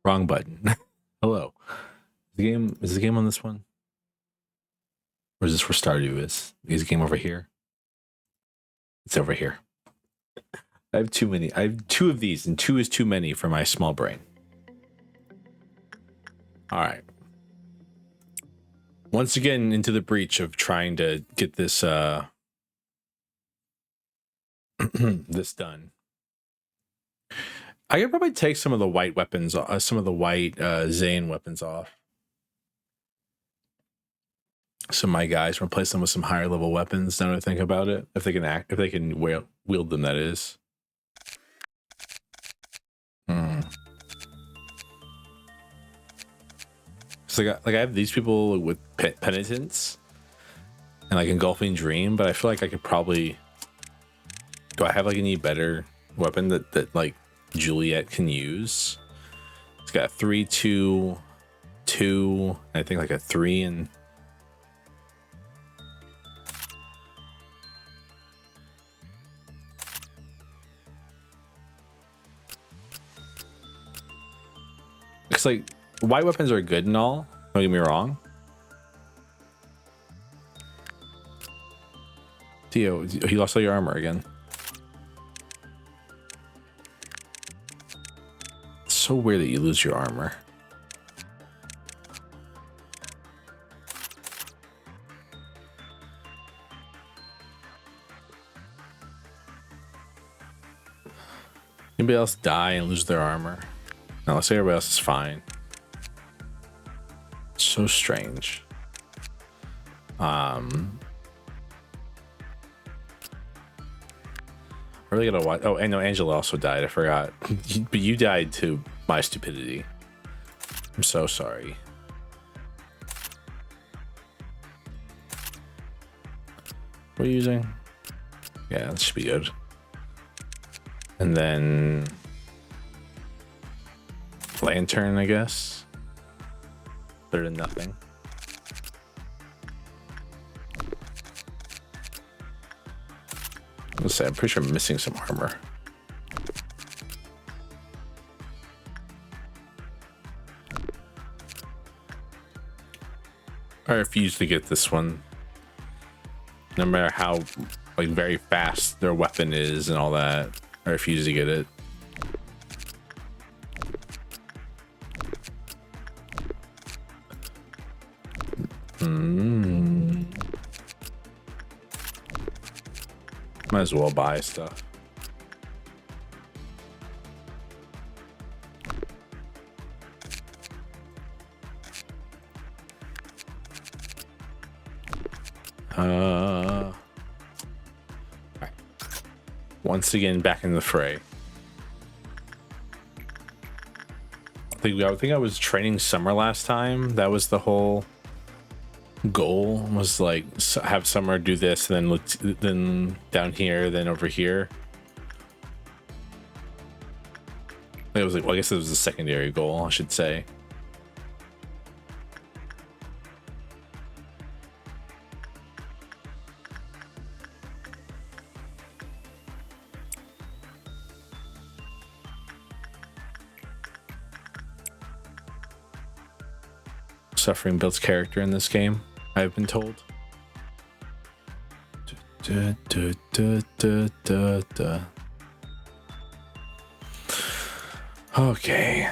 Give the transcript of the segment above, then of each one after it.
Wrong button. Hello. Is the game on this one? Or is this where Stardew is? Is the game over here? It's over here. I have too many. I have two of these, and two is too many for my small brain. All right. Once again, into the breach of trying to get this this done. I could probably take some of the white weapons, some of the white Zane weapons off. So my guys replace them with some higher level weapons. Now that I think about it, if they can wield them, that is. So I have these people with penitence and like engulfing dream, but I feel like I could probably. Do I have like any better weapon that like Juliet can use? It's got 3, 2, 2. I think like a 3 and. It's like white weapons are good and all. Don't get me wrong. Theo, you lost all your armor again. It's so weird that you lose your armor. Anybody else die and lose their armor? No, let's say everybody else is fine. So strange. I really gotta watch. Oh, I know Angela also died. I forgot. But you died to my stupidity. I'm so sorry. What are you using? Yeah, that should be good. And then lantern, I guess. Better than nothing. Let's say I'm pretty sure I'm missing some armor. I refuse to get this one. No matter how like very fast their weapon is and all that, I refuse to get it. Might as well buy stuff. Right. Once again, back in the fray. I think I was training Summer last time. That was the whole goal, was like have Summer do this, and then down here, then over here. It was like, well, I guess it was the secondary goal, I should say. Suffering builds character in this game, I've been told. Okay.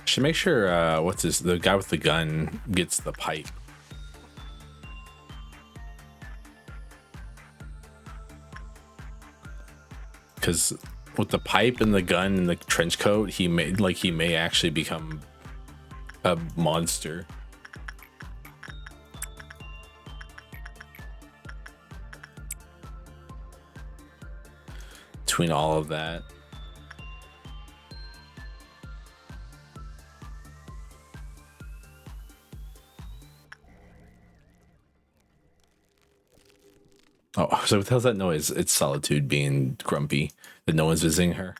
Should make sure the guy with the gun gets the pipe. Because with the pipe and the gun and the trench coat, he may actually become a monster. Between all of that. Oh, so what the hell's that noise? It's Solitude being grumpy that no one's visiting her.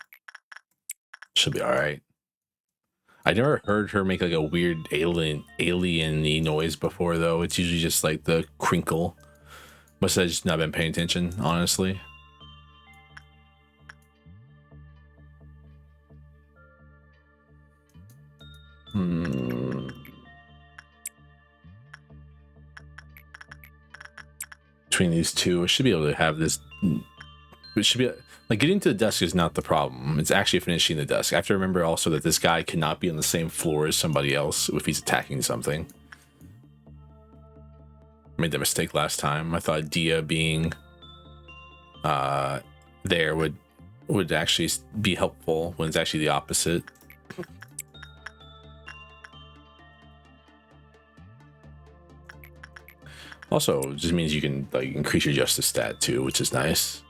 She'll be all right. I never heard her make like a weird alien-y noise before, though. It's usually just like the crinkle Must have just not been paying attention, honestly. Between these two, I should be able to have this. It should be like getting to the desk is not the problem. It's actually finishing the desk. I have to remember also that this guy cannot be on the same floor as somebody else if he's attacking something. I made that mistake last time. I thought Dia being there would actually be helpful when it's actually the opposite. Also, it just means you can like increase your justice stat too, which is nice.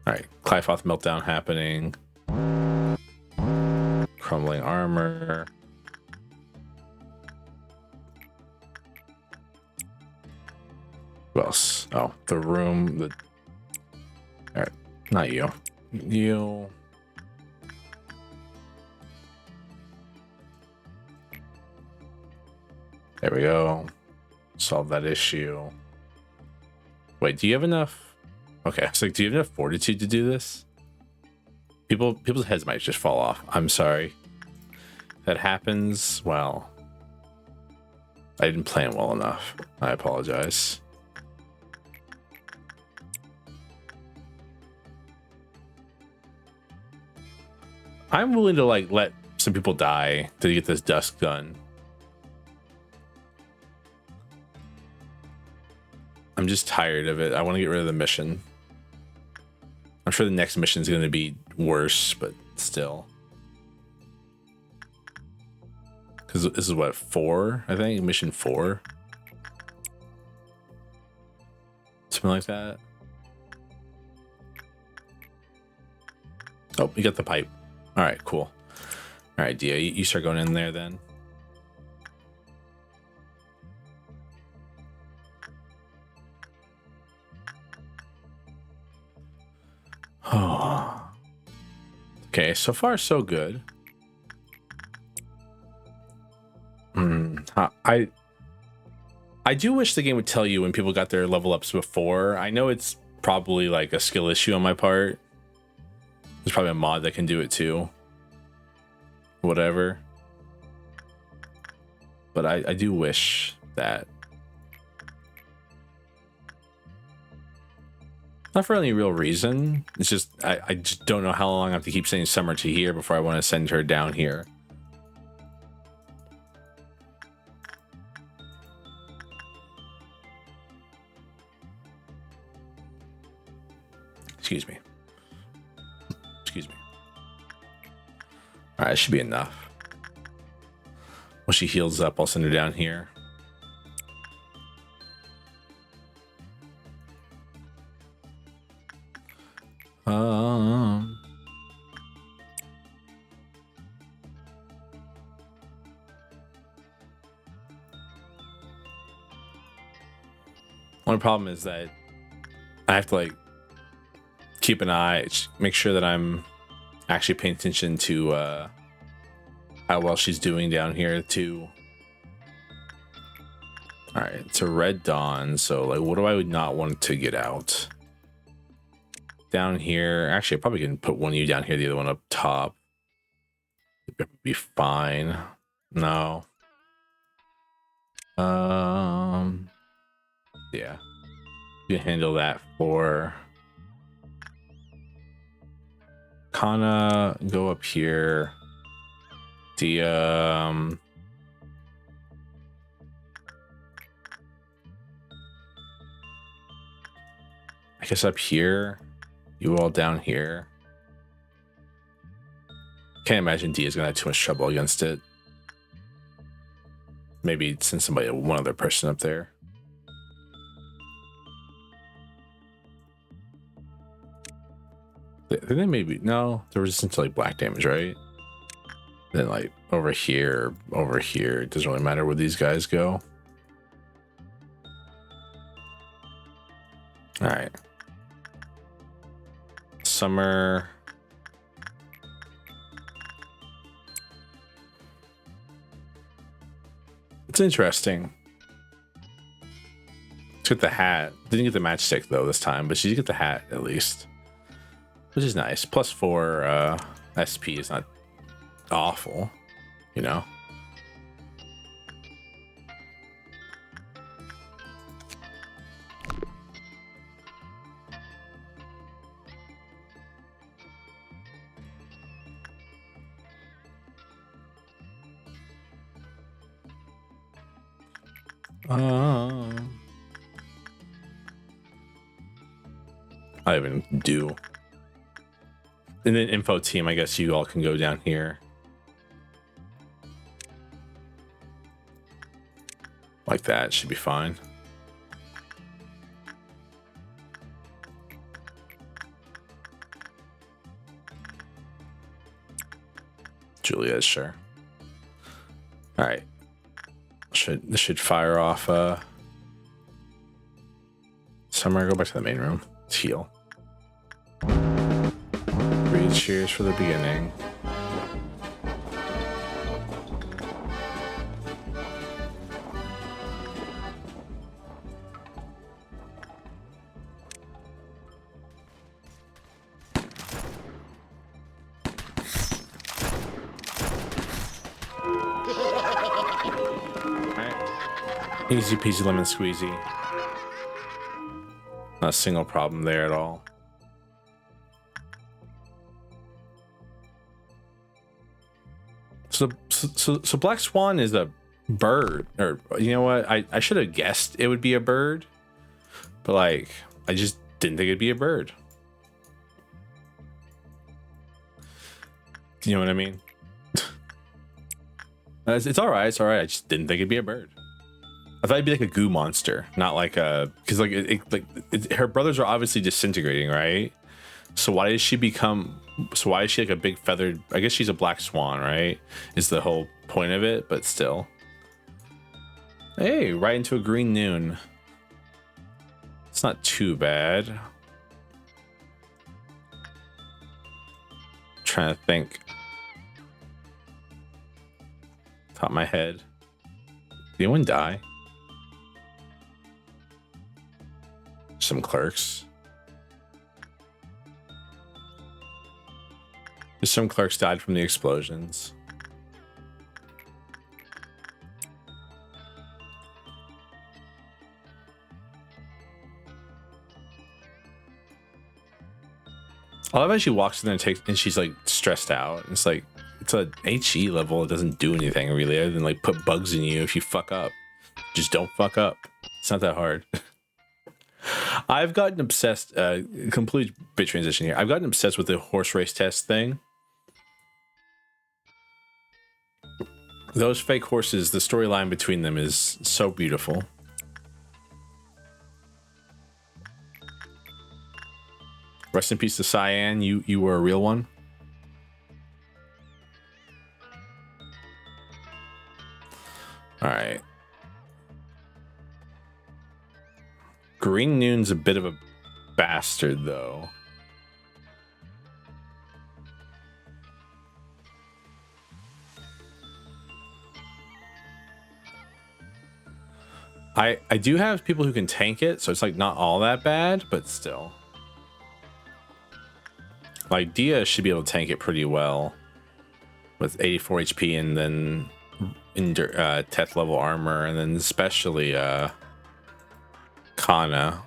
All right, Clifoth meltdown happening. Crumbling armor. Who else? Oh, the room. All right, not you. You. There we go. Solve that issue. Wait, do you have enough? Okay, so do you have enough fortitude to do this? People's heads might just fall off. I'm sorry. That happens. Well, I didn't plan well enough. I apologize. I'm willing to like let some people die to get this dusk done. I'm just tired of it. I want to get rid of the mission. I'm sure the next mission is going to be worse, but still. Because this is what, 4? I think mission 4. Something like that. Oh, you got the pipe. All right, cool. All right, Dia, you start going in there then. Oh. Okay, so far so good. I do wish the game would tell you when people got their level ups before. I know it's probably like a skill issue on my part. There's probably a mod that can do it too. Whatever. But I do wish that. Not for any real reason. It's just I just don't know how long I have to keep sending Summer to here before I want to send her down here. Excuse me. Excuse me. All right, it should be enough. When she heals up, I'll send her down here. Only problem is that I have to like keep an eye, make sure that I'm actually paying attention to how well she's doing down here too. All right, it's a red dawn, so like what do I would not want to get out? Down here, actually I probably can put one of you down here, the other one up top. It'd be fine. No. Yeah. You can handle that for Kana, go up here. The I guess up here. You all down here. Can't imagine Dia's gonna have too much trouble against it. Maybe send somebody, one other person up there. They maybe no, they're resistant to like black damage, right? Then like over here, it doesn't really matter where these guys go. All right. Summer. It's interesting. She got the hat. Didn't get the matchstick though this time, but she did get the hat at least, which is nice. +4 SP is not awful, you know. I even do. And then info team, I guess you all can go down here. Like that, should be fine. Julia, sure. All right. This should fire off. Somewhere, go back to the main room. Let's heal. 3 cheers for the beginning. Easy peasy lemon squeezy. Not a single problem there at all. So Black Swan is a bird, or you know what? I should have guessed it would be a bird, but like I just didn't think it'd be a bird. You know what I mean? It's all right. It's all right. I just didn't think it'd be a bird. I thought it'd be like a goo monster, not like a, because like her brothers are obviously disintegrating, right? So why does she become? So why is she like a big feathered? I guess she's a black swan, right? Is the whole point of it, but still. Hey, right into a green noon. It's not too bad. Trying to think. Top of my head. Did anyone die? Some clerks. Some clerks died from the explosions. I love how she walks in there and and she's like stressed out. It's like it's a HE level. It doesn't do anything really other than like put bugs in you if you fuck up. Just don't fuck up. It's not that hard. I've gotten obsessed. Complete bit transition here. I've gotten obsessed with the horse race test thing. Those fake horses, the storyline between them is so beautiful. Rest in peace to Cyan. You were a real one. All right. Green Noon's a bit of a bastard, though. I do have people who can tank it, so it's like not all that bad, but still. Like Dia should be able to tank it pretty well with 84 HP and then 10th level armor, and then especially Kana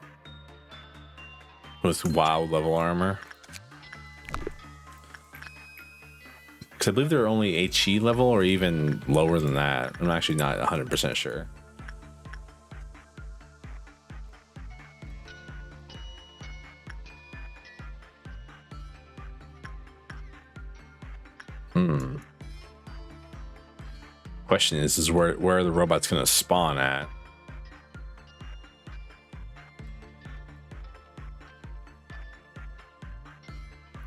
with WoW level armor. Because I believe they're only HE level or even lower than that. I'm actually not 100% sure. Question is where are the robots gonna spawn at?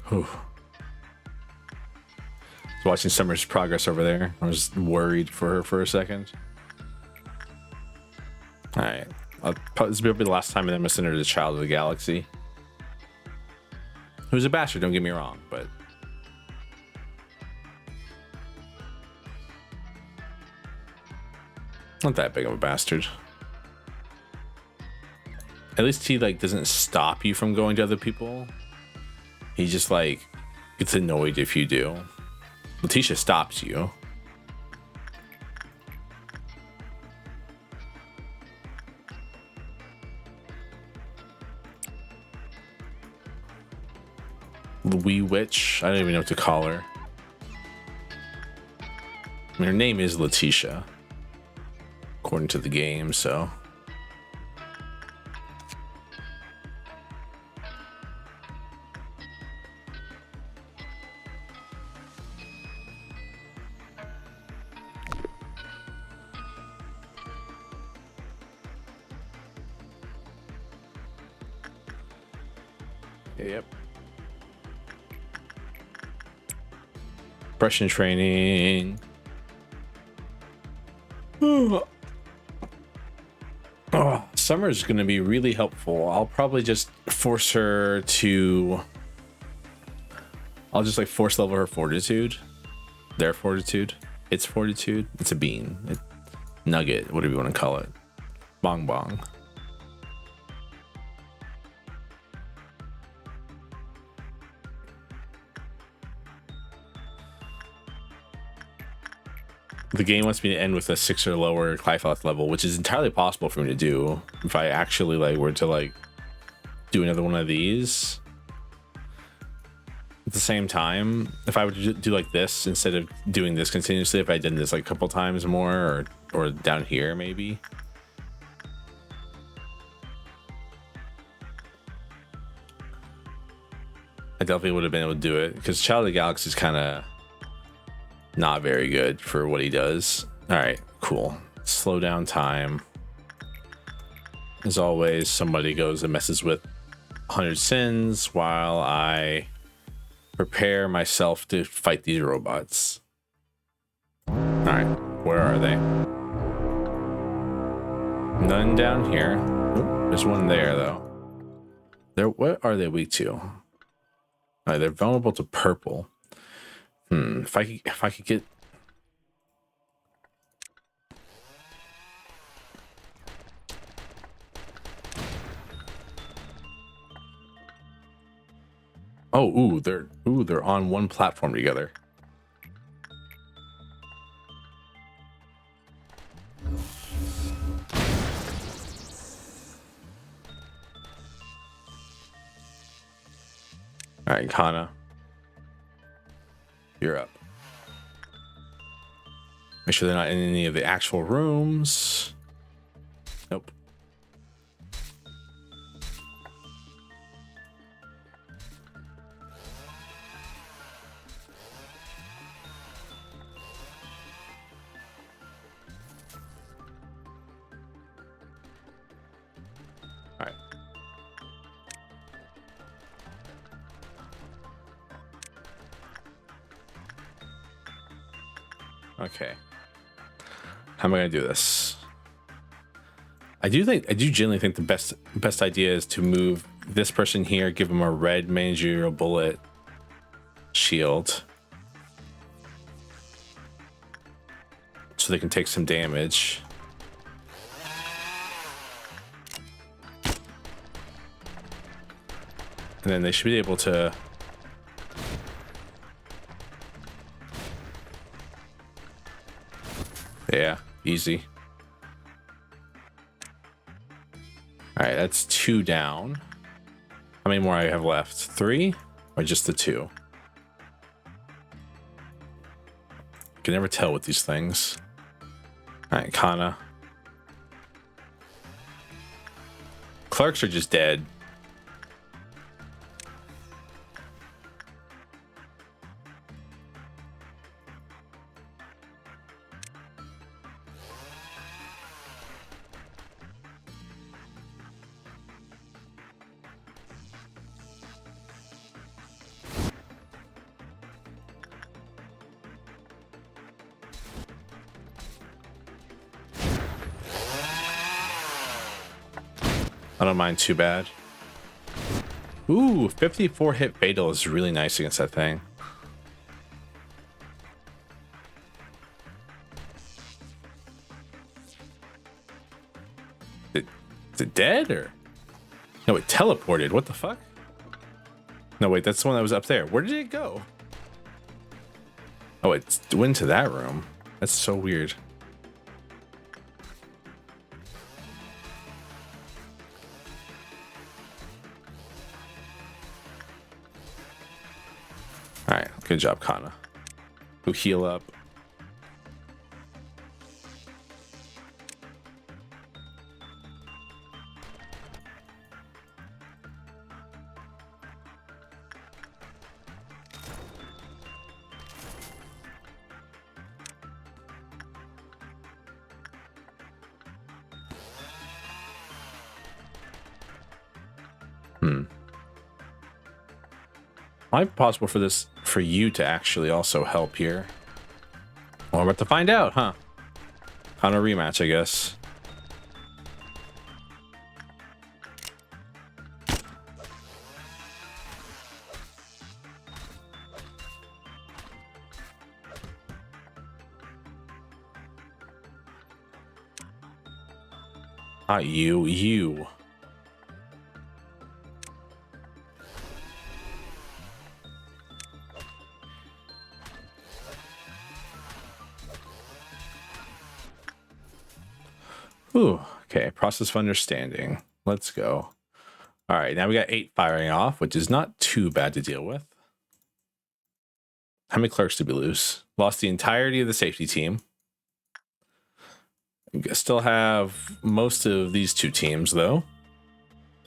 Whew. Watching Summer's progress over there. I was worried for her for a second. All right, this will be the last time I'm gonna send her to the Child of the Galaxy. Who's a bastard? Don't get me wrong, but. Not that big of a bastard. at least he like doesn't stop you from going to other people. He just like gets annoyed if you do. Letitia stops you. The wee witch. I don't even know what to call her. I mean, her name is Letitia, according to the game, so. Yep. Brushing training. Oh, Summer's going to be really helpful. I'll probably just force her to... I'll just like force level her fortitude. Their fortitude. Its fortitude. It's a bean. Nugget, whatever you want to call it. Bong bong. The game wants me to end with a 6 or lower Clyfoth level, which is entirely possible for me to do if I actually like were to like do another one of these. At the same time, if I would do like this instead of doing this continuously, if I did this like a couple times more, or down here maybe. I definitely would have been able to do it because Child of the Galaxy is kind of not very good for what he does. All right, cool. Slow down time. As always, somebody goes and messes with 100 sins while I prepare myself to fight these robots. All right, where are they? None down here. Oop, there's one there though. What are they weak to? All right, they're vulnerable to purple. If I could get... Oh, they're on one platform together. All right, Kana. You're up. Make sure they're not in any of the actual rooms. Nope. All right. Okay. How am I gonna do this? I do genuinely think the best idea is to move this person here, give them a red managerial bullet shield, so they can take some damage. And then they should be able to... Yeah, easy. All right, that's 2 down. How many more I have left? 3 or just the 2? I can never tell with these things. All right, Kana. Clerks are just dead. I don't mind too bad. Ooh, 54 hit fatal is really nice against that thing. Is it dead or? No, it teleported. What the fuck? No, wait, that's the one that was up there. Where did it go? Oh, it went to that room. That's so weird. All right, good job, Kana. Go heal up. Might be possible for this for you to actually also help here. Well, we're about to find out, huh? On a rematch, I guess. Not you, you. Ooh, okay. Process of understanding. Let's go. All right, now we got 8 firing off, which is not too bad to deal with. How many clerks did we lose? Lost the entirety of the safety team. Still have most of these 2 teams though.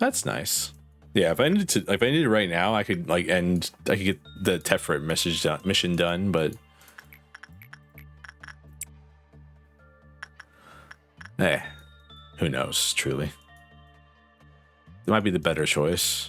That's nice. Yeah, if I needed it right now, I could I could get the Tefrit mission done, but who knows, truly. It might be the better choice.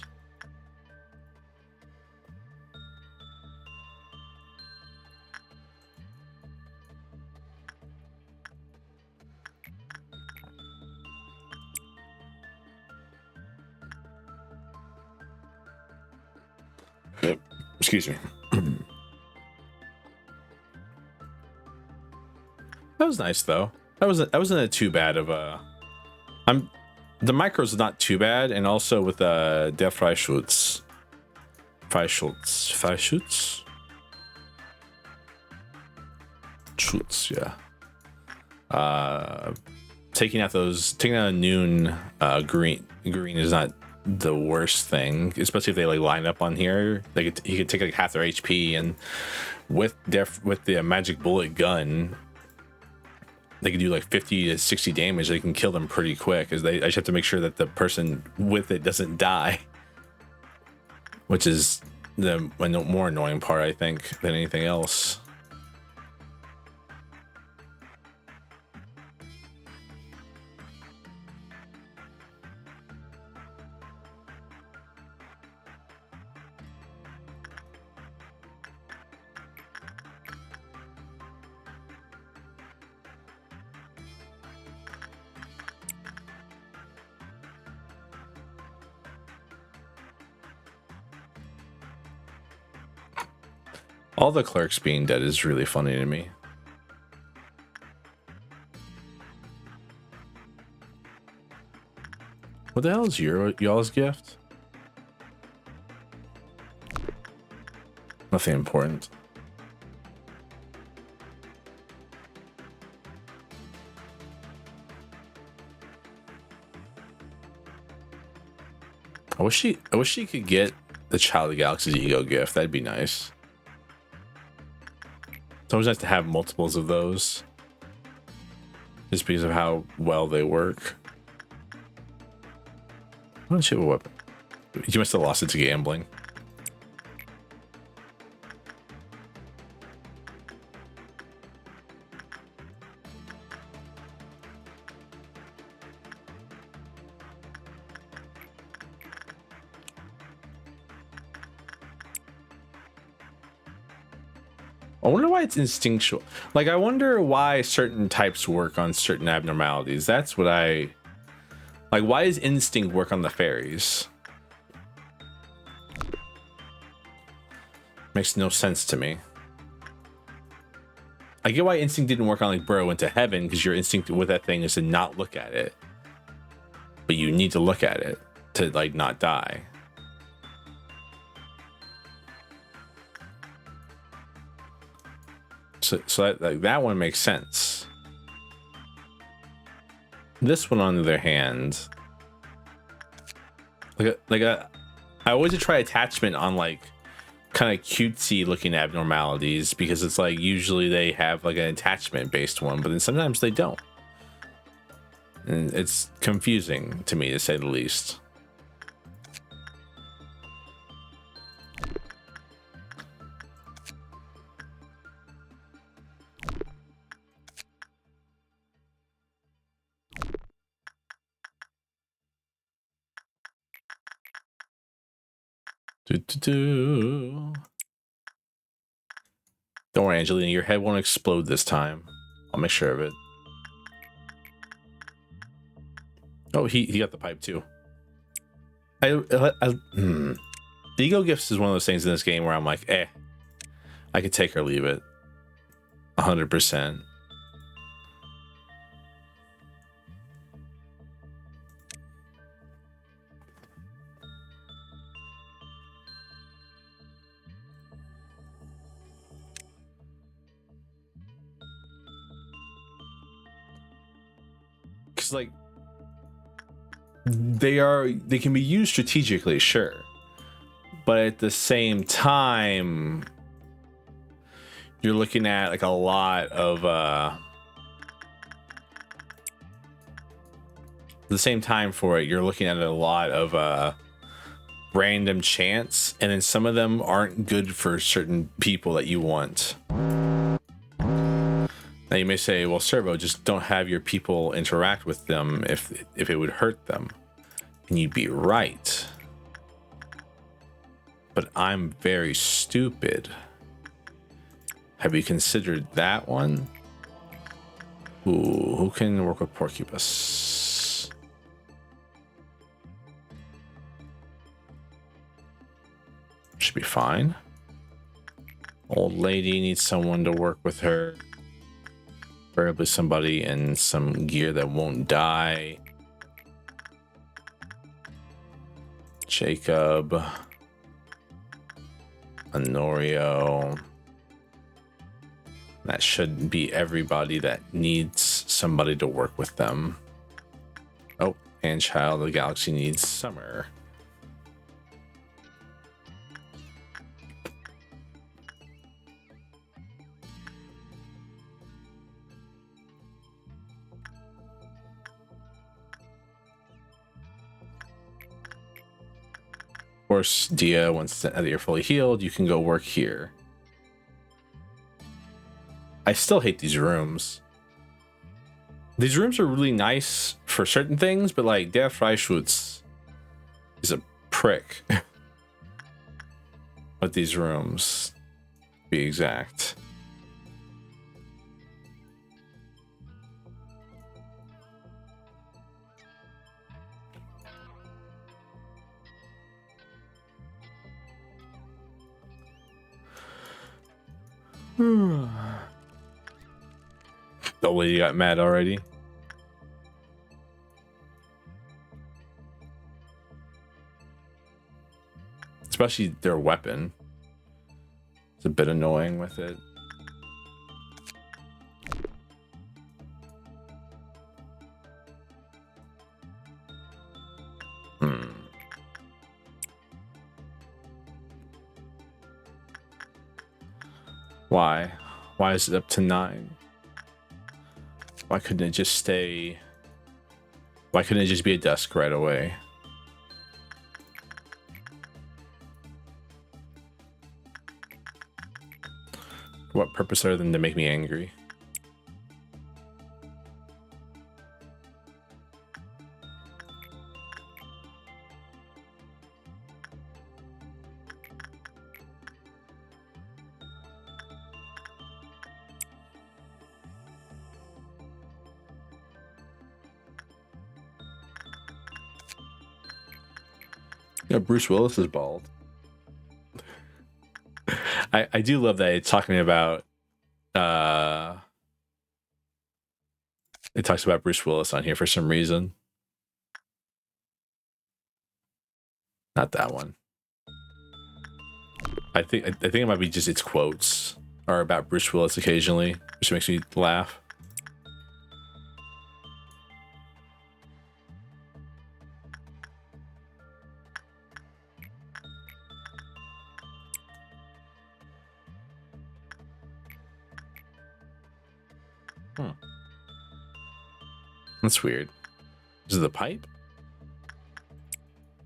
Excuse me. That was nice though. That wasn't too bad of a. The micros is not too bad, and also with der Freischutz, yeah. Taking out a noon green is not the worst thing, especially if they like line up on here. He could take like half their HP, and with the magic bullet gun, they can do like 50 to 60 damage. They can kill them pretty quick, as I just have to make sure that the person with it doesn't die, which is the more annoying part, I think, than anything else. All the clerks being dead is really funny to me. What the hell is y'all's gift? Nothing important. I wish she could get the Child of the Galaxy's ego gift. That'd be nice. It's always nice to have multiples of those, just because of how well they work. Why don't you have a weapon? You must have lost it to gambling. I wonder why it's instinctual. Like, I wonder why certain types work on certain abnormalities. That's what I... Like, why does instinct work on the fairies? Makes no sense to me. I get why instinct didn't work on, like, Burrow into Heaven, because your instinct with that thing is to not look at it. But you need to look at it. to like not die. So that one makes sense. This one, on the other hand, I always try attachment on like kind of cutesy looking abnormalities, because it's like usually they have like an attachment based one, but then sometimes they don't, and it's confusing to me, to say the least. Don't worry, Angelina, your head won't explode this time. I'll make sure of it. Oh, he got the pipe too. The ego gifts is one of those things in this game where I'm like, I could take or leave it. 100%. Because like they can be used strategically, sure, but at the same time you're looking at like a lot of the same time for it, you're looking at a lot of random chance, and then some of them aren't good for certain people that you want. Now you may say, well, Servo, just don't have your people interact with them if it would hurt them. And you'd be right. But I'm very stupid. Have you considered that one? Ooh, who can work with Porcupus? Should be fine. Old lady needs someone to work with her. Preferably somebody in some gear that won't die. Jacob. Honorio. That should be everybody that needs somebody to work with them. Oh, and Child of the Galaxy needs Summer. Of course, Dia, once that you're fully healed, you can go work here. I still hate these rooms. These rooms are really nice for certain things, but like Der Freischutz is a prick. But these rooms, to be exact. The lady got mad already. Especially their weapon. It's a bit annoying with it. Why? Why is it up to 9? Why couldn't it just stay? Why couldn't it just be a desk right away? For what purpose other than to make me angry? Yeah, Bruce Willis is bald. I do love that it's talking about it talks about Bruce Willis on here for some reason. Not that one. I think it might be just its quotes are about Bruce Willis occasionally, which makes me laugh. That's weird. Is it the pipe?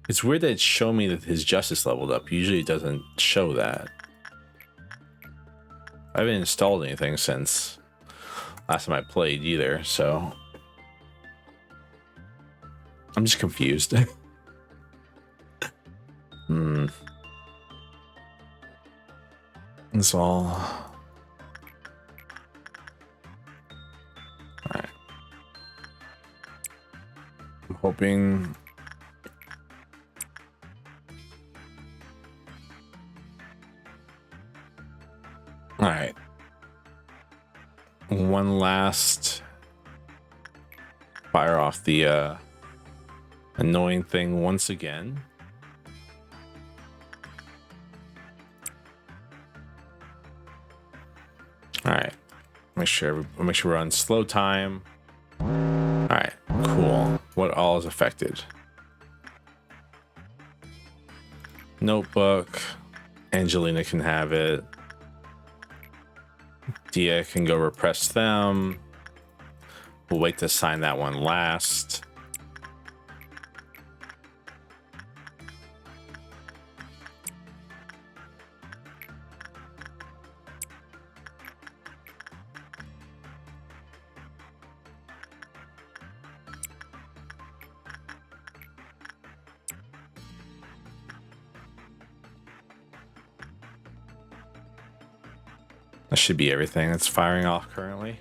It's weird that it's showing me that his justice leveled up. Usually it doesn't show that. I haven't installed anything since last time I played either, so I'm just confused. That's all. Alright. I'm hoping. Alright. One last fire off the annoying thing once again. Alright. Make sure we're on slow time. Alright, cool. What all is affected? Notebook. Angelina can have it. Dia can go repress them. We'll wait to sign that one last. That should be everything that's firing off currently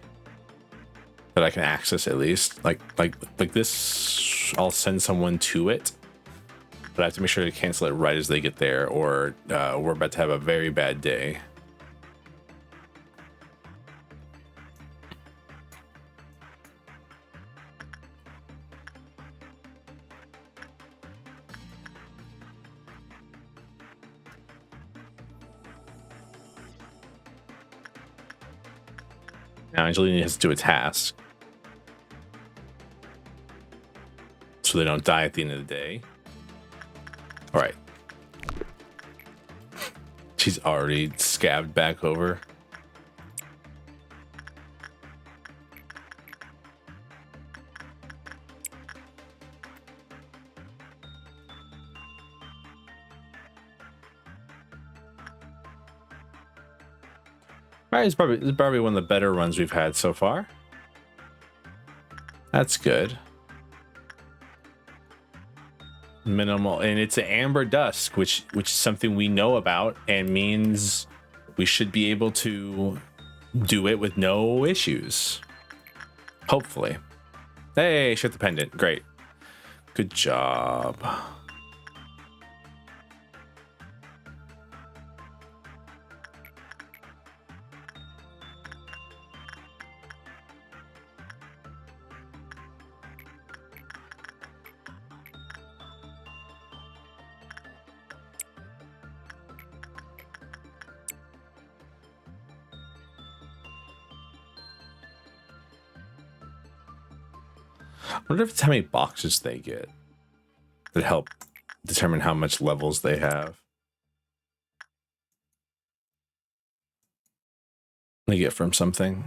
that I can access, at least. Like this, I'll send someone to it, but I have to make sure to cancel it right as they get there, or we're about to have a very bad day. Now Angelina has to do a task, so they don't die at the end of the day. All right. She's already scabbed back over. All right, this is probably one of the better runs we've had so far. That's good. Minimal, and it's an amber dusk, which is something we know about and means we should be able to do it with no issues. Hopefully. Hey, shut the pendant. Great. Good job. I wonder if it's how many boxes they get that help determine how much levels they have. They get from something.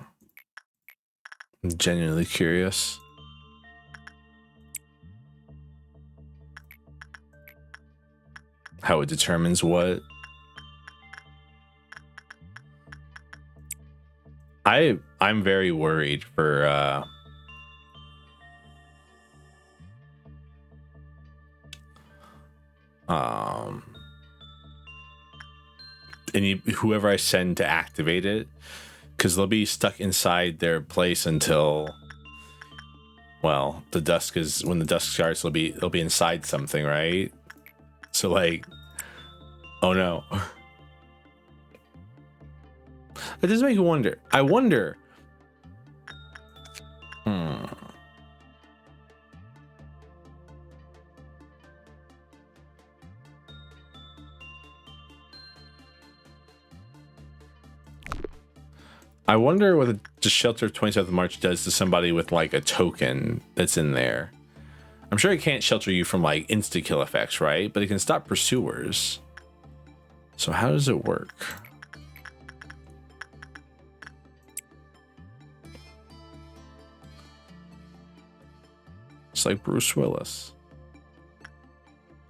I'm genuinely curious. How it determines what. I'm very worried for whoever I send to activate it, because they'll be stuck inside their place until, well, when the dusk starts, they'll be inside something, right? So like, oh no. It does make you wonder. I wonder. I wonder what the shelter of 27th of March does to somebody with like a token that's in there. I'm sure it can't shelter you from like insta kill effects, right? But it can stop pursuers. So how does it work? It's like Bruce Willis.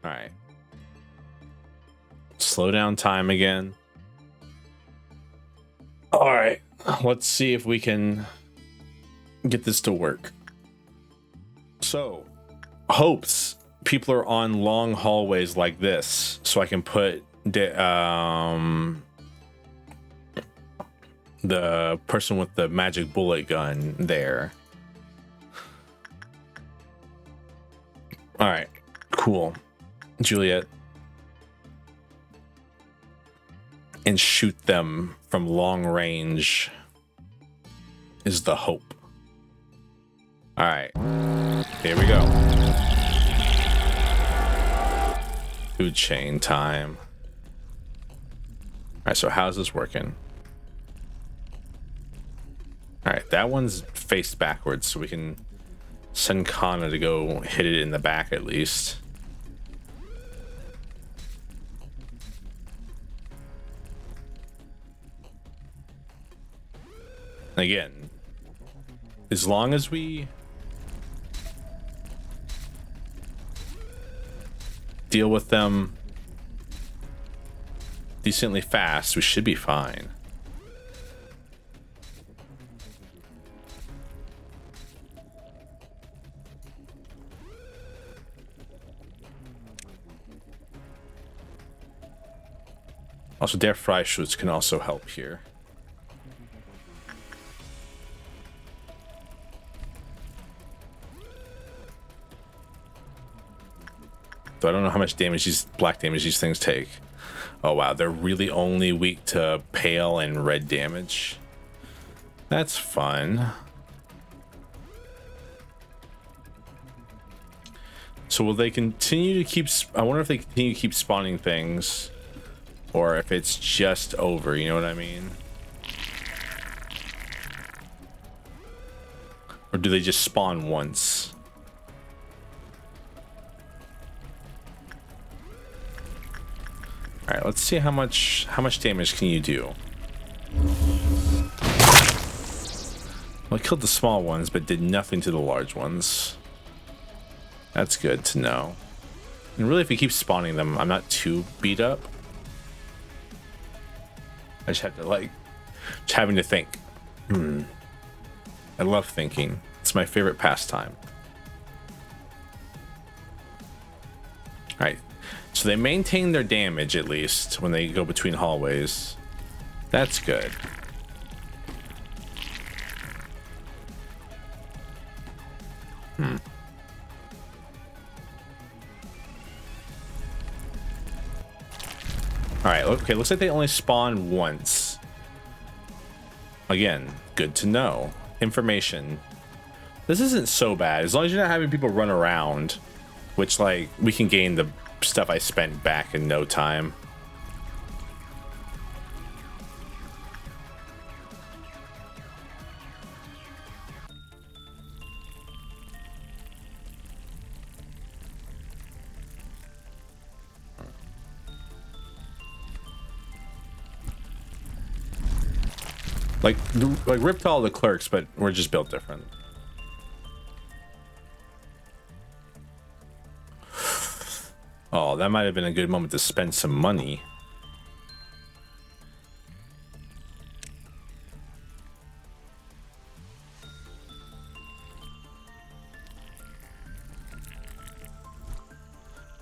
All right. Slow down time again. All right. Let's see if we can get this to work. So, hopes people are on long hallways like this, so I can put the person with the magic bullet gun there. All right, cool. Juliet. And shoot them from long range is the hope. All right, here we go. Food chain time. All right, so how's this working? All right, that one's faced backwards, so we can send Kana to go hit it in the back at least. Again, as long as we deal with them decently fast, we should be fine. Also, der Freischutz can also help here. So I don't know how much damage black damage these things take. Oh wow, they're really only weak to pale and red damage. That's fun. So will they continue to keep... I wonder if they continue to keep spawning things, or if it's just over, you know what I mean? Or do they just spawn once? All right, let's see how much damage can you do. Well, I killed the small ones, but did nothing to the large ones. That's good to know. And really, if we keep spawning them, I'm not too beat up. I just have to just having to think. I love thinking. It's my favorite pastime. All right. So they maintain their damage, at least, when they go between hallways. That's good. Alright, okay, looks like they only spawn once. Again, good to know. Information. This isn't so bad, as long as you're not having people run around, which, like, we can gain the stuff I spent back in no time. Like ripped all the clerks, but we're just built different. Oh, that might have been a good moment to spend some money.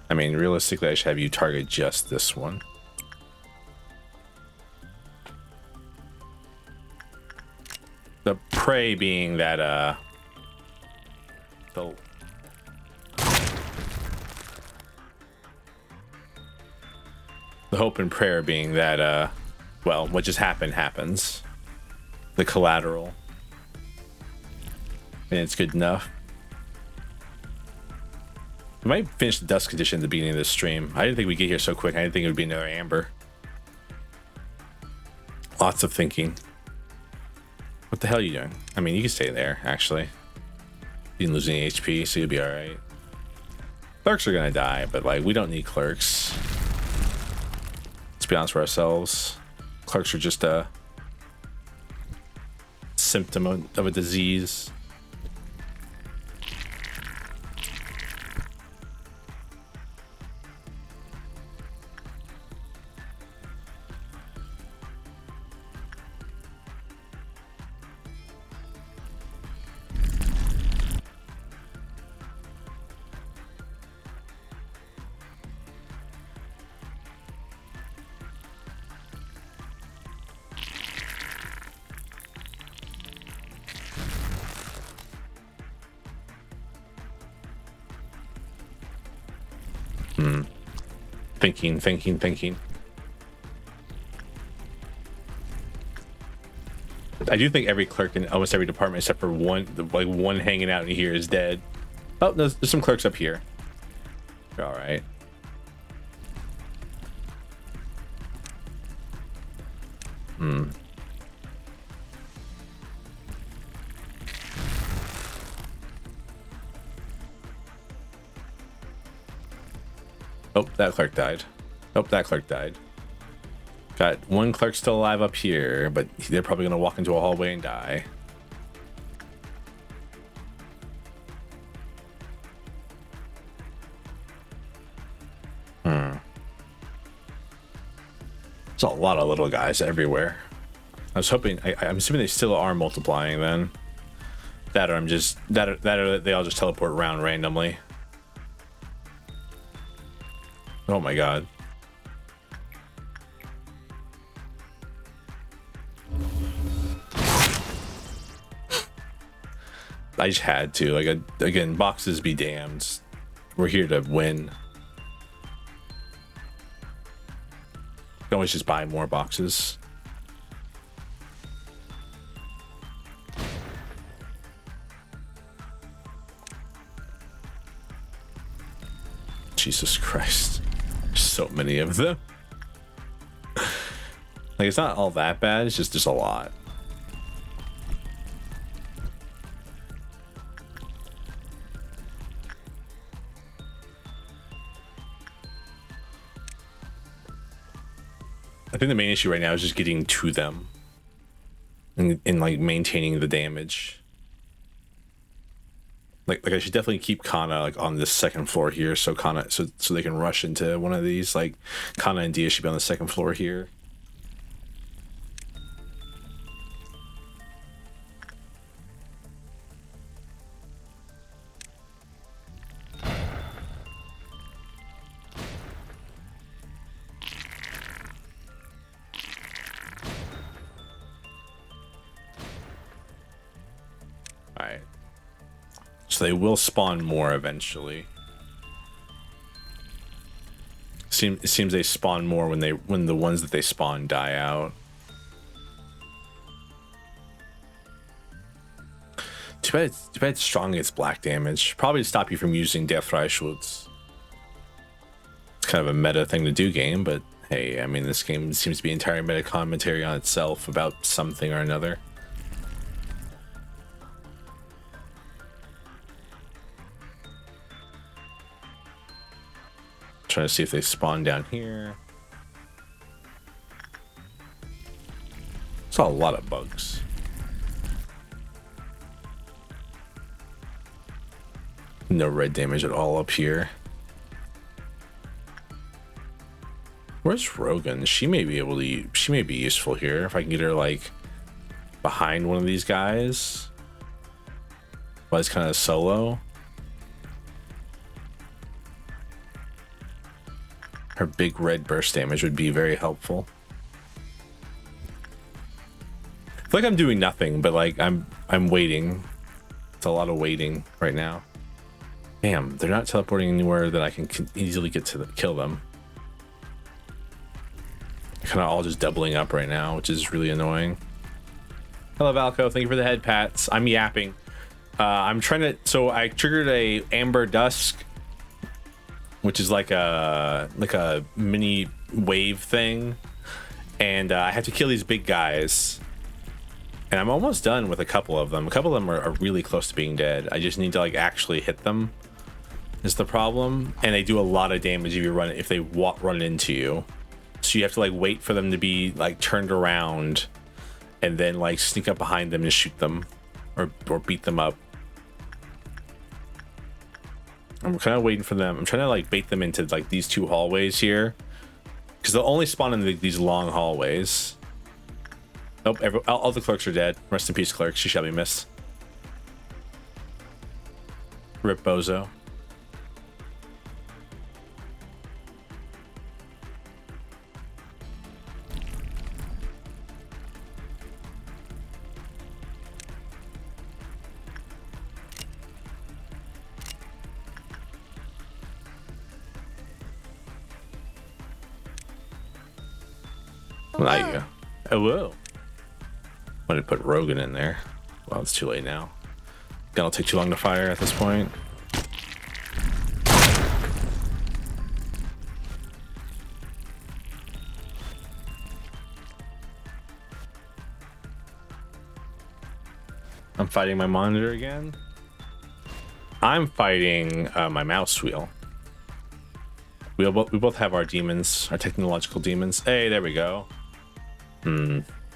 I mean, realistically, I should have you target just this one. The prey being that, the hope and prayer being that, well, what just happened happens. The collateral. And it's good enough. We might finish the dust condition at the beginning of this stream. I didn't think we'd get here so quick. I didn't think it would be another amber. Lots of thinking. What the hell are you doing? I mean, you can stay there, actually. You didn't lose any HP, so you'll be alright. Clerks are gonna die, but like, we don't need clerks. Let's be honest with ourselves. Clerks are just a symptom of a disease. Thinking. I do think every clerk in almost every department except for one, like one hanging out in here, is dead. Oh, there's some clerks up here. All right. Oh, that clerk died. Oh, that clerk died. Got one clerk still alive up here, but they're probably gonna walk into a hallway and die. There's a lot of little guys everywhere. I was hoping, I'm assuming they still are multiplying then. That or I'm just, that or they all just teleport around randomly. Oh my god. I just had to. Like, again, boxes be damned. We're here to win. You can always just buy more boxes. Jesus Christ. There's so many of them. Like, it's not all that bad, it's just a lot. I think the main issue right now is just getting to them and like maintaining the damage. Like I should definitely keep Kana like on this second floor here, so Kana so they can rush into one of these. Like Kana and Dia should be on the second floor here. Alright. So they will spawn more eventually. It seems they spawn more when the ones that they spawn die out. Too bad it's strong against black damage. Probably to stop you from using Death Freischutz. It's kind of a meta thing to do game, but hey, I mean, this game seems to be entirely meta commentary on itself about something or another. Trying to see if they spawn down here. Saw a lot of bugs. No red damage at all up here. Where's Rogan? She may be able to. She may be useful here if I can get her like behind one of these guys. While it's kind of solo. Her big red burst damage would be very helpful. I feel like I'm doing nothing, but like I'm waiting. It's a lot of waiting right now. Damn, they're not teleporting anywhere that I can easily get to kill them. They're kind of all just doubling up right now, which is really annoying. Hello, Valco. Thank you for the head pats. I'm yapping. I'm trying to. So I triggered a Amber Dusk, which is like a mini wave thing, and I have to kill these big guys, And I'm almost done with a couple of them. A couple of them are really close to being dead. I just need to like actually hit them is the problem. And they do a lot of damage if they run into you. So you have to like wait for them to be like turned around and then like sneak up behind them and shoot them or beat them up. I'm kind of waiting for them. I'm trying to like bait them into like these two hallways here because they'll only spawn in these long hallways. Nope, all the clerks are dead. Rest in peace, clerks. You shall be missed. Rip Bozo. There you go. Hello. I'm gonna put Rogan in there. Well, it's too late now. Gun'll take too long to fire at this point. I'm fighting my monitor again. I'm fighting my mouse wheel. We both have our demons, our technological demons. Hey, there we go.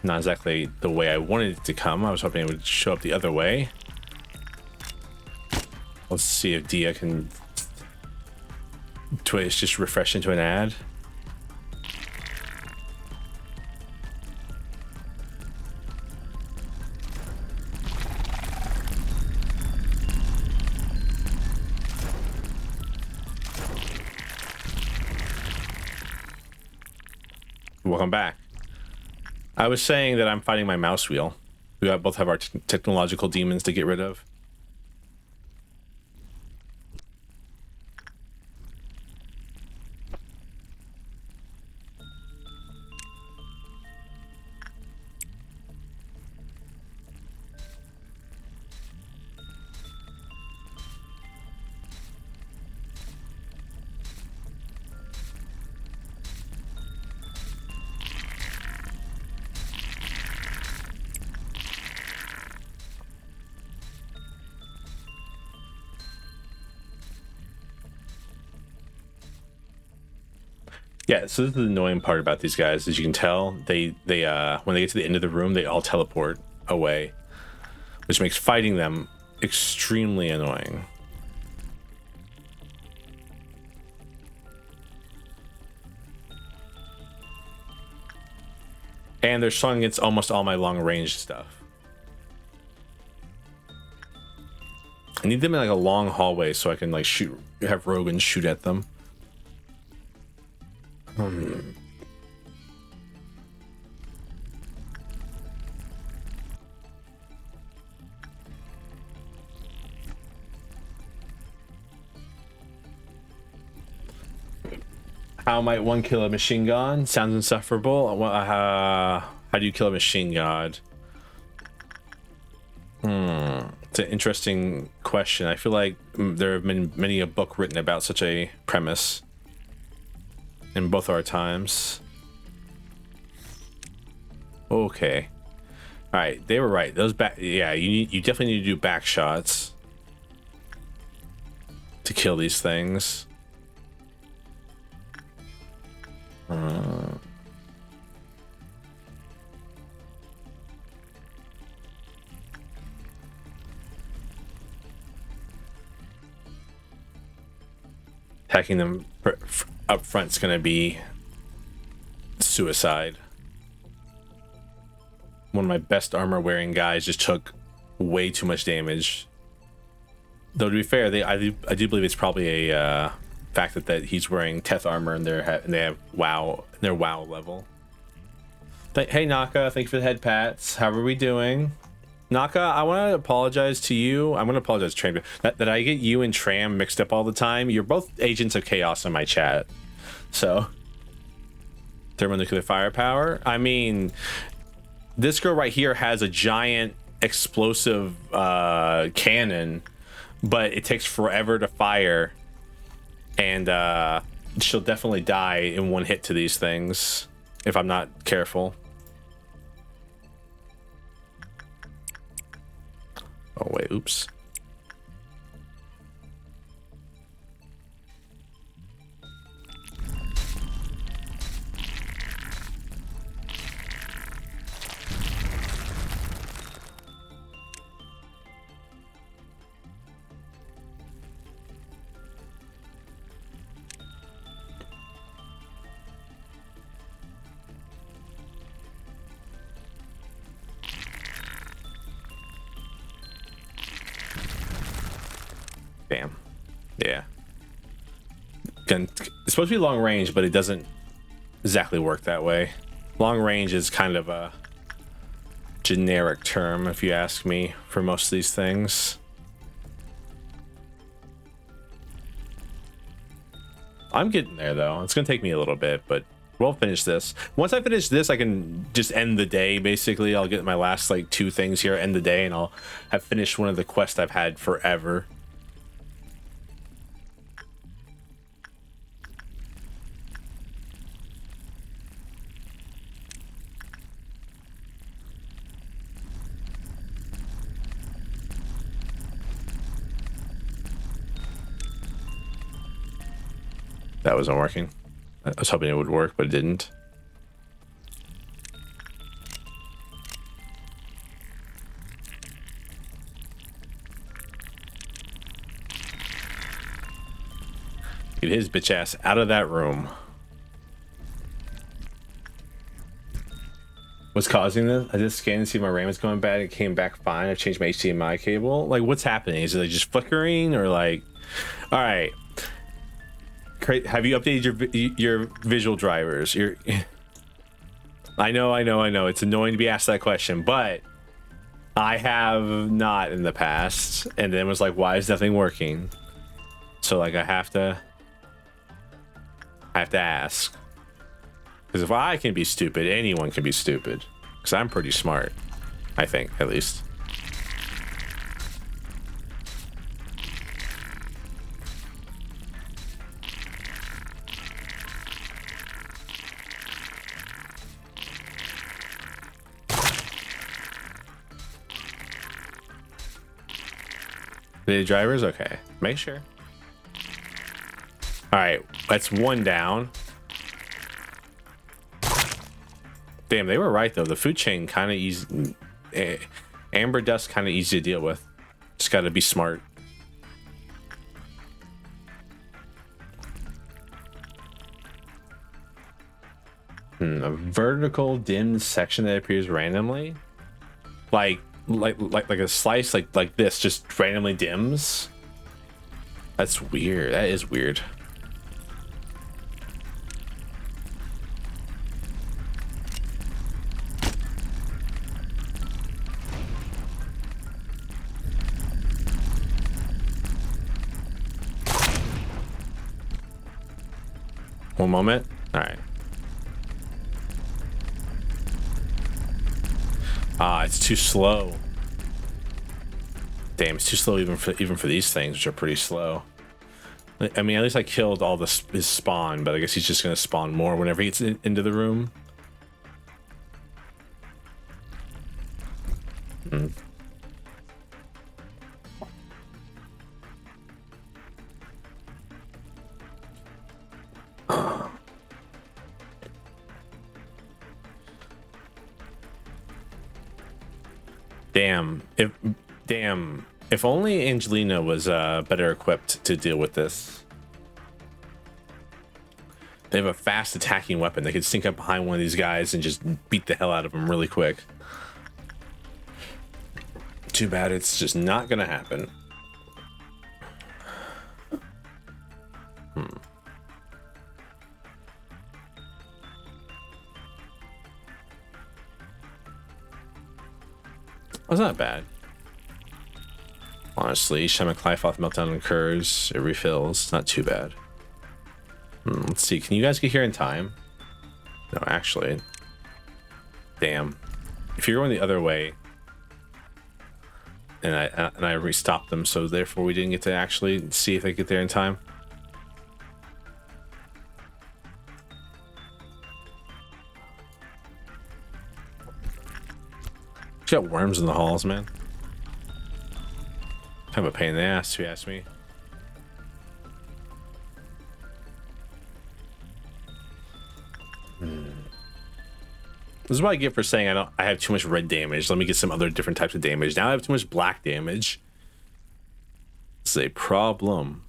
Not exactly the way I wanted it to come. I was hoping it would show up the other way. Let's see if Dia can just refresh into an ad. Welcome back. I was saying that I'm fighting my mouse wheel. We both have our technological demons to get rid of. Yeah, so this is the annoying part about these guys. As you can tell, they when they get to the end of the room, they all teleport away, which makes fighting them extremely annoying. And they're strong against almost all my long range stuff. I need them in like a long hallway so I can like have Rogan shoot at them. How might one kill a machine gun? Sounds insufferable. How do you kill a machine god? It's an interesting question. I feel like there have been many a book written about such a premise in both our times. Okay. All right, they were right. Those back, yeah, you definitely need to do back shots to kill these things. Attacking them up front's gonna be suicide. One of my best armor wearing guys just took way too much damage. Though to be fair, I do believe it's probably a fact that he's wearing Teth armor and they have WoW, their WoW level. Hey Naka, thank you for the head pats. How are we doing? Naka, I want to apologize to you. I'm going to apologize to Tram that I get you and Tram mixed up all the time. You're both agents of chaos in my chat. So, thermonuclear firepower. I mean, this girl right here has a giant explosive cannon, but it takes forever to fire. And she'll definitely die in one hit to these things if I'm not careful. Oh wait, oops. Damn. Yeah. It's supposed to be long range, but it doesn't exactly work that way. Long range is kind of a generic term, if you ask me, for most of these things. I'm getting there, though. It's going to take me a little bit, but we'll finish this. Once I finish this, I can just end the day, basically. I'll get my last, like, 2 things here, end the day, and I'll have finished one of the quests I've had forever. That wasn't working. I was hoping it would work, but it didn't. Get his bitch ass out of that room. What's causing this? I just scanned to see my RAM is going bad. It came back fine. I changed my HDMI cable. Like, what's happening? Is it like just flickering or like? All right. Have you updated your visual drivers? I know. It's annoying to be asked that question, but I have not in the past, and then was like, why is nothing working? So like, I have to ask, because if I can be stupid, anyone can be stupid. Because I'm pretty smart, I think, at least. The drivers? Okay. Make sure. Alright, that's 1 down. Damn, they were right, though. The food chain kind of easy. Amber dust kind of easy to deal with. Just got to be smart. A vertical dimmed section that appears randomly? Like a slice like this just randomly dims. That's weird. That is weird. One moment. All right. Ah, it's too slow. Damn, it's too slow even for these things, which are pretty slow. I mean, at least I killed all his spawn, but I guess he's just gonna spawn more whenever he gets into the room. If only Angelina was better equipped to deal with this. They have a fast attacking weapon. They could sneak up behind one of these guys and just beat the hell out of them really quick. Too bad it's just not gonna happen. That's not bad. Honestly, each time a Clyfoth meltdown occurs, it refills. Not too bad. Let's see. Can you guys get here in time? No, actually. Damn. If you're going the other way, and I restopped them, so therefore we didn't get to actually see if they get there in time. You got worms in the halls, man. Kind of a pain in the ass, if you ask me. This is what I get for saying I have too much red damage. Let me get some other different types of damage. Now I have too much black damage. It's a problem.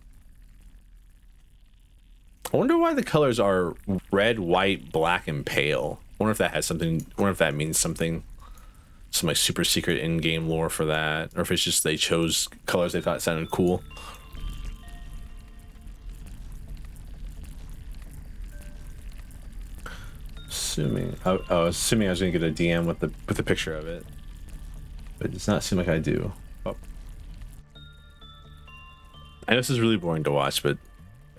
I wonder why the colors are red, white, black, and pale. I wonder if that has something. I wonder if that means something. Some like super secret in-game lore for that, or if it's just they chose colors they thought sounded cool. Assuming, I was assuming I was gonna get a DM with the picture of it, but it does not seem like I do. Oh. I know this is really boring to watch, but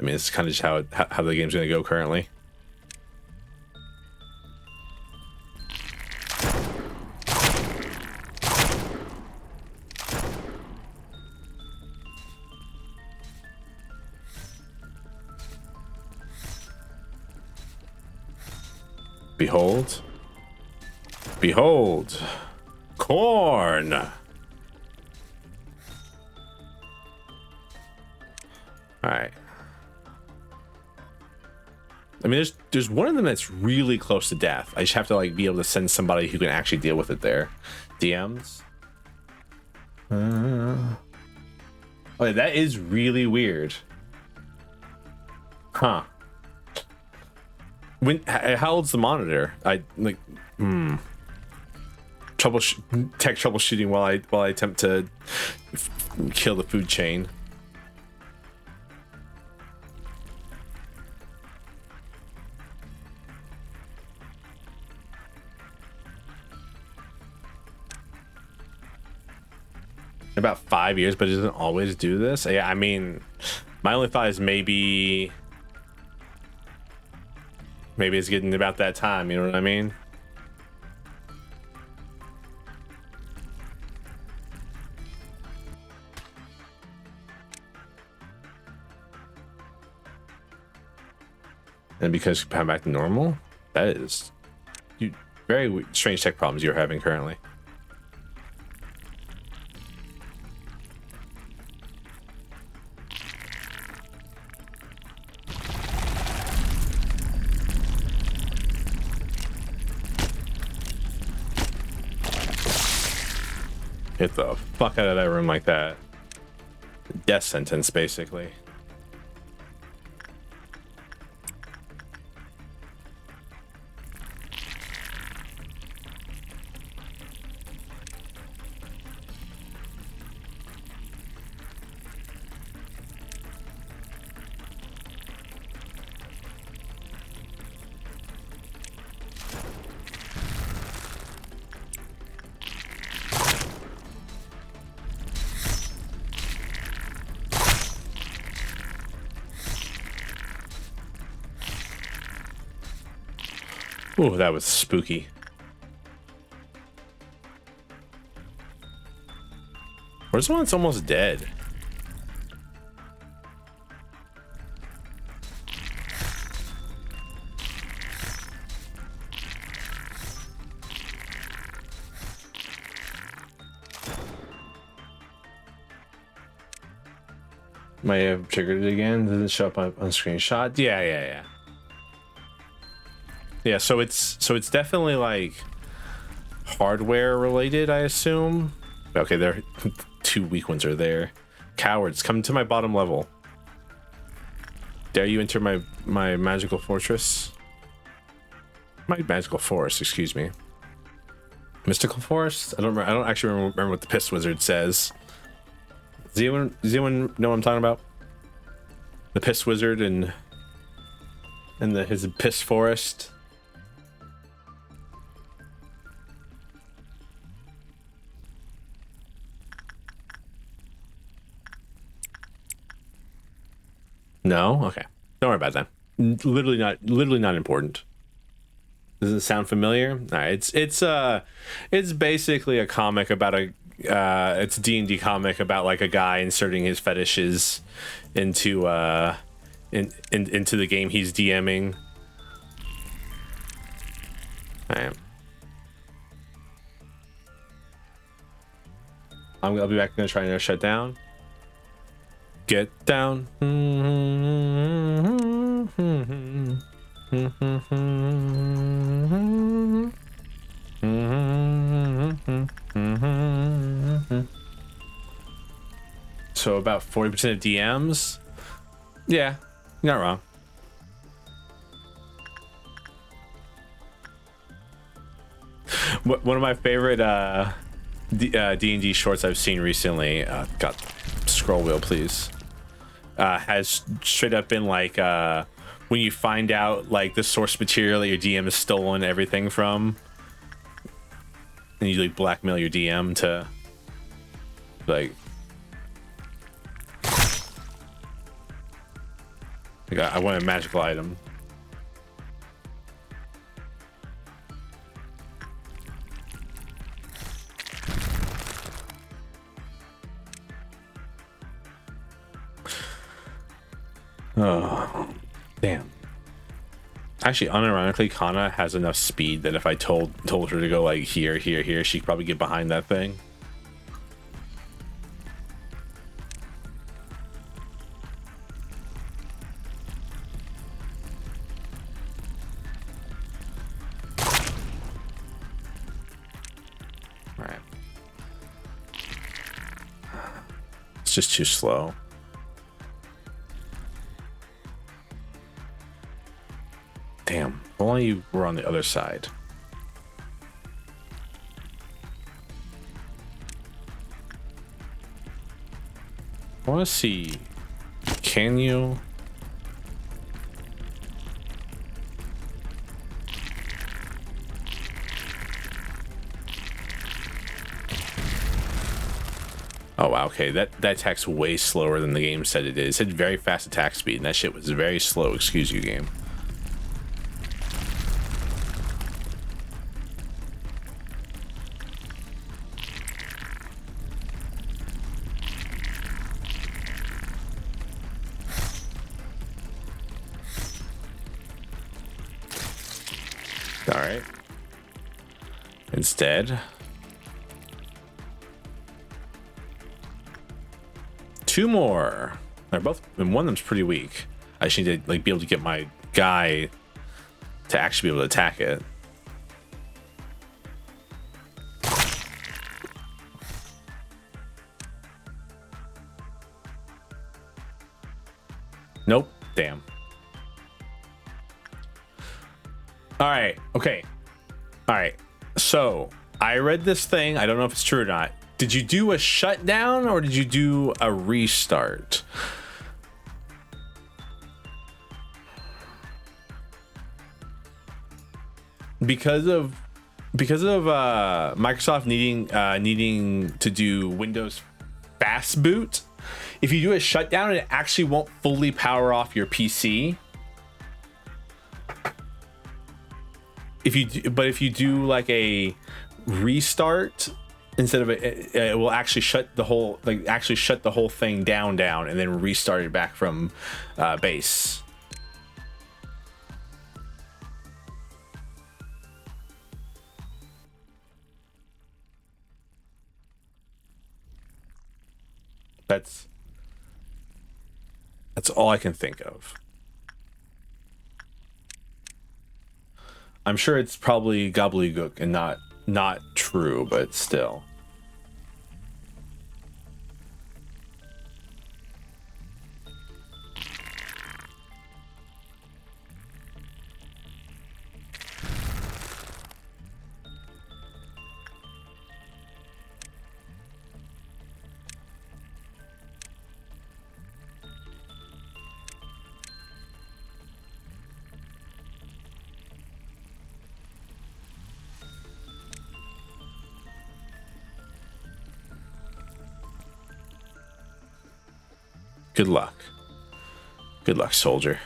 I mean, it's kind of just how the game's gonna go currently. Behold. Behold. Corn. All right. I mean, there's one of them that's really close to death. I just have to like be able to send somebody who can actually deal with it there. DMs. Oh, yeah, that is really weird. Huh. How old's the monitor? I like tech troubleshooting while I attempt to kill the food chain. About 5 years, but it doesn't always do this. Yeah, I mean, my only thought is maybe it's getting about that time, you know what I mean? And because I'm back to normal, that is very strange tech problems you're having currently. Get the fuck out of that room like that. Death sentence, basically. Ooh, that was spooky. Where's the one that's almost dead? Might have triggered it again. Does it show up on screenshot? Yeah. Yeah, so it's definitely like hardware related, I assume. Okay, there, 2 weak ones are there. Cowards, come to my bottom level. Dare you enter my magical fortress? My magical forest, excuse me. Mystical forest? I don't actually remember what the piss wizard says. Does anyone know what I'm talking about? The piss wizard and his piss forest. No? Okay. Don't worry about that. Literally not important. Does it sound familiar? All right. It's basically a comic about it's a D&D comic about like a guy inserting his fetishes into into the game he's DMing. All right. I'll be back. Gonna try and shut down. Get down. So about 40% of DMs. Yeah, you're not wrong. One of my favorite D&D shorts I've seen recently, God, scroll wheel please, has straight up been like when you find out like the source material that your DM has stolen everything from, and you like blackmail your DM to like I want a magical item. Oh, damn. Actually, unironically, Kana has enough speed that if I told her to go like here, she could probably get behind that thing. All right. It's just too slow. Damn, if only you were on the other side. I want to see, can you? Oh wow, okay, that attack's way slower than the game said it is. It had very fast attack speed, and that shit was very slow, excuse you, game. All right. Instead, two more. They're both, and one of them's pretty weak. I just need to like be able to get my guy to actually be able to attack it. Nope. Damn. All right. Okay. All right. So I read this thing. I don't know if it's true or not. Did you do a shutdown or did you do a restart? Because of Microsoft needing to do Windows fast boot, if you do a shutdown, it actually won't fully power off your PC. If you do like a restart instead of it will actually shut the whole thing down and then restart it back from base. That's all I can think of. I'm sure it's probably gobbledygook and not true, but still. Good luck. Good luck, soldier.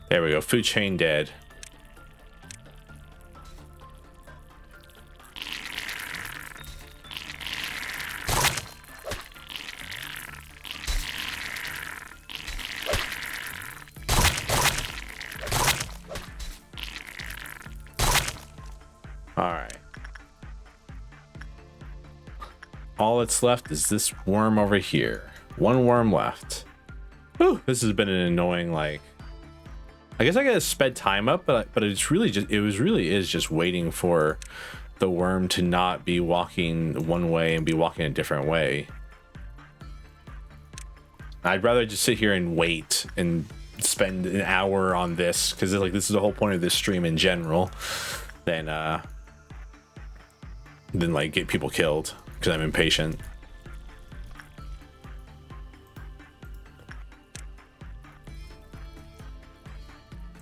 There we go. Food chain dead. All right. all that's left is this worm over here. One worm left. Whew, this has been an annoying, like, I guess I gotta sped time up, but it's really just, it really is just waiting for the worm to not be walking one way and be walking a different way. I'd rather just sit here and wait and spend an hour on this, because like this is the whole point of this stream in general, than like get people killed because I'm impatient.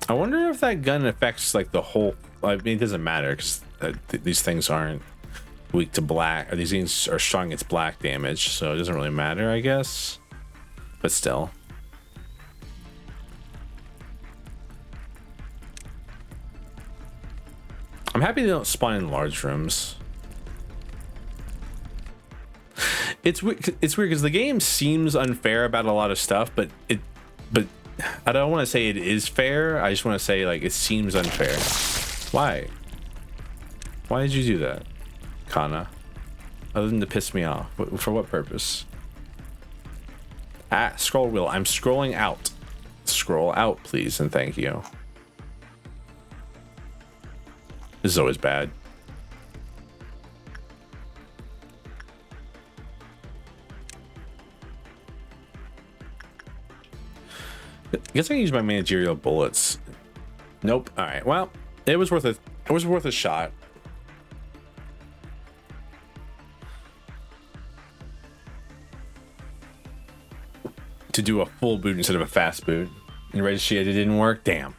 I wonder if that gun affects like the whole, I mean, it doesn't matter because these things aren't weak to black, or these things are strong against black damage, so it doesn't really matter, I guess. But still. I'm happy they don't spawn in large rooms. It's weird because the game seems unfair about a lot of stuff, but I don't want to say it is fair. I just want to say, like, it seems unfair. Why? Why did you do that, Kana? Other than to piss me off. For what purpose? Ah, scroll wheel. I'm scrolling out. Scroll out, please, and thank you. This is always bad. I guess I can use my managerial bullets. Nope. All right. Well, it was worth it. It was worth a shot. To do a full boot instead of a fast boot. And registry, it didn't work. Damn.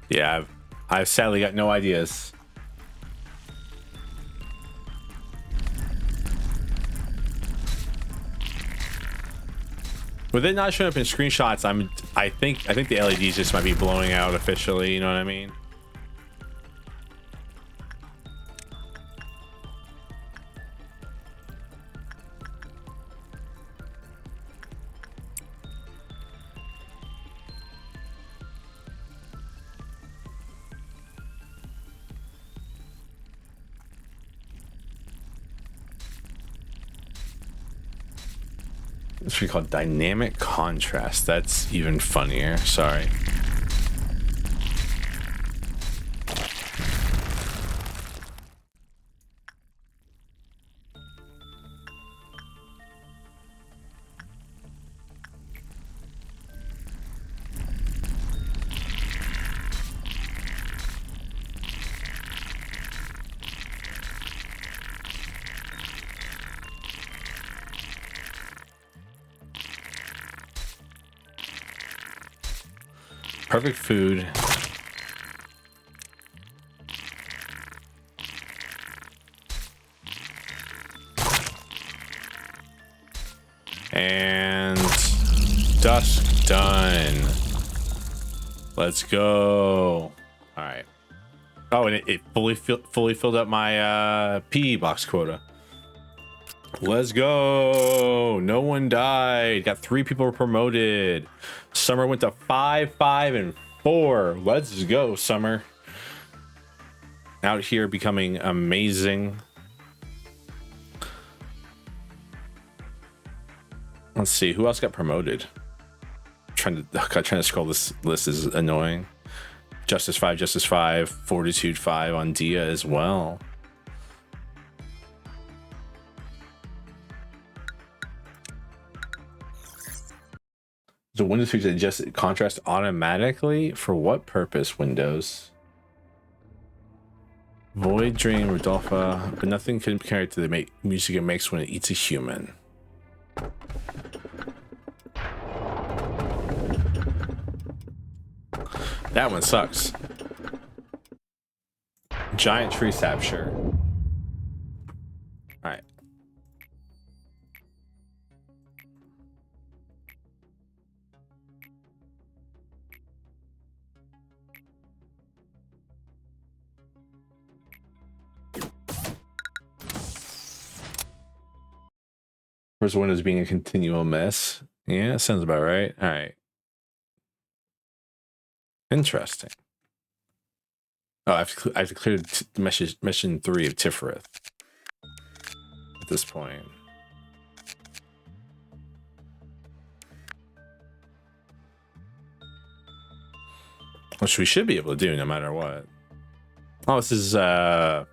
Yeah, I've sadly got no ideas. With it not showing up in screenshots, I think the LEDs just might be blowing out officially, you know what I mean? It's what we call dynamic contrast. That's even funnier. Sorry. Perfect food. And dusk done. Let's go. All right. Oh, and it fully filled up my PE box quota. Let's go. No one died. Got 3 people promoted. Summer went to 5, 5, and 4. Let's go, Summer. Out here becoming amazing. Let's see who else got promoted. Trying to scroll this list is annoying. Justice 5, Fortitude 5 on Dia as well. The Windows features adjust contrast automatically. For what purpose, Windows? Void, Dream, Rodolpha, but nothing can compare to the music it makes when it eats a human. That one sucks. Giant tree sap, sure. All right. First one is being a continual mess. Yeah, sounds about right. All right. Interesting. Oh, I have to clear mission 3 of Tiferet at this point. Which we should be able to do no matter what. Oh, this is an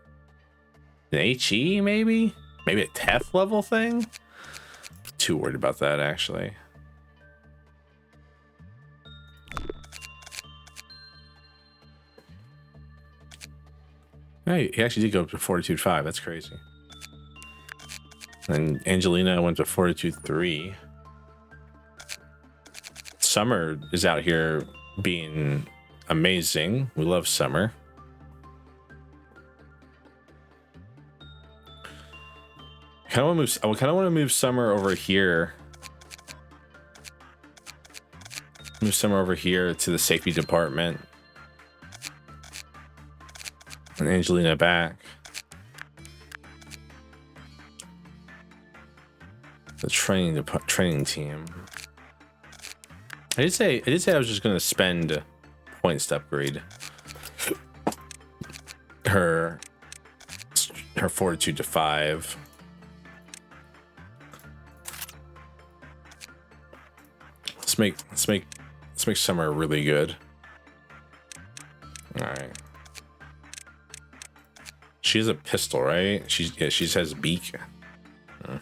HE maybe? Maybe a TEF level thing? Too worried about that actually. Hey, he actually did go up to Fortitude 5. That's crazy. And Angelina went to Fortitude 3. Summer is out here being amazing. We love Summer. I kind of want to move Summer over here. Move Summer over here to the safety department. And Angelina back. The training team. I did say I was just gonna spend points to upgrade her fortitude to 5. Let's make Summer really good. All right. She has a pistol, right? She has beak. What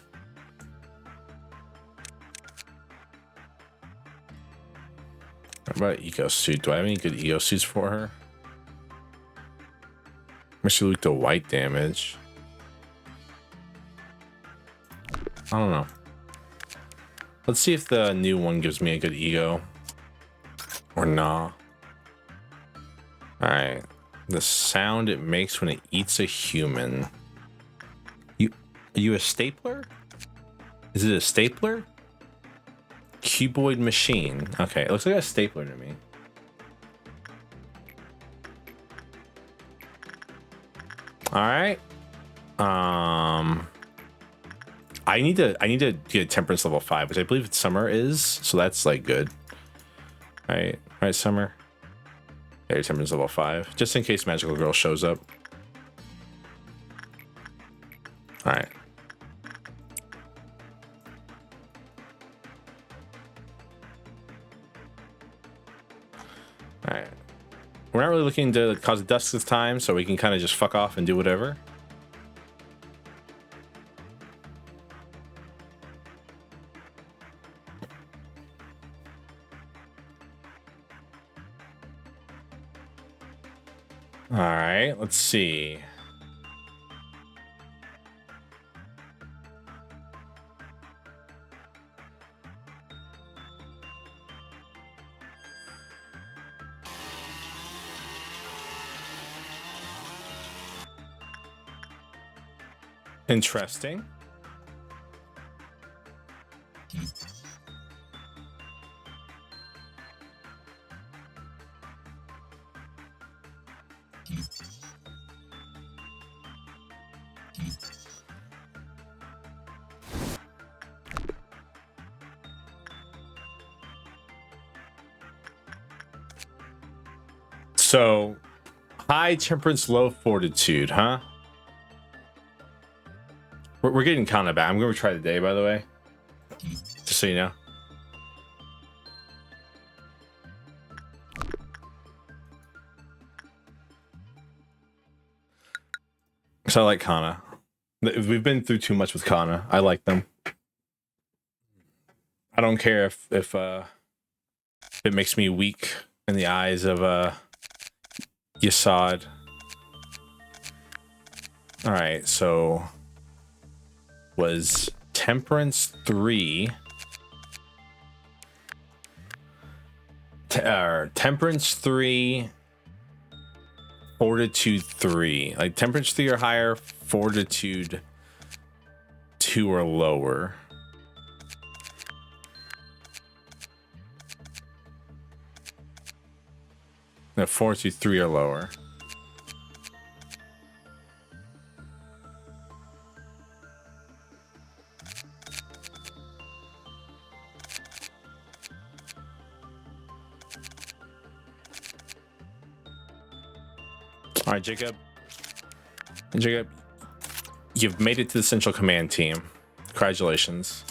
about eco suit? Do I have any good eco suits for her? I should look to white damage. I don't know. Let's see if the new one gives me a good ego or nah. All right. The sound it makes when it eats a human. Are you a stapler? Is it a stapler? Cuboid machine. Okay, it looks like a stapler to me. All right. I need to get temperance level 5, which I believe Summer is, so that's like good. All right, Summer. Yeah, temperance level 5, just in case Magical Girl shows up. All right. All right. We're not really looking to cause dust this time, so we can kind of just fuck off and do whatever. All right, let's see. Interesting. So, high temperance, low fortitude, huh? We're getting Kana back. I'm going to try the day, by the way. Just so you know. So I like Kana. We've been through too much with Kana. I like them. I don't care if it makes me weak in the eyes of Yasad. All right, so was temperance 3 temperance 3 fortitude 3, like temperance 3 or higher, fortitude 2 or lower. No, fortitude 3 or lower. All right, Jacob. Jacob, you've made it to the Central Command team. Congratulations.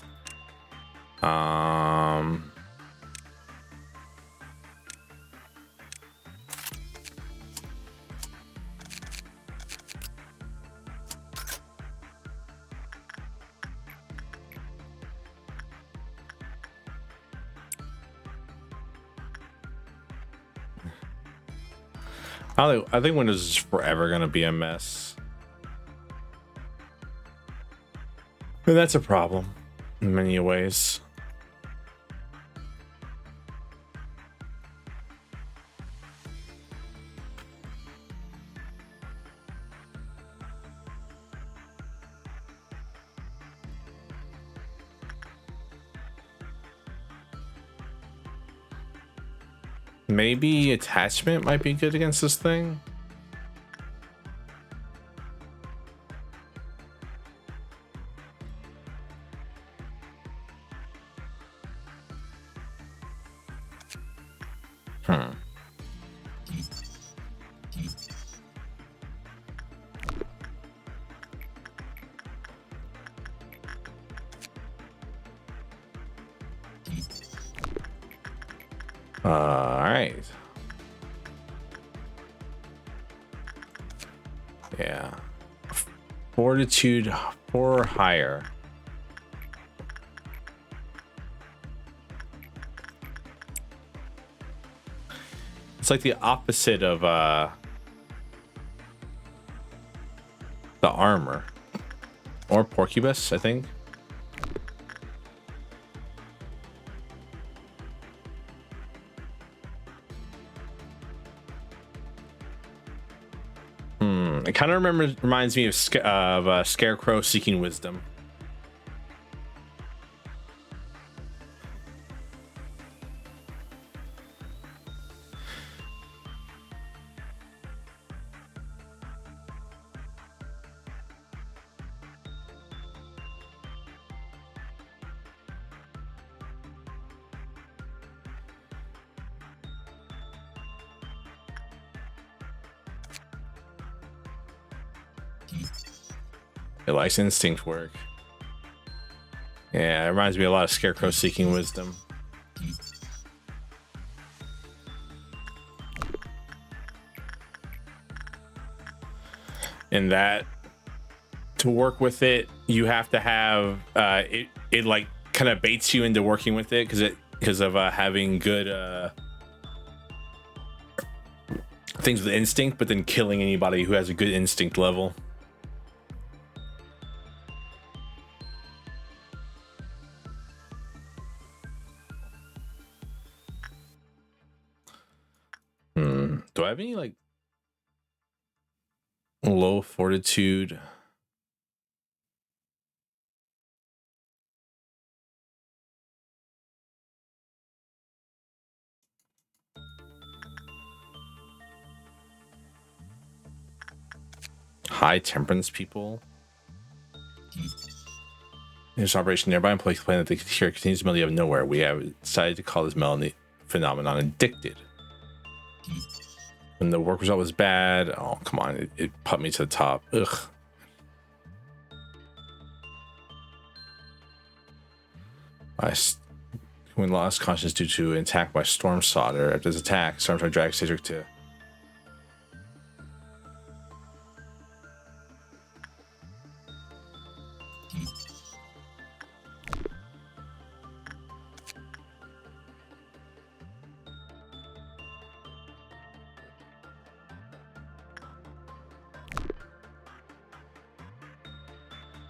I think Windows is forever gonna be a mess, and that's a problem in many ways. Maybe attachment might be good against this thing. All right. Yeah. Fortitude 4 or higher. It's like the opposite of the armor. Or Porcubus, I think. It kind of reminds me of Scarecrow seeking wisdom. It likes instinct work. Yeah, it reminds me a lot of Scarecrow seeking wisdom. And that, to work with it, you have to have it like kind of baits you into working with it because of having good things with instinct, but then killing anybody who has a good instinct level. Do I have any like low fortitude? High temperance people? There's an operation nearby in place plan that the cure continues to melody out of nowhere. We have decided to call this melody phenomenon addicted. When the work result was bad, oh come on, it put me to the top. Ugh. When lost consciousness due to an attack by Storm Solder. After this attack, Storm Solder drags Cedric to.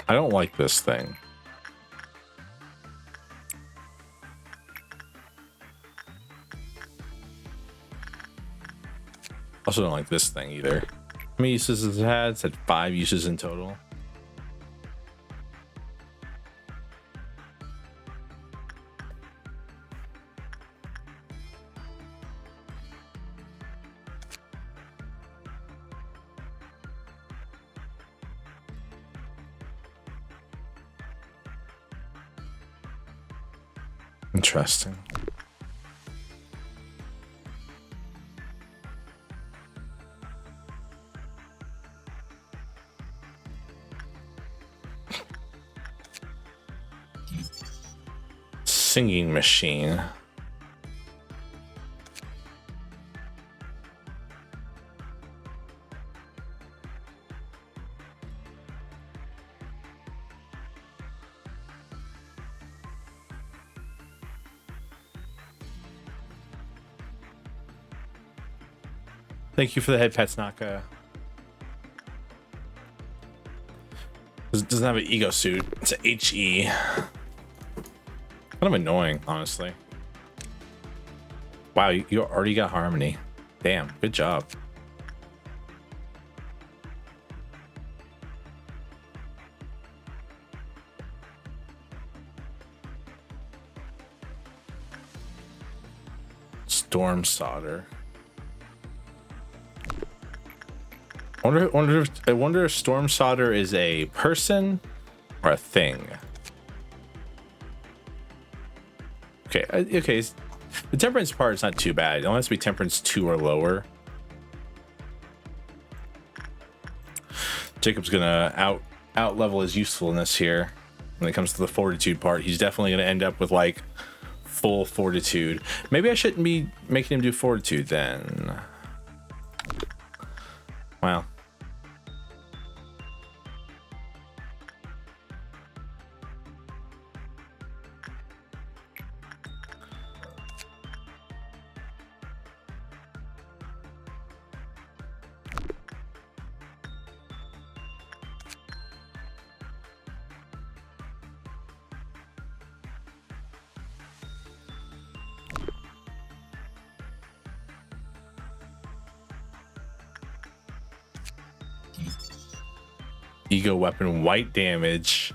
I don't like this thing. Also don't like this thing either. How many uses has it had? It said 5 uses in total. Interesting. Singing machine. Thank you for the head pets, Naka. It doesn't have an ego suit. It's a HE. Kind of annoying, honestly. Wow, you already got harmony. Damn, good job. Storm solder. I wonder if storm solder is a person or a thing. Okay, okay. The temperance part is not too bad. It only has to be temperance 2 or lower. Jacob's gonna out level his usefulness here when it comes to the fortitude part. He's definitely gonna end up with like full fortitude. Maybe I shouldn't be making him do fortitude then. Wow. Ego weapon, white damage,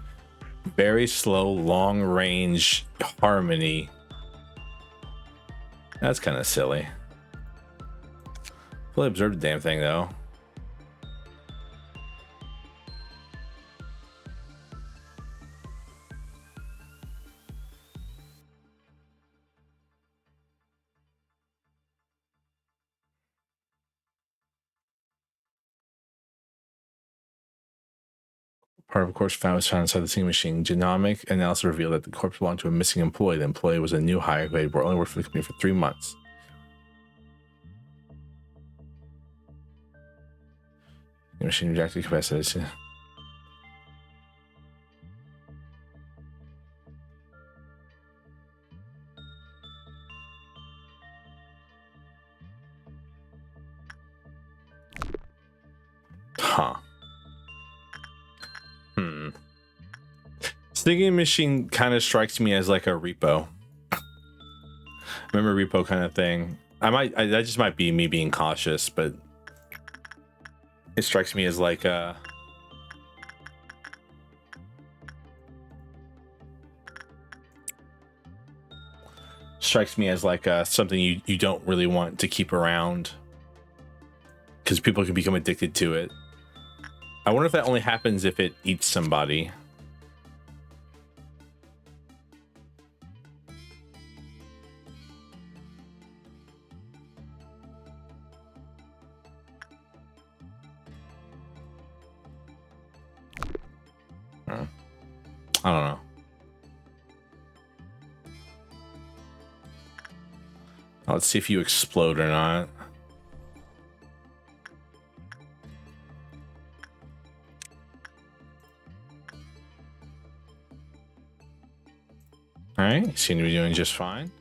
very slow, long range, harmony. That's kind of silly. Fully observed the damn thing though. Part of a corpse found was found inside the singing machine. Genomic analysis revealed that the corpse belonged to a missing employee. The employee was a new hire who had only worked for the company for 3 months. The machine rejected capacity. Huh. Singing machine kind of strikes me as like a repo. Remember repo kind of thing. That just might be me being cautious, but it strikes me as like a something you don't really want to keep around because people can become addicted to it. I wonder if that only happens if it eats somebody. I don't know. Let's see if you explode or not. All right, you seem to be doing just fine.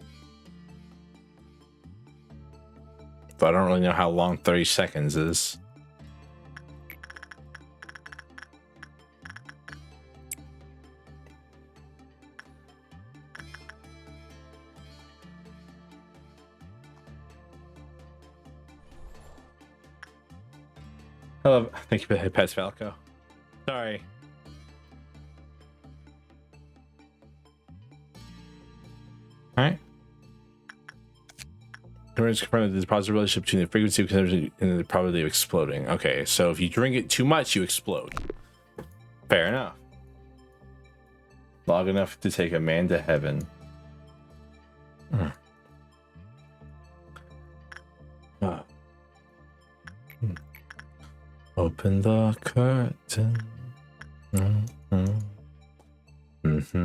But I don't really know how long 30 seconds is. Hello, thank you for the pets, Falco. Sorry. All right. There's a positive relationship between the frequency and the probability of exploding. Okay, so if you drink it too much, you explode. Fair enough. Long enough to take a man to heaven. Open the curtain. I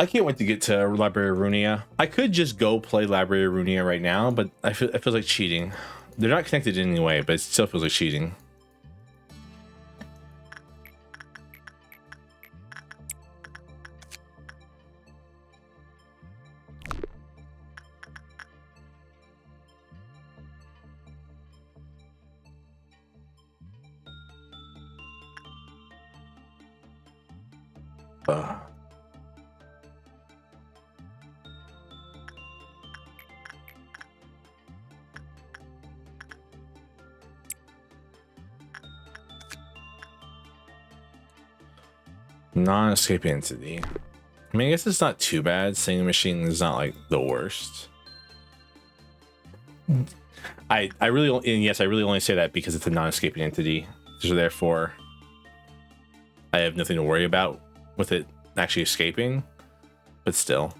can't wait to get to Library of Runia. I could just go play Library of Runia right now, but it feels like cheating. They're not connected in any way, but it still feels like cheating. Non-escape entity. I mean, I guess it's not too bad. Singing machine is not like the worst. I really, and yes, I really only say that because it's a non-escaping entity. So therefore, I have nothing to worry about with it actually escaping. But still.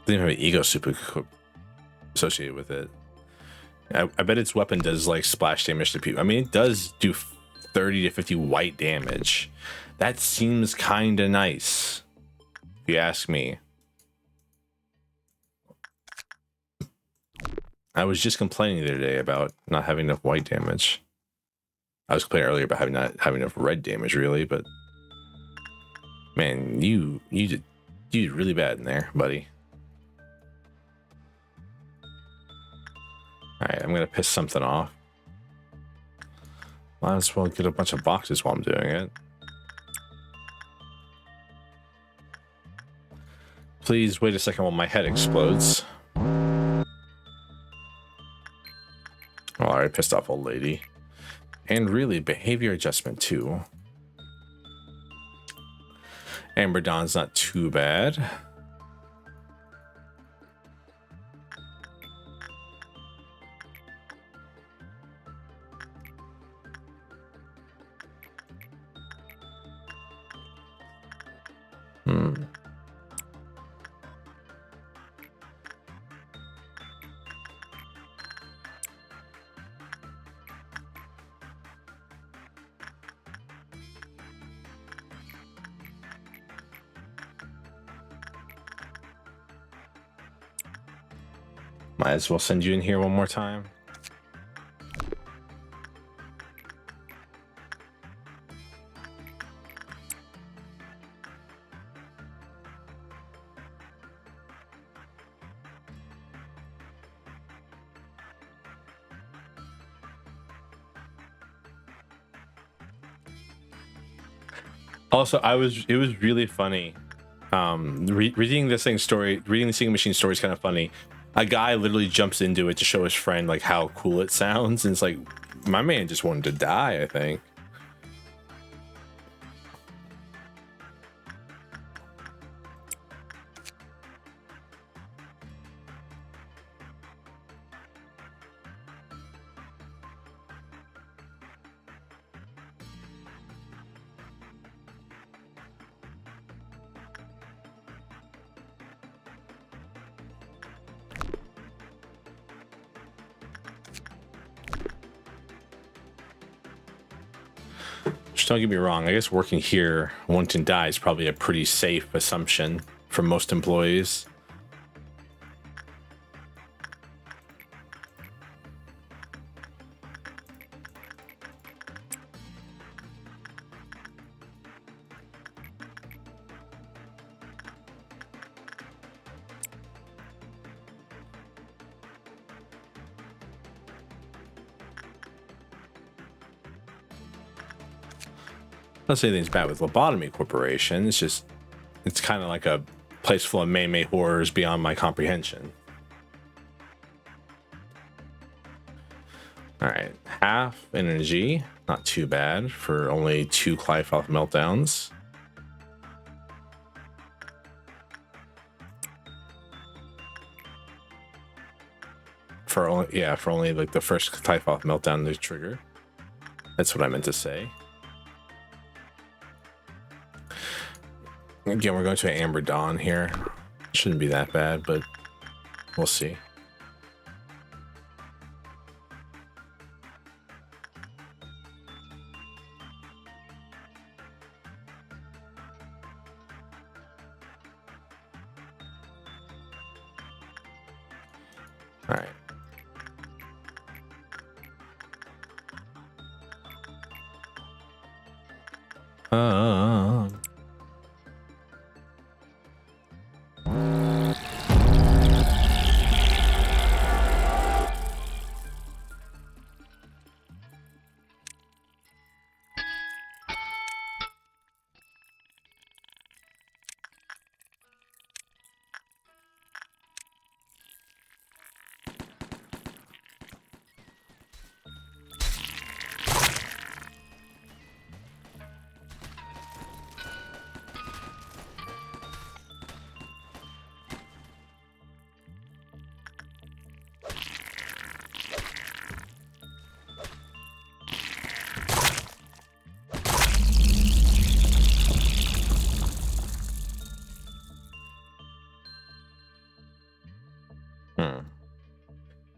Didn't even have an ego super associated with it. I bet its weapon does like splash damage to people. I mean, it does do 30 to 50 white damage. That seems kind of nice, if you ask me. I was just complaining the other day about not having enough white damage. I was complaining earlier about not having enough red damage, really, but man, you did really bad in there, buddy. All right, I'm gonna piss something off. Might as well get a bunch of boxes while I'm doing it. Please wait a second while my head explodes. Oh, I already pissed off old lady. And really, behavior adjustment too. Amber Dawn's not too bad. Might as well send you in here one more time. Also, it was really funny. Reading the Singing Machine story is kind of funny. A guy literally jumps into it to show his friend like how cool it sounds, and it's like, my man just wanted to die, I think. Don't get me wrong, I guess working here, one can die is probably a pretty safe assumption for most employees. Not saying anything's bad with Lobotomy Corporation. It's just, it's kind of like a place full of May horrors beyond my comprehension. All right, half energy, not too bad for only 2 Clive-off meltdowns. For only like the first Clive-off meltdown to trigger. That's what I meant to say. Again, we're going to an Amber Dawn here. Shouldn't be that bad, but we'll see. All right.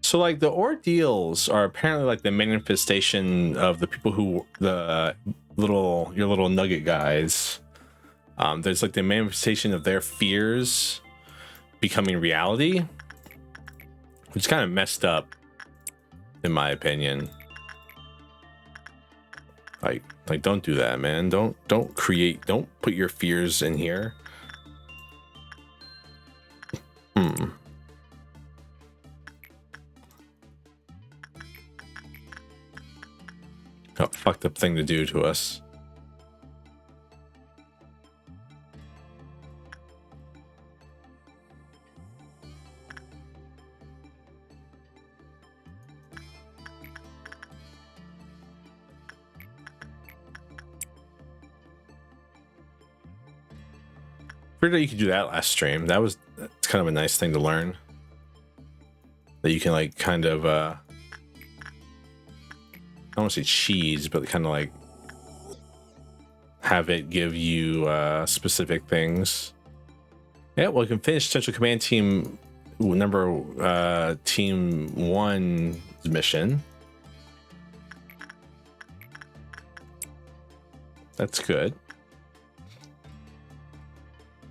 So like the ordeals are apparently like the manifestation of the people who your little nugget guys. There's like the manifestation of their fears becoming reality, which is kind of messed up, in my opinion. Like don't do that, man. Don't put your fears in here. Oh, fucked up thing to do to us. Figured that you could do that last stream. That's kind of a nice thing to learn. That you can like kind of I don't want to say cheese, but kind of like have it give you specific things. Yeah, well, you can finish Central Command Team Team 1's mission. That's good.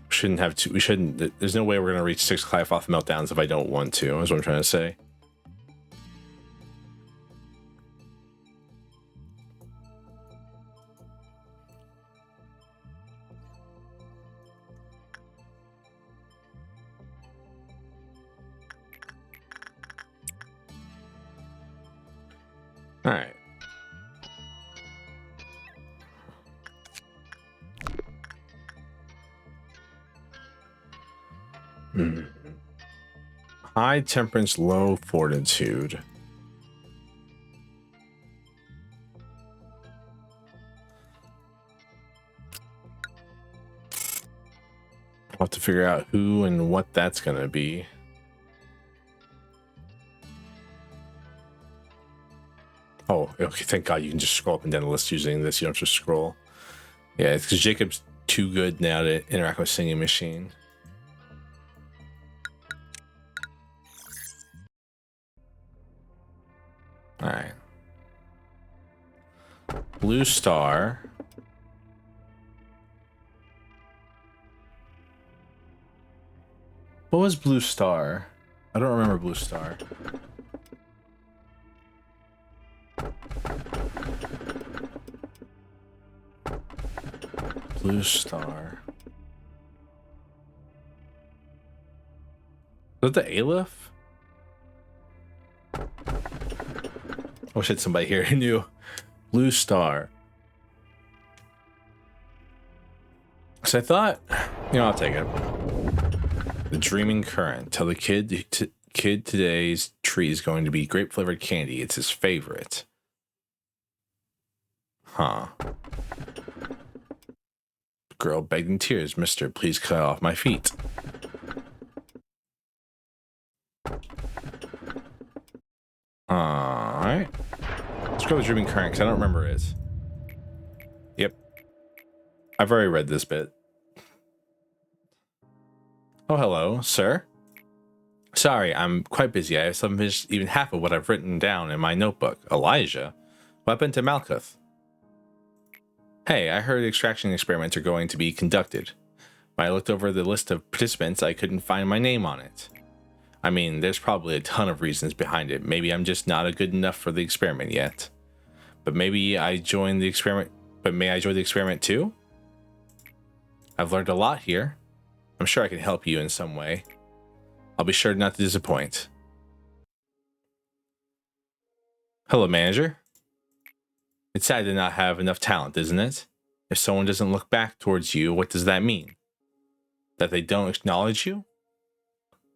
Shouldn't have to. We shouldn't. There's no way we're gonna reach 6 Clive-Off meltdowns if I don't want to. That's what I'm trying to say. All right. High temperance, low fortitude. I'll have to figure out who and what that's gonna be. Oh, okay, thank God you can just scroll up and down the list using this. You don't just scroll. Yeah, it's because Jacob's too good now to interact with Singing Machine. All right. Blue Star. What was Blue Star? I don't remember Blue Star. Blue Star. Is that the Aleph? I wish I had somebody here who knew. Blue Star. So I thought, I'll take it. The Dreaming Current. Tell the kid today's tree is going to be grape flavored candy. It's his favorite. Huh. Girl begged in tears, Mister, please cut off my feet. Alright. Let's go with Dreaming Current, because I don't remember it. Yep. I've already read this bit. Oh, hello, sir. Sorry, I'm quite busy. I haven't finished even half of what I've written down in my notebook. Elijah? What happened to Malkuth? Hey, I heard extraction experiments are going to be conducted. When I looked over the list of participants, I couldn't find my name on it. I mean, there's probably a ton of reasons behind it. Maybe I'm just not good enough for the experiment yet. But maybe I join the experiment. But may I join the experiment too? I've learned a lot here. I'm sure I can help you in some way. I'll be sure not to disappoint. Hello, manager. It's sad to not have enough talent, isn't it? If someone doesn't look back towards you, what does that mean? That they don't acknowledge you?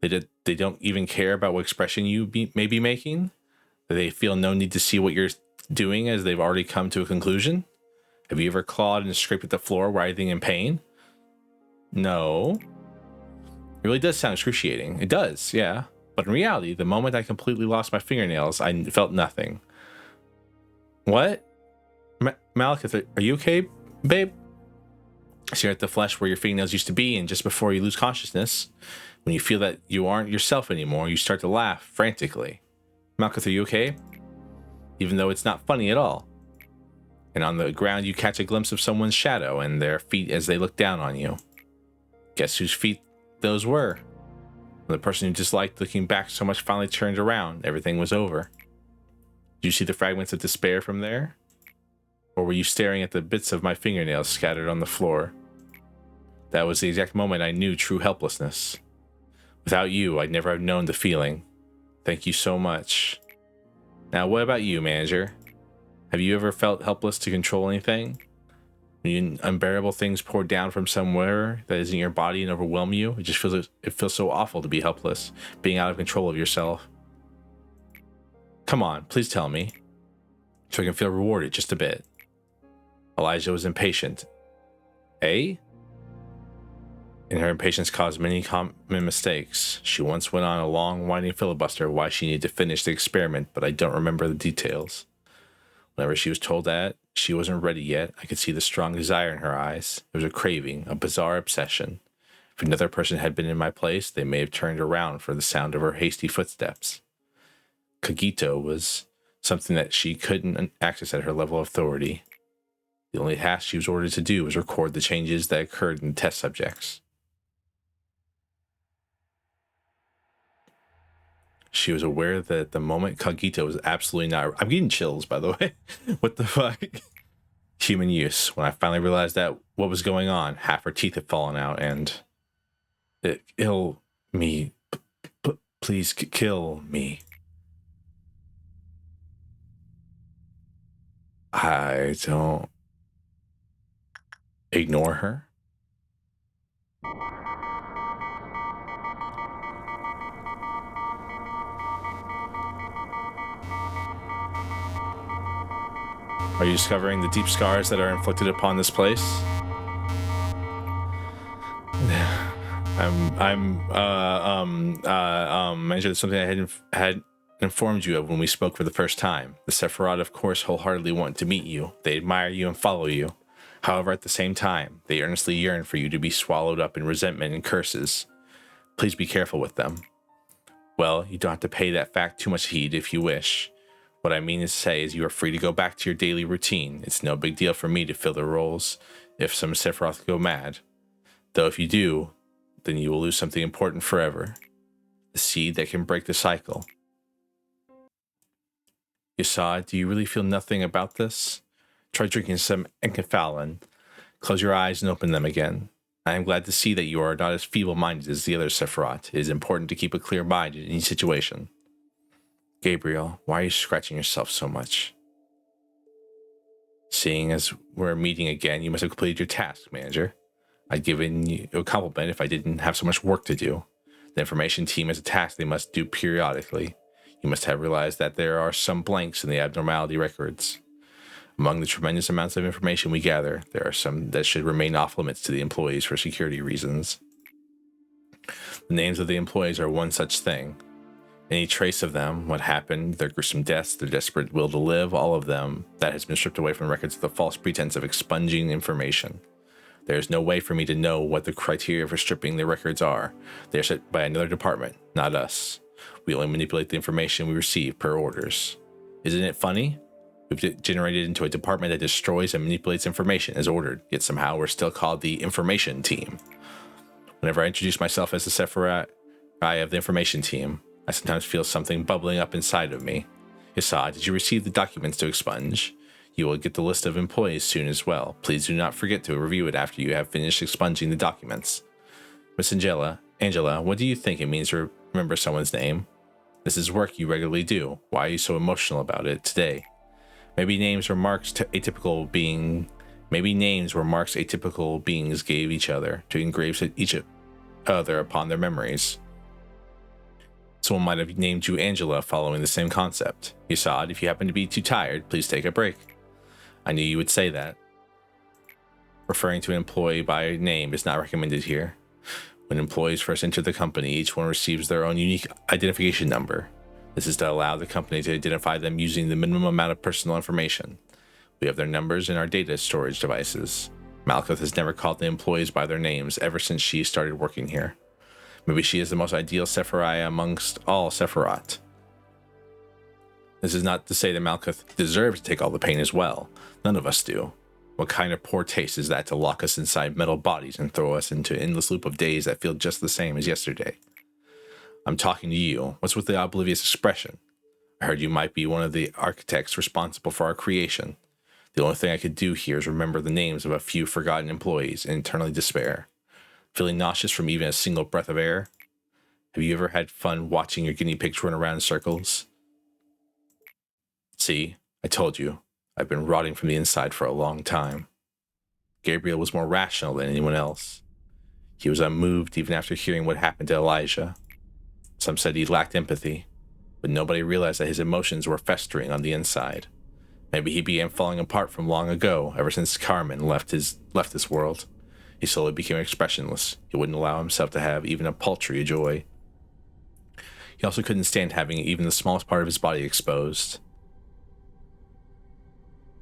They don't even care about what expression you may be making? That they feel no need to see what you're doing as they've already come to a conclusion? Have you ever clawed and scraped at the floor, writhing in pain? No. It really does sound excruciating. It does, yeah. But in reality, the moment I completely lost my fingernails, I felt nothing. What? Malkuth, are you okay, babe? So you're at the flesh where your fingernails used to be, and just before you lose consciousness, when you feel that you aren't yourself anymore, you start to laugh frantically. Malkuth, are you okay? Even though it's not funny at all. And on the ground, you catch a glimpse of someone's shadow and their feet as they look down on you. Guess whose feet those were? When the person who disliked looking back so much finally turned around, everything was over. Did you see the fragments of despair from there? Or were you staring at the bits of my fingernails scattered on the floor? That was the exact moment I knew true helplessness. Without you, I'd never have known the feeling. Thank you so much. Now, what about you, manager? Have you ever felt helpless to control anything? When unbearable things pour down from somewhere that isn't your body and overwhelm you, it feels so awful to be helpless, being out of control of yourself. Come on, please tell me, so I can feel rewarded just a bit. Elijah was impatient. Eh? And her impatience caused many common mistakes. She once went on a long, winding filibuster why she needed to finish the experiment, but I don't remember the details. Whenever she was told that she wasn't ready yet, I could see the strong desire in her eyes. It was a craving, a bizarre obsession. If another person had been in my place, they may have turned around for the sound of her hasty footsteps. Cogito was something that she couldn't access at her level of authority. The only task she was ordered to do was record the changes that occurred in the test subjects. She was aware that at the moment Cogito was absolutely not... I'm getting chills, by the way. What the fuck? Human use. When I finally realized that what was going on, half her teeth had fallen out and... Kill me. Please kill me. I don't... Ignore her? Are you discovering the deep scars that are inflicted upon this place? Mentioned something I had informed you of when we spoke for the first time. The Sephiroth, of course, wholeheartedly want to meet you. They admire you and follow you. However, at the same time, they earnestly yearn for you to be swallowed up in resentment and curses. Please be careful with them. Well, you don't have to pay that fact too much heed if you wish. What I mean to say is you are free to go back to your daily routine. It's no big deal for me to fill the roles if some Sephiroth go mad. Though if you do, then you will lose something important forever. The seed that can break the cycle. Yasad, do you really feel nothing about this? Try drinking some enkephalin. Close your eyes and open them again. I am glad to see that you are not as feeble-minded as the other Sephiroth. It is important to keep a clear mind in any situation. Gabriel, why are you scratching yourself so much? Seeing as we're meeting again, you must have completed your task, manager. I'd given you a compliment if I didn't have so much work to do. The information team has a task they must do periodically. You must have realized that there are some blanks in the abnormality records. Among the tremendous amounts of information we gather, there are some that should remain off limits to the employees for security reasons. The names of the employees are one such thing. Any trace of them, what happened, their gruesome deaths, their desperate will to live, all of them, that has been stripped away from records with the false pretense of expunging information. There is no way for me to know what the criteria for stripping the records are. They are set by another department, not us. We only manipulate the information we receive per orders. Isn't it funny? We've generated into a department that destroys and manipulates information as ordered, yet somehow we're still called the information team. Whenever I introduce myself as the Sephirai of the information team, I sometimes feel something bubbling up inside of me. Yasad, did you receive the documents to expunge? You will get the list of employees soon as well. Please do not forget to review it after you have finished expunging the documents. Miss Angela, what do you think it means to remember someone's name? This is work you regularly do. Why are you so emotional about it today? Maybe names were marks atypical beings gave each other to engrave each other upon their memories. Someone might have named you Angela following the same concept. Yasad, if you happen to be too tired, please take a break. I knew you would say that. Referring to an employee by name is not recommended here. When employees first enter the company, each one receives their own unique identification number. This is to allow the company to identify them using the minimum amount of personal information. We have their numbers in our data storage devices. Malkuth has never called the employees by their names ever since she started working here. Maybe she is the most ideal Sephirai amongst all Sephiroth. This is not to say that Malkuth deserves to take all the pain as well. None of us do. What kind of poor taste is that to lock us inside metal bodies and throw us into an endless loop of days that feel just the same as yesterday? I'm talking to you. What's with the oblivious expression? I heard you might be one of the architects responsible for our creation. The only thing I could do here is remember the names of a few forgotten employees and internally despair. Feeling nauseous from even a single breath of air? Have you ever had fun watching your guinea pigs run around in circles? See, I told you. I've been rotting from the inside for a long time. Gabriel was more rational than anyone else. He was unmoved even after hearing what happened to Elijah. Some said he lacked empathy, but nobody realized that his emotions were festering on the inside. Maybe he began falling apart from long ago, ever since Carmen left this world. He slowly became expressionless. He wouldn't allow himself to have even a paltry joy. He also couldn't stand having even the smallest part of his body exposed.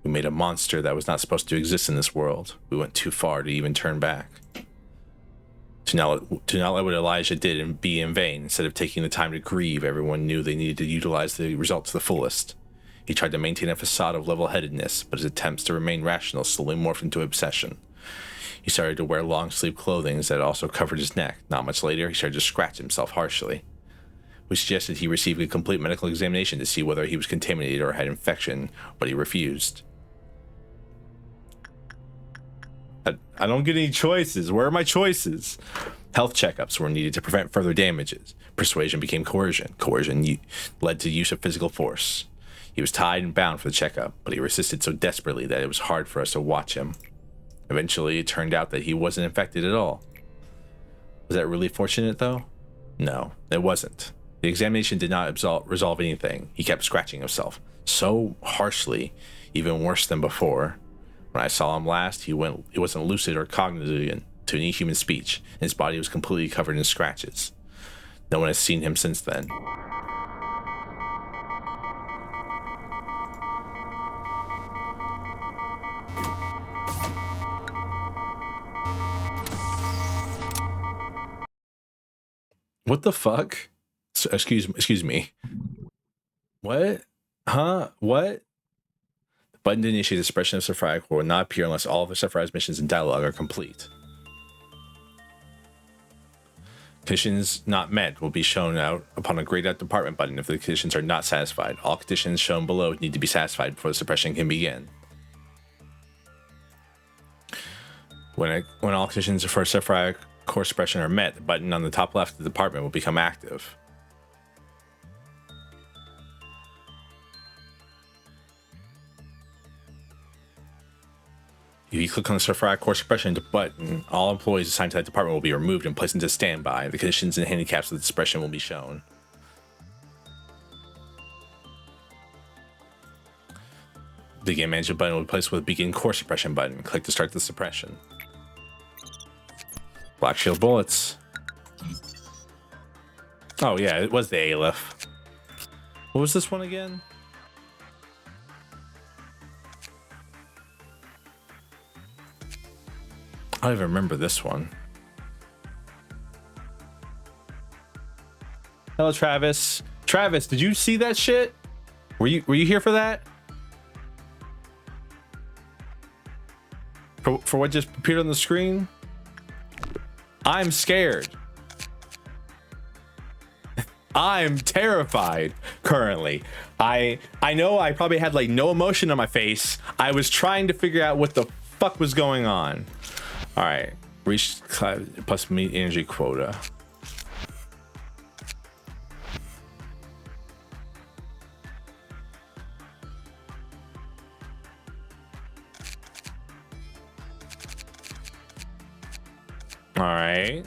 We made a monster that was not supposed to exist in this world. We went too far to even turn back. To not let what Elijah did be in vain, instead of taking the time to grieve, everyone knew they needed to utilize the result to the fullest. He tried to maintain a facade of level-headedness, but his attempts to remain rational slowly morphed into obsession. He started to wear long-sleeve clothing that also covered his neck. Not much later, he started to scratch himself harshly. We suggested he receive a complete medical examination to see whether he was contaminated or had infection, but he refused. I don't get any choices. Where are my choices? Health checkups were needed to prevent further damages. Persuasion became coercion. Coercion led to use of physical force. He was tied and bound for the checkup, but he resisted so desperately that it was hard for us to watch him. Eventually, it turned out that he wasn't infected at all. Was that really fortunate, though? No, it wasn't. The examination did not resolve anything. He kept scratching himself, so harshly, even worse than before. When I saw him last, he wasn't lucid or cognizant to any human speech, and his body was completely covered in scratches. No one has seen him since then. What the fuck? Excuse me. What? Huh? What? The button to initiate the suppression of Sephirai Core will not appear unless all of the Sephirai's missions and dialogue are complete. Conditions not met will be shown out upon a grayed out department button if the conditions are not satisfied. All conditions shown below need to be satisfied before the suppression can begin. When all conditions for Sephirai Core suppression are met, the button on the top left of the department will become active. If you click on the Sephirai Core suppression button, all employees assigned to that department will be removed and placed into standby. The conditions and handicaps of the suppression will be shown. Begin management button will be placed with the begin core suppression button. Click to start the suppression. Black shield bullets. Oh yeah, it was the Aleph. What was this one again? I don't even remember this one. Hello, Travis. Travis, did you see that shit? Were you here for that? For what just appeared on the screen? I'm scared. I'm terrified currently. I know I probably had like no emotion on my face. I was trying to figure out what the fuck was going on. All right, reach plus meet energy quota. All right.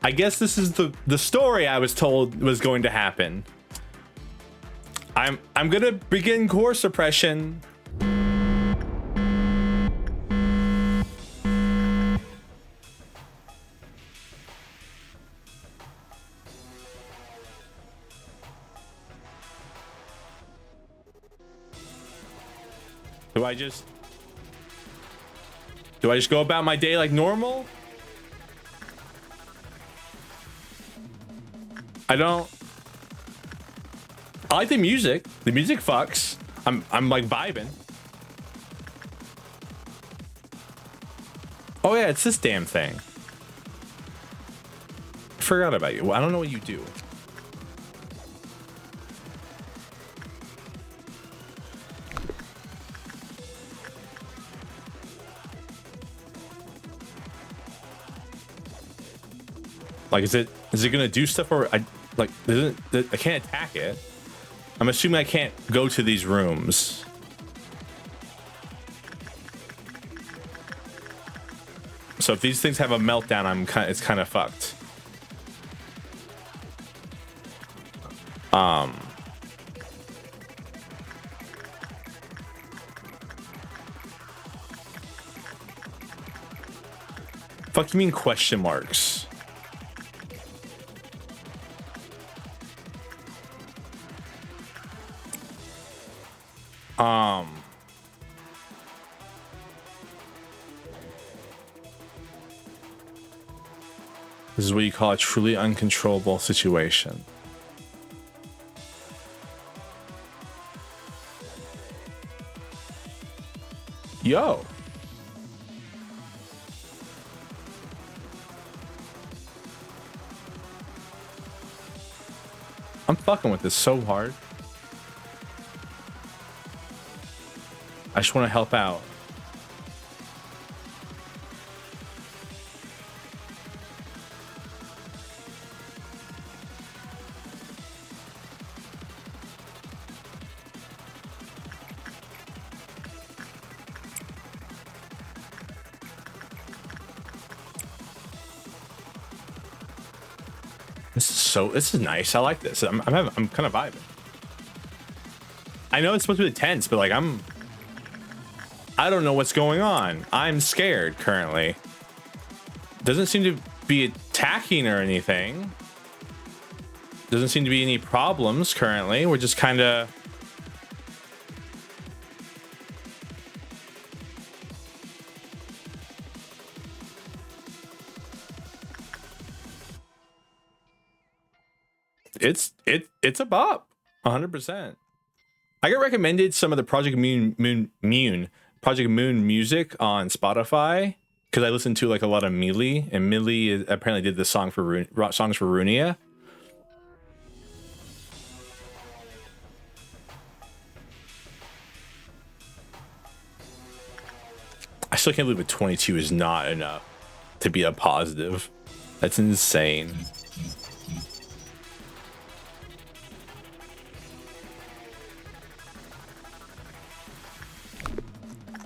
I guess this is the story I was told was going to happen. I'm gonna begin core suppression. Do I just go about my day like normal? I like the music. The music fucks. I'm like vibing. Oh yeah, it's this damn thing. I forgot about you. Well, I don't know what you do. Like, is it gonna do stuff, or I can't attack it? I'm assuming I can't go to these rooms. So if these things have a meltdown, it's kind of fucked. Fuck you mean question marks? This is what you call a truly uncontrollable situation. Yo. I'm fucking with this so hard. I just want to help out. This is nice. I like this. I'm kind of vibing. I know it's supposed to be tense, but like I don't know what's going on. I'm scared currently. Doesn't seem to be attacking or anything. Doesn't seem to be any problems currently. We're just kind of it's a bop, 100%. I got recommended some of the Project Moon music on Spotify because I listened to like a lot of Mealy, and Mealy apparently did the songs for Runia. I still can't believe a 22 is not enough to be a positive. That's insane.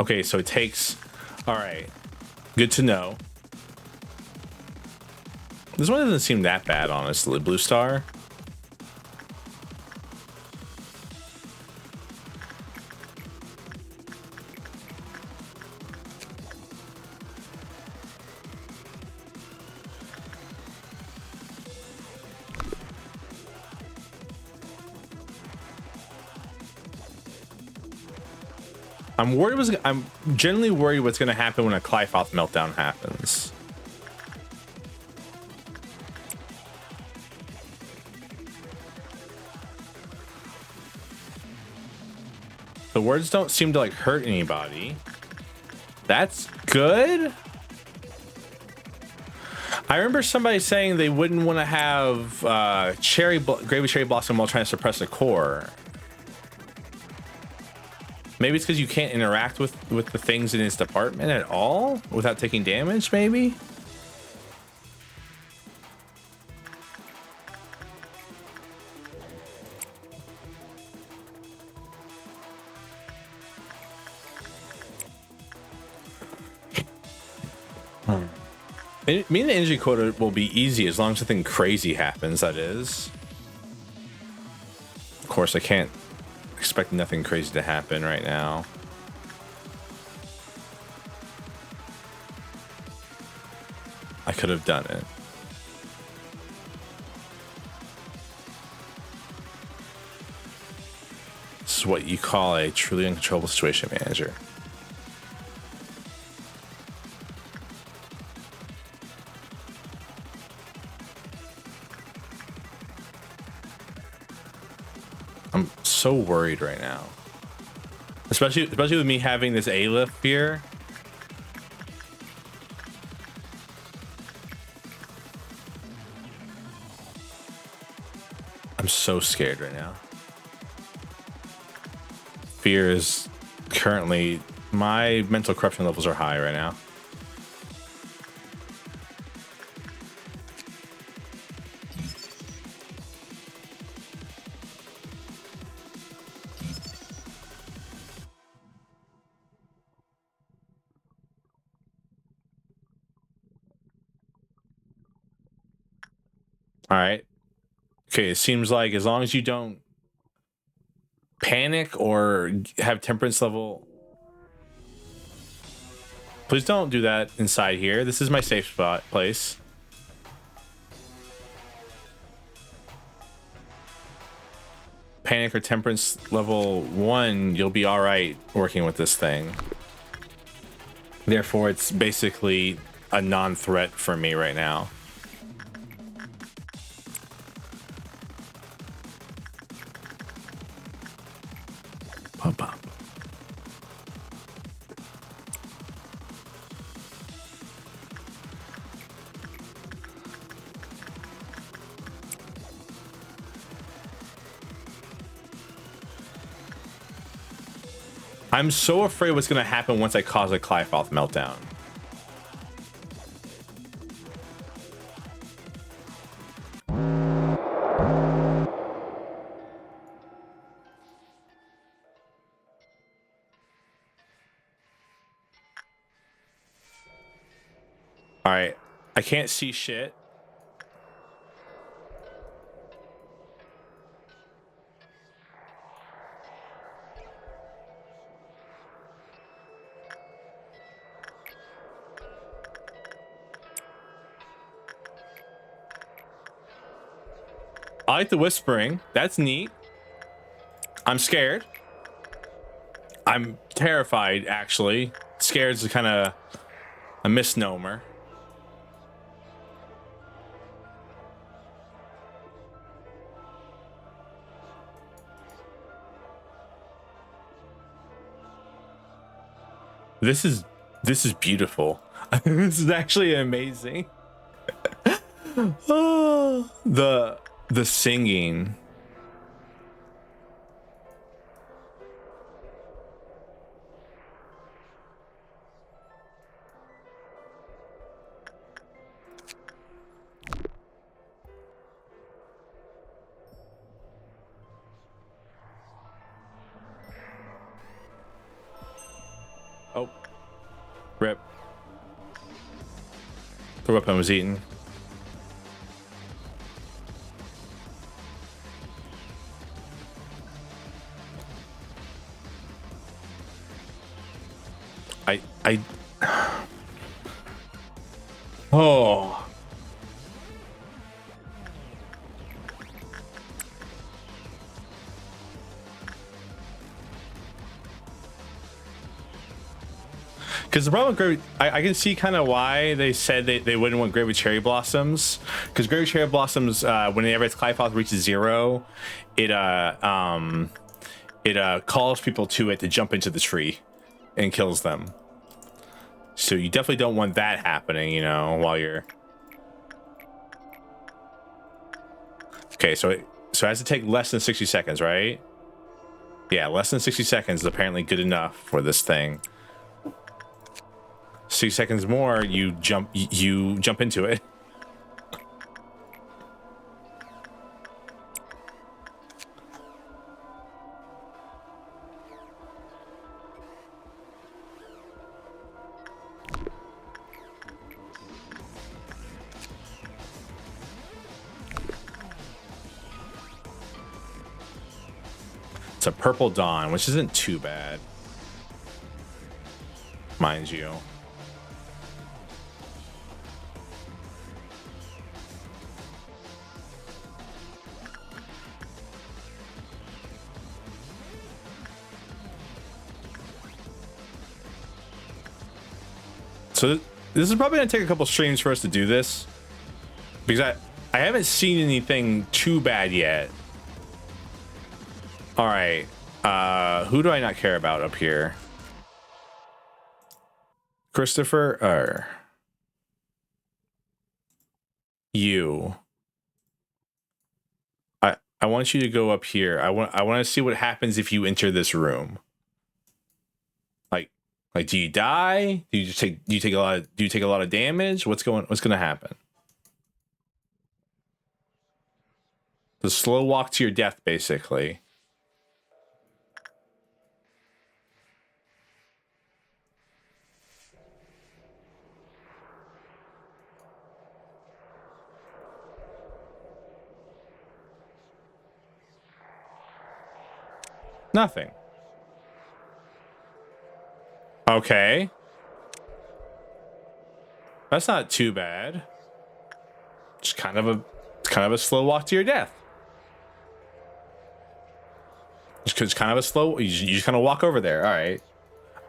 Okay, so it takes... All right. Good to know. This one doesn't seem that bad, honestly. Blue Star. I'm generally worried what's going to happen when a Clyfoth meltdown happens. The words don't seem to like hurt anybody. That's good. I remember somebody saying they wouldn't want to have gravy cherry blossom while trying to suppress a core. Maybe it's because you can't interact with the things in his department at all without taking damage, maybe? Me and the energy quota will be easy as long as nothing crazy happens, that is. Of course, I can't expect nothing crazy to happen right now. I could have done it. This is what you call a truly uncontrollable situation manager. I'm so worried right now, especially with me having this A-lift here. I'm so scared right now. Fear is currently, my mental corruption levels are high right now. All right. Okay, it seems like as long as you don't panic or have temperance level. Please don't do that inside here. This is my safe spot place. Panic or temperance level 1, you'll be all right working with this thing. Therefore, it's basically a non-threat for me right now. Pump up. I'm so afraid what's going to happen once I cause a Clyfoth meltdown. All right, I can't see shit. I like the whispering. That's neat. I'm scared. I'm terrified, actually. Scared is kind of a misnomer. This is beautiful. This is actually amazing. Oh, the singing. Oh, rip. The weapon was eaten. I oh, Because the problem with grape, I can see kind of why they said they wouldn't want grape with cherry blossoms. Because grape with cherry blossoms, whenever its Clyfoth reaches 0, it calls people to it to jump into the tree and kills them. So you definitely don't want that happening, you know, while you're. Okay, so it has to take less than 60 seconds, right? Yeah, less than 60 seconds is apparently good enough for this thing. 6 seconds more, you jump into it. It's a purple dawn, which isn't too bad, mind you. So this is probably gonna take a couple streams for us to do this, because I haven't seen anything too bad yet. All right, who do I not care about up here? Christopher, or you? I want you to go up here. I want to see what happens if you enter this room. Like, do you die? Do you take a lot of damage? What's gonna happen? The slow walk to your death, basically. Nothing. Okay. That's not too bad. Just kind of a slow walk to your death. Just kind of a slow. You just kind of walk over there. All right.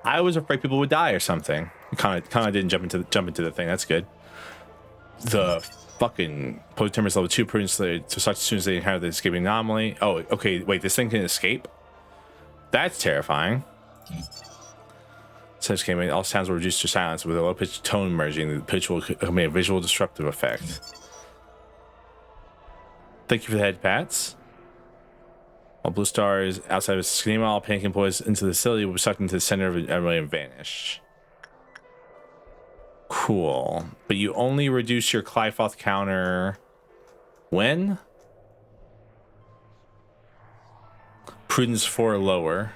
I was afraid people would die or something. Kind of didn't jump into the thing. That's good. The fucking Polytermus level 2 prudence to such as soon as they encounter the escaping anomaly. Oh, okay. Wait, this thing can escape? That's terrifying. Such gaming, all sounds were reduced to silence with a low pitched tone merging. The pitch will make a visual disruptive effect. Thank you for the head pats. All blue stars outside of schema, all panic employees into the facility will be sucked into the center of it and vanish. Cool. But you only reduce your Clyfoth counter when? Prudence 4 or lower.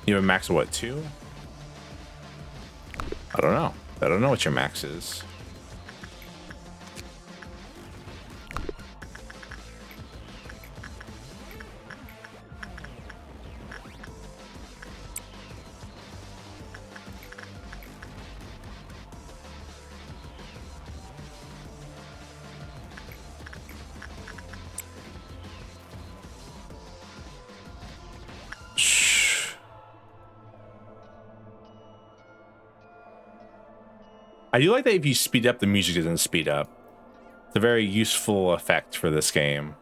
You have a max of what, 2? I don't know. I don't know what your max is. I do like that if you speed up, the music doesn't speed up. It's a very useful effect for this game.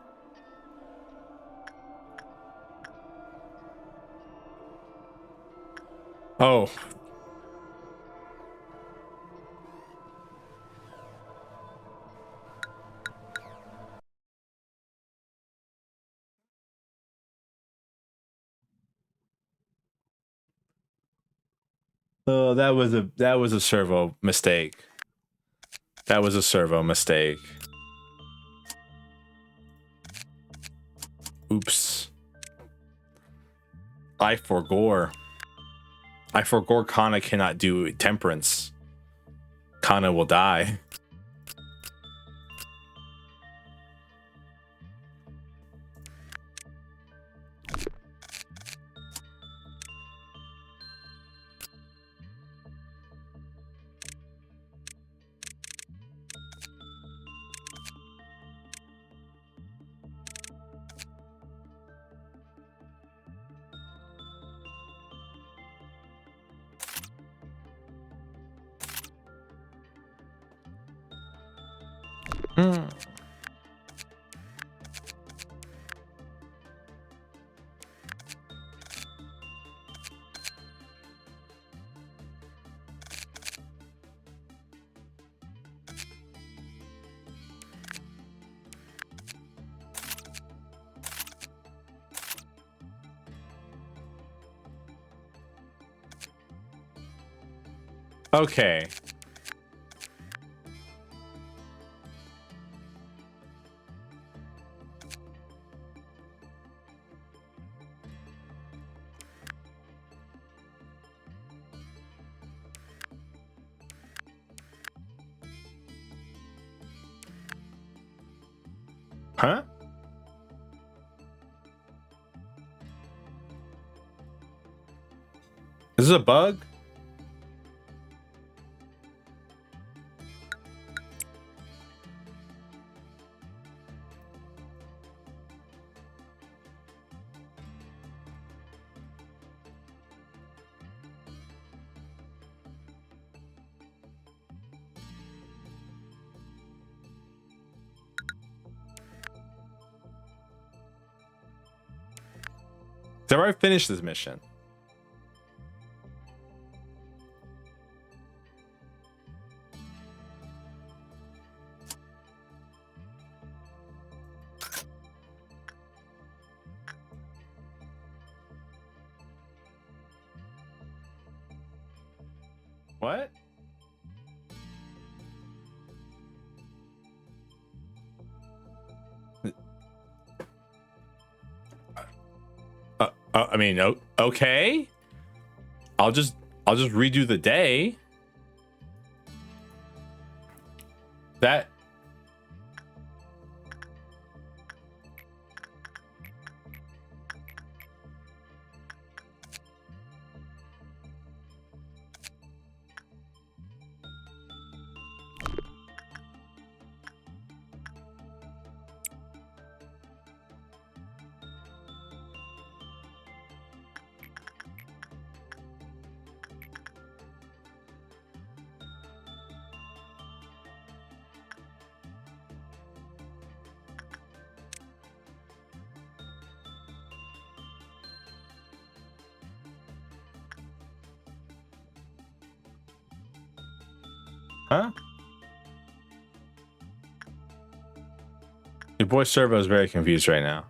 Oh. Oh, that was a servo mistake. That was a servo mistake. Oops. I forgore. Kana cannot do temperance. Kana will die. Mm. Okay. Huh? Is this a bug? I've already finished this mission. What? I mean, okay. I'll just redo the day. That. Huh? Your boy Servo is very confused right now.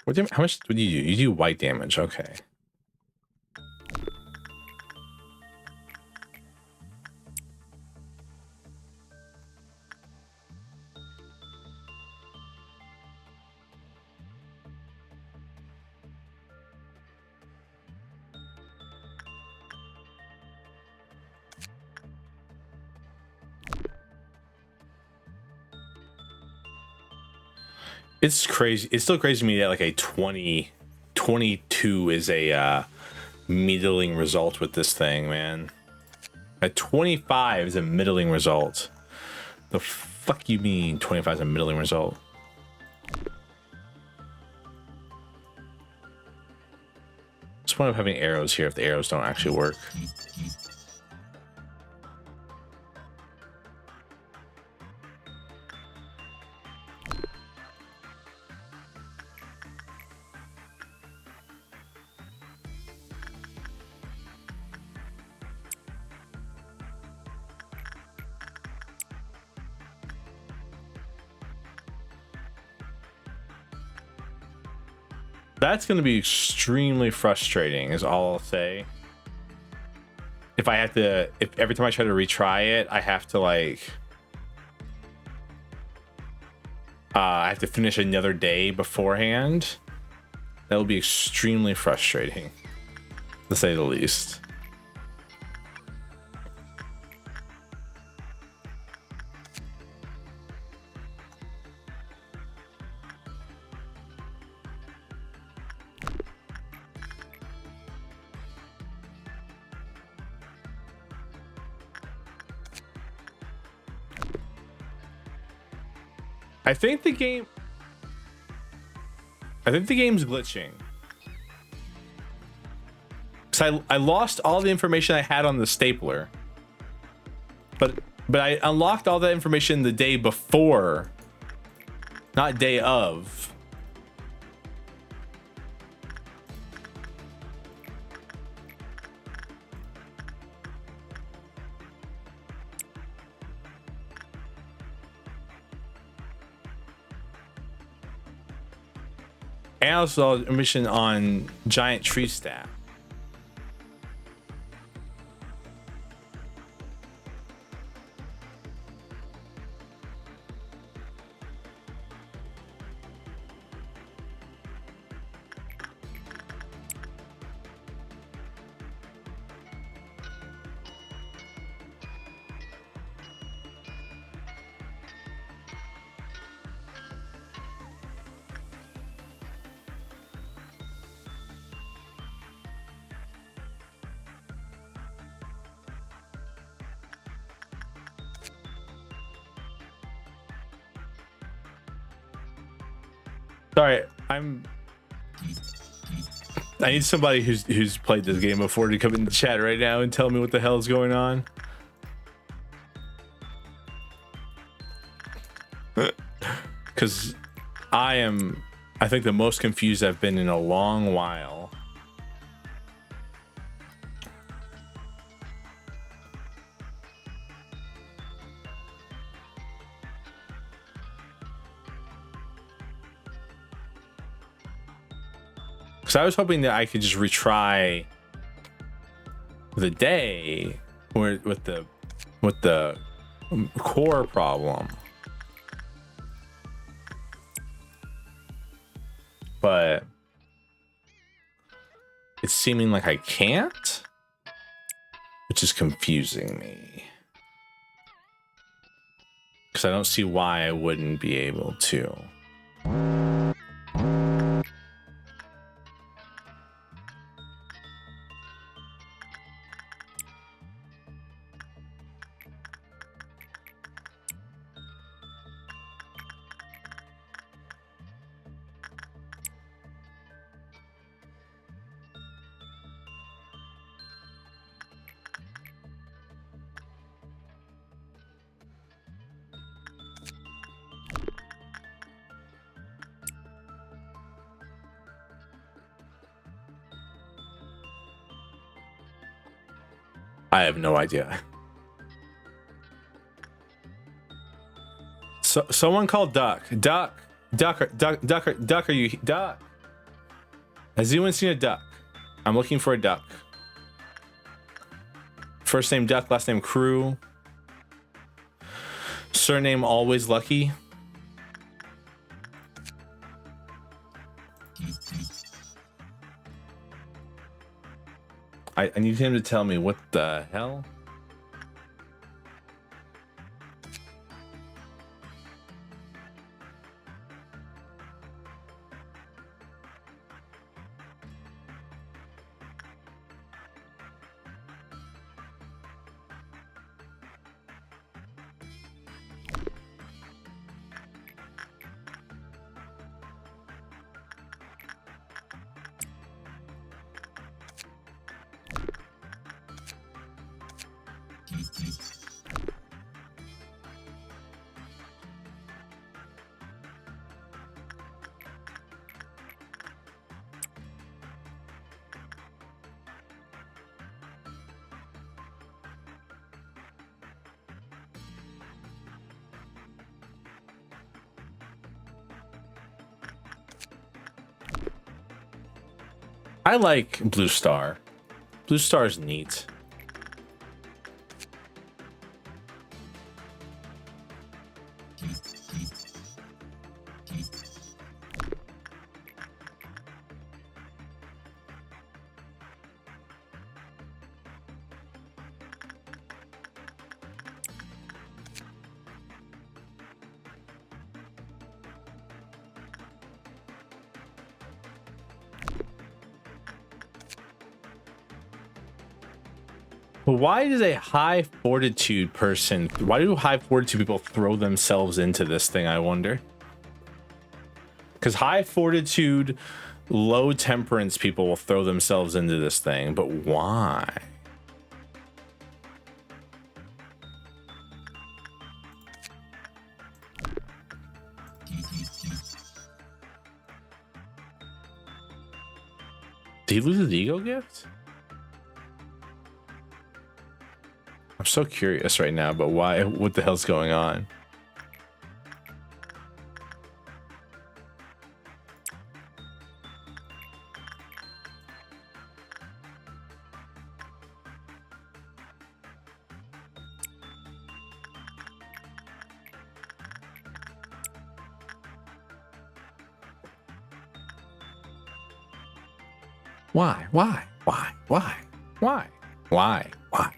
What do you, how much do you do? You do white damage, okay. It's crazy. It's still crazy to me that like a 22 is a middling result with this thing, man. A 25 is a middling result. The fuck you mean 25 is a middling result? What's the point of having arrows here if the arrows don't actually work? That's going to be extremely frustrating is all I'll say. If I have to, if every time I try to retry it, I have to like, I have to finish another day beforehand. That will be extremely frustrating, to say the least. I think the game's glitching. So I lost all the information I had on the stapler. But I unlocked all that information the day before, not day of. And I also saw a mission on giant tree staff. Sorry, I need somebody who's played this game before to come in the chat right now and tell me what the hell is going on. Because I think the most confused I've been in a long while. Because I was hoping that I could just retry the day with the core problem, but it's seeming like I can't, which is confusing me. Because I don't see why I wouldn't be able to. I have no idea. So someone called Duck. Duck, are you Duck? Has anyone seen a duck? I'm looking for a duck. First name Duck, last name Crew. Surname Always Lucky. I need him to tell me what the hell. I like Blue Star. Blue Star is neat. Why does a high fortitude person, why do high fortitude people throw themselves into this thing, I wonder? Because high fortitude, low temperance people will throw themselves into this thing, but why? Did he lose his ego gift? I'm so curious right now, but why? What the hell's going on? Why? Why? Why? Why? Why? Why? Why?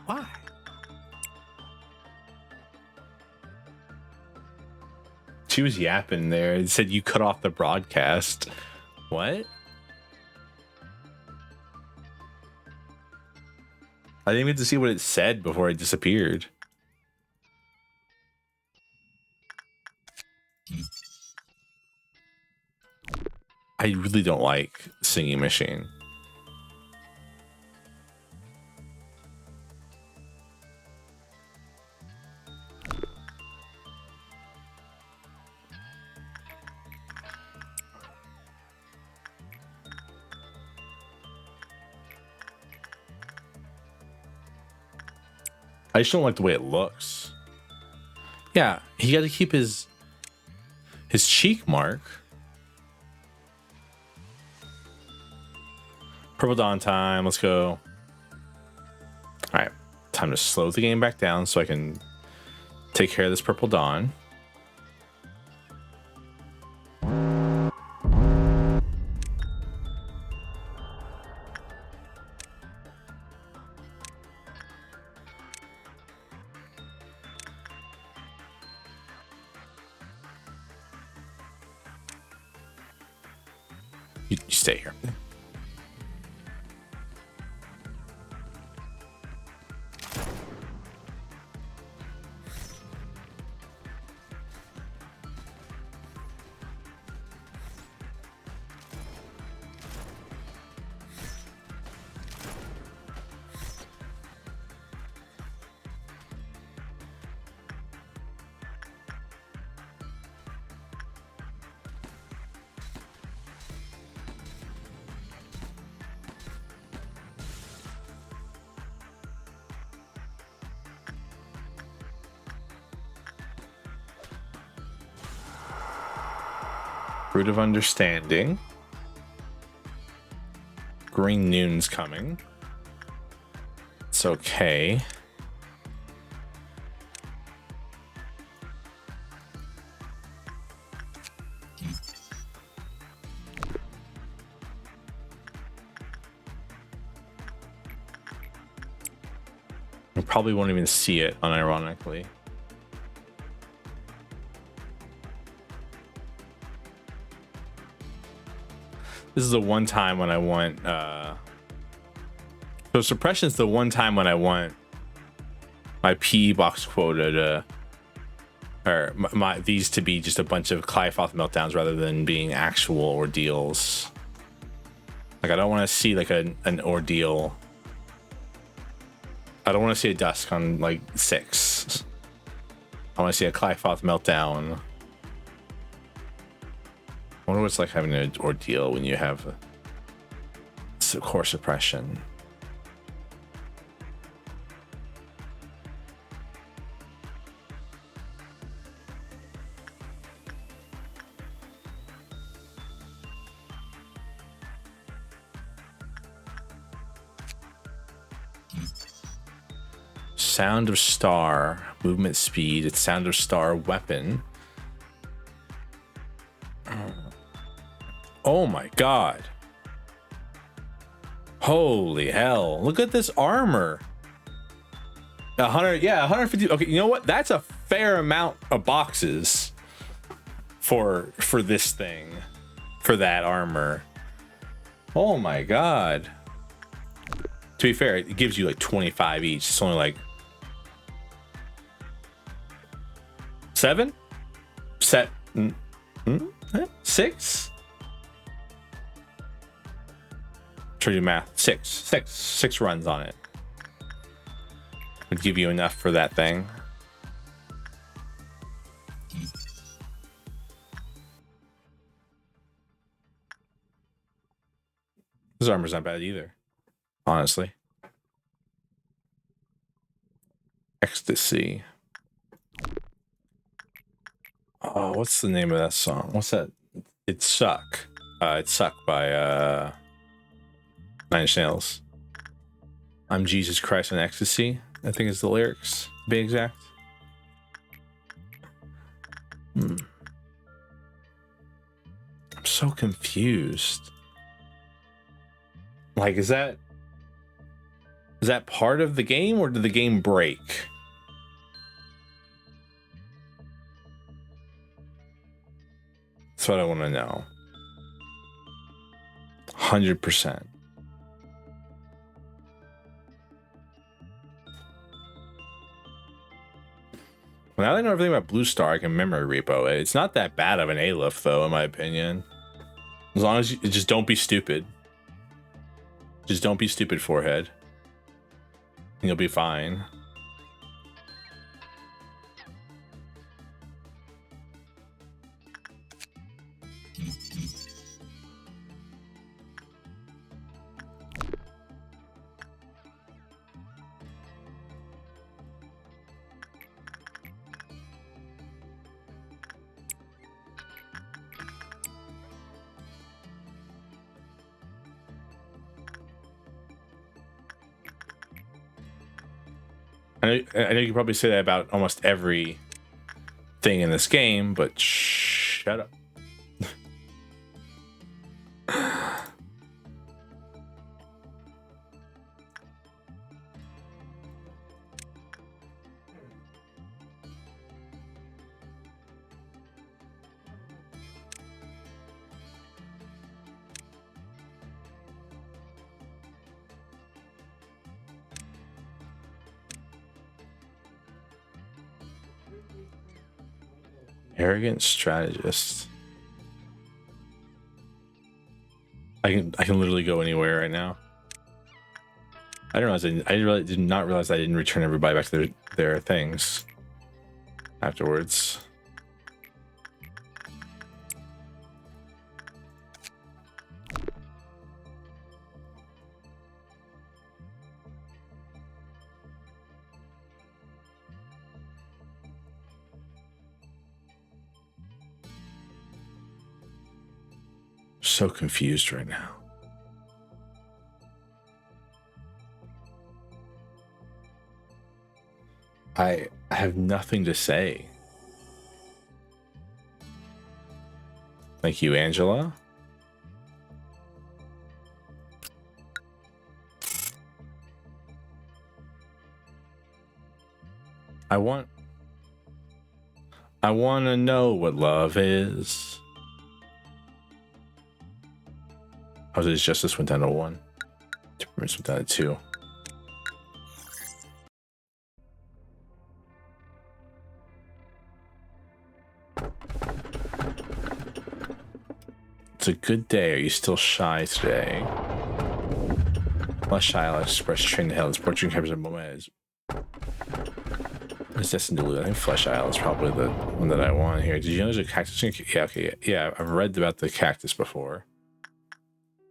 Why? She was yapping there. It said you cut off the broadcast. What? I didn't even get to see what it said before it disappeared. I really don't like Singing Machine. I just don't like the way it looks. Yeah, he got to keep his cheek mark. Purple Dawn time. Let's go. All right, time to slow the game back down so I can take care of this Purple Dawn. You stay here. Root of Understanding. Green Noon's coming. It's okay. We probably won't even see it, unironically. This is the one time when I want so suppression's the one time when I want my PE box quota to, or these to be just a bunch of Clyfoth meltdowns rather than being actual ordeals. Like I don't want to see like an ordeal. I don't want to see a dusk on like 6. I want to see a Clyfoth meltdown. I wonder what it's like having an ordeal when you have core suppression. Sound of Star, movement speed. It's Sound of Star weapon. Oh my god. Holy hell. Look at this armor. 100, yeah, 150. Okay, you know what? That's a fair amount of boxes for this thing. For that armor. Oh my god. To be fair, it gives you like 25 each. It's only like 7? 6? Try to do math. Six runs on it would give you enough for that thing. His armor's not bad either, honestly. Ecstasy. Oh, what's the name of that song? What's that? It's Suck. It's Suck by Nine Inch Nails. I'm Jesus Christ on Ecstasy, I think is the lyrics, to be exact. I'm so confused. Like, is that part of the game, or did the game break? That's what I want to know. 100%. Well, now that I know everything about Blue Star, I can memory repo it. It's not that bad of an Aleph, though, in my opinion. As long as you just don't be stupid. Just don't be stupid, forehead. And you'll be fine. I know you can probably say that about almost every thing in this game, but shut up. Arrogant strategist. I can literally go anywhere right now. I really did not realize I didn't return everybody back to their things afterwards. So confused right now. I have nothing to say. Thank you, Angela. I want to know what love is. Oh, his justice went down to 1. Temperaments went down to 2. It's a good day. Are you still shy today? Less shy, I'll express train to hell. This portrait captures a moment. It's destined to lose. I think Flesh Isle is probably the one that I want here. Did you know there's a cactus? Yeah, okay. Yeah, I've read about the cactus before.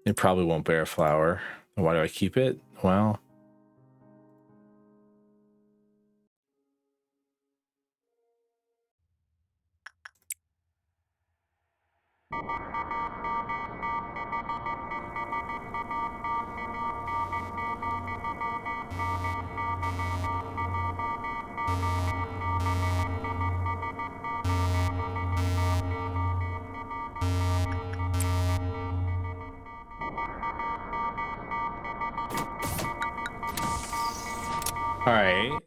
It probably won't bear a flower. Why do I keep it? Well, all right.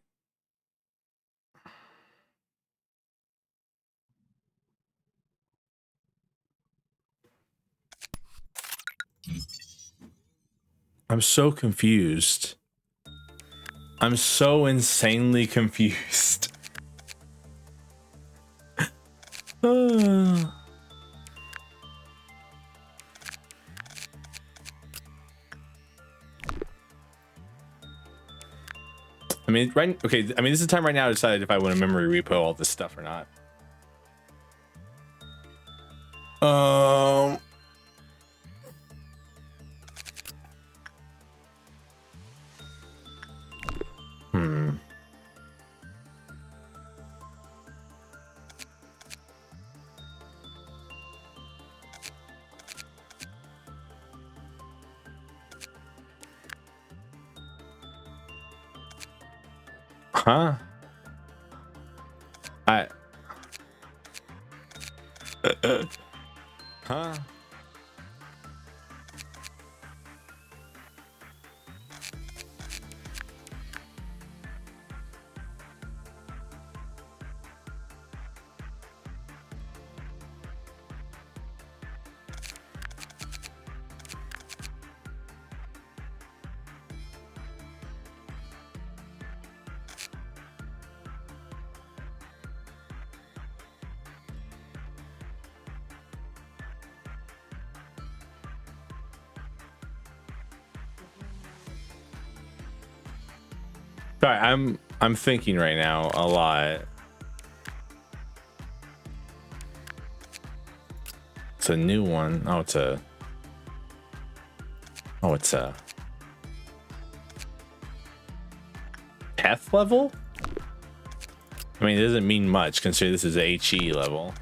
I'm so confused. I'm so insanely confused. I mean, right? Okay. I mean, this is the time right now to decide if I want to memory repo all this stuff or not. Huh? Huh? Sorry, I'm thinking right now a lot. It's a new one. Oh, it's a Peth level? I mean, it doesn't mean much considering this is a HE level.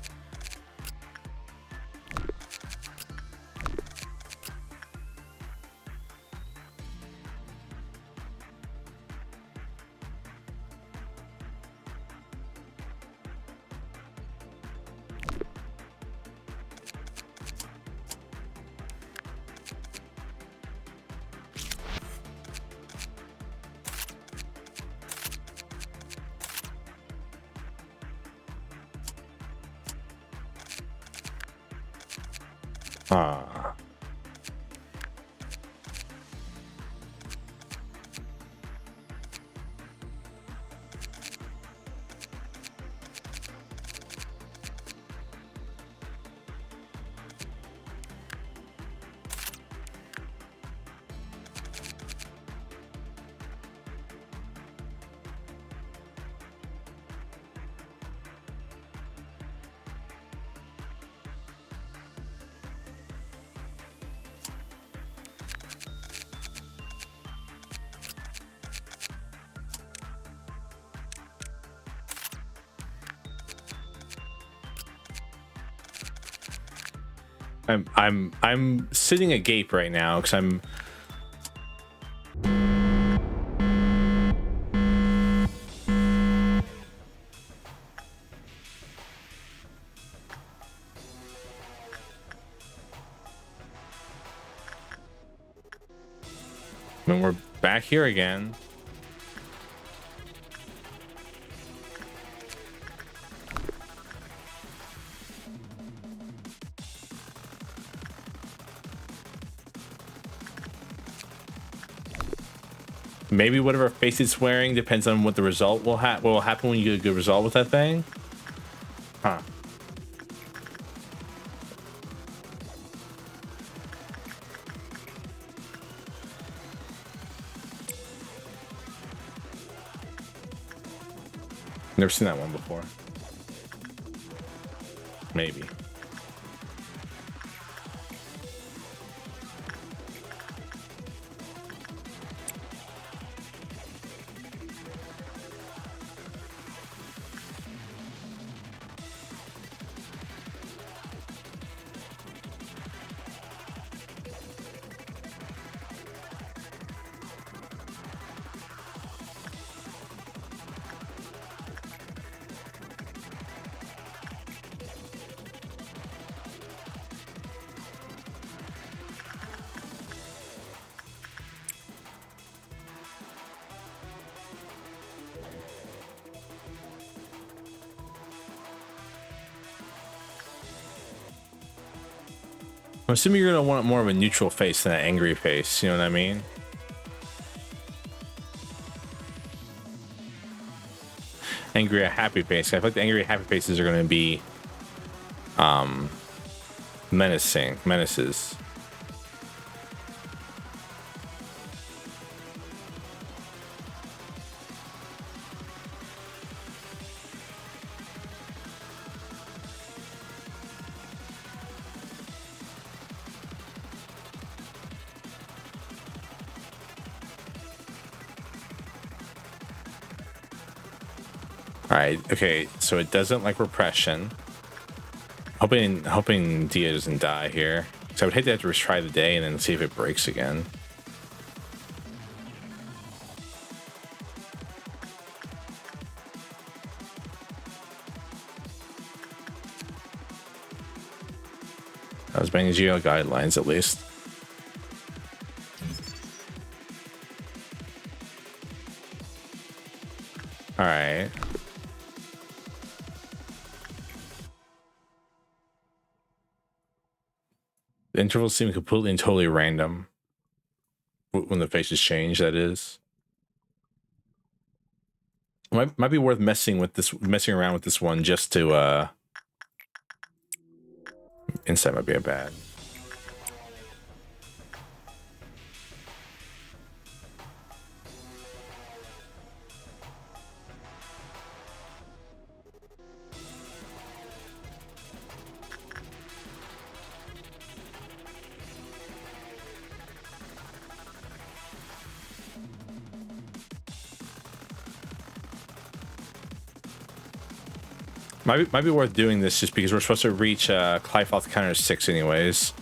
I'm sitting agape right now because I'm when we're back here again. Maybe whatever face it's wearing depends on what the result will what will happen when you get a good result with that thing. Huh. Never seen that one before. Maybe. I'm assuming you're gonna want more of a neutral face than an angry face, you know what I mean? Angry or happy face. I feel like the angry or happy faces are gonna be menaces. All right. Okay. So it doesn't like repression. Hoping Dia doesn't die here. So I would hate to have to retry the day and then see if it breaks again. I was banging GL guidelines at least. All right. The intervals seem completely and totally random when the faces change. That is. Might be worth messing around with this one just to insight might be a bad. Might be worth doing this just because we're supposed to reach Clyfoth counter 6 anyways.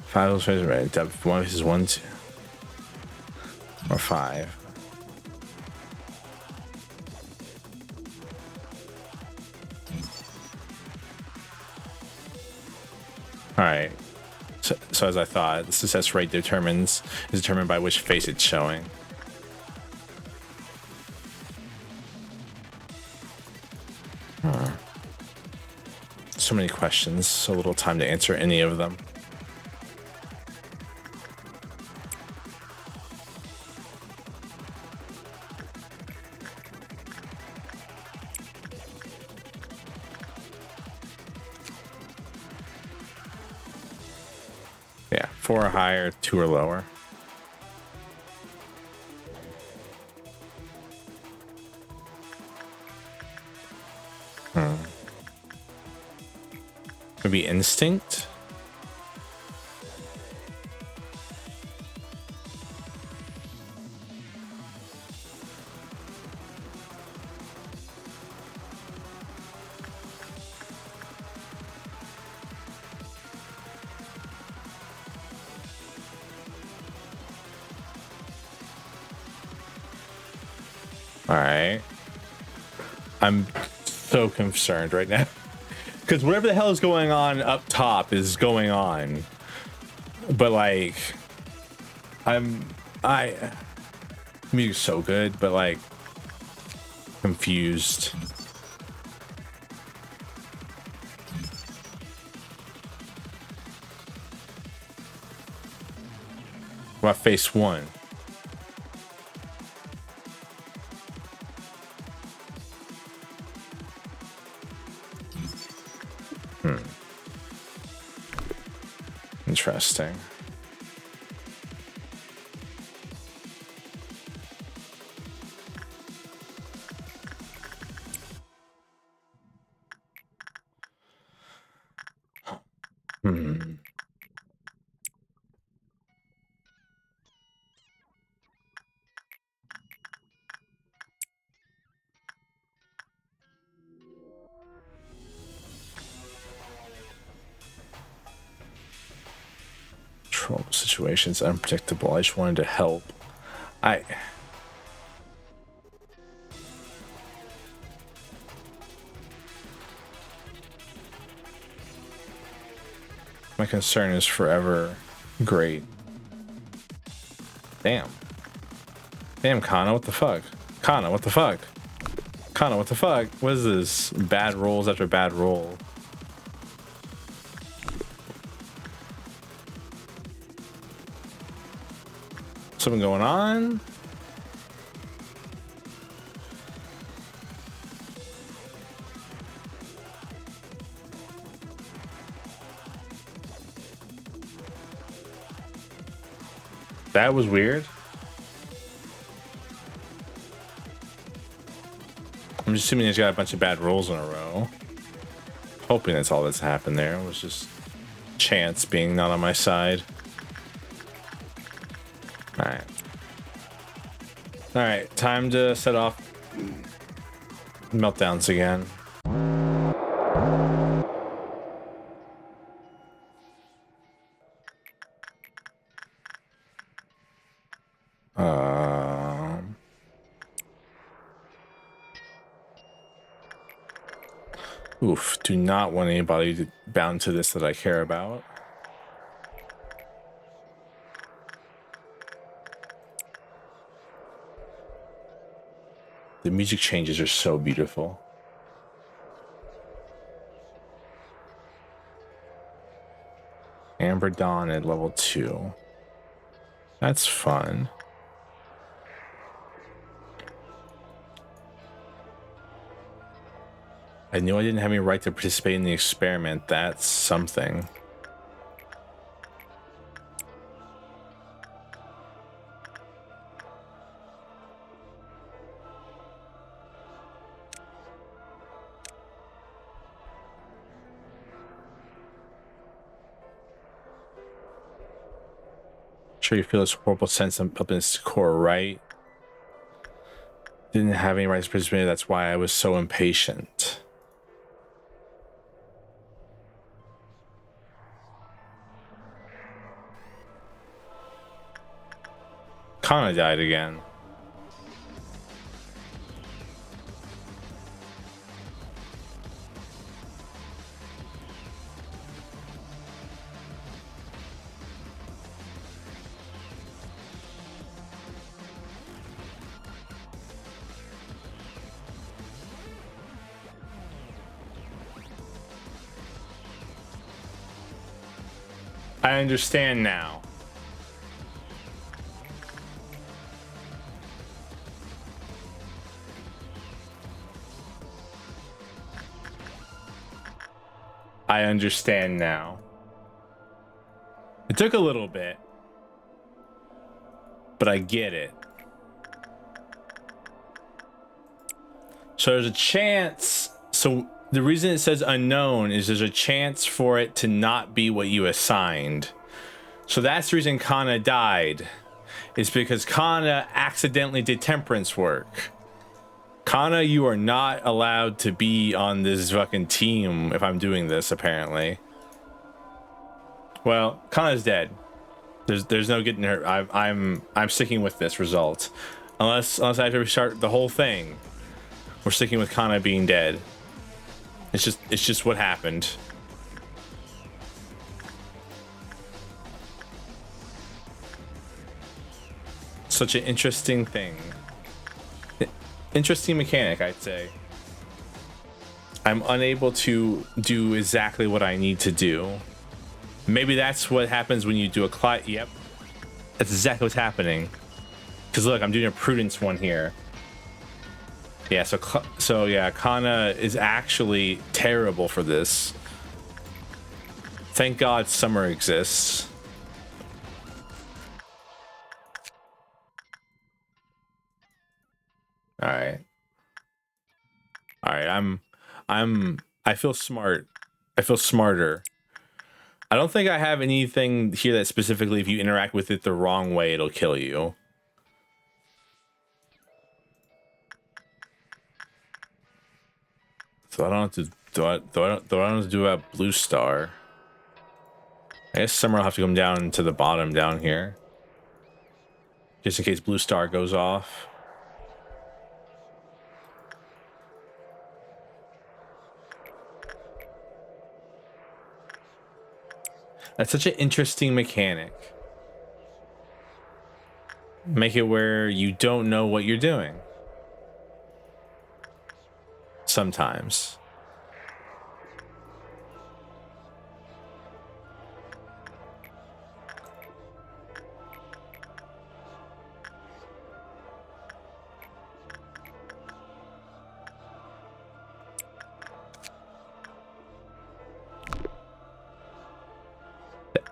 Five of those right. Depth one is 1, 2, or 5. All right. So as I thought, the success rate is determined by which face it's showing. So many questions, so little time to answer any of them. Yeah, 4 or higher, 2 or lower. Maybe instinct? All right. I'm so concerned right now. Because whatever the hell is going on up top is going on. But like, music's so good, but like, confused. What about face 1? Interesting. Situations unpredictable. I just wanted to help. My concern is forever great. Damn, Kana, what the fuck? Kana, what the fuck? Kana, what the fuck? What is this? Bad rolls after bad roll. Something going on? That was weird. I'm just assuming he's got a bunch of bad rolls in a row. Hoping that's all that's happened there. It was just chance being not on my side. Alright. Alright, time to set off meltdowns again. Oof, do not want anybody bound to this that I care about. The music changes are so beautiful. Amber Dawn at level 2. That's fun. I knew I didn't have any right to participate in the experiment. That's something. Sure, you feel this horrible sense up in its core, right? Didn't have any rights to participate. That's why I was so impatient. Kana died again. I understand now. I understand now. It took a little bit, but I get it. So there's a chance. So the reason it says unknown is there's a chance for it to not be what you assigned. So that's the reason Kana died. Is because Kana accidentally did temperance work. Kana, you are not allowed to be on this fucking team if I'm doing this, apparently. Well, Kana's dead. There's no getting her. I'm sticking with this result. Unless I have to restart the whole thing. We're sticking with Kana being dead. It's just what happened. Such an interesting thing. Interesting mechanic, I'd say. I'm unable to do exactly what I need to do. Maybe that's what happens when you do a Yep. That's exactly what's happening. Because look, I'm doing a prudence one here. Yeah, so yeah, Kana is actually terrible for this. Thank God summer exists. All right. I feel smart. I feel smarter. I don't think I have anything here that specifically, if you interact with it the wrong way, it'll kill you. So I don't have to I don't have to do about Blue Star. I guess Summer will have to come down to the bottom down here. Just in case Blue Star goes off. That's such an interesting mechanic. Make it where you don't know what you're doing. Sometimes.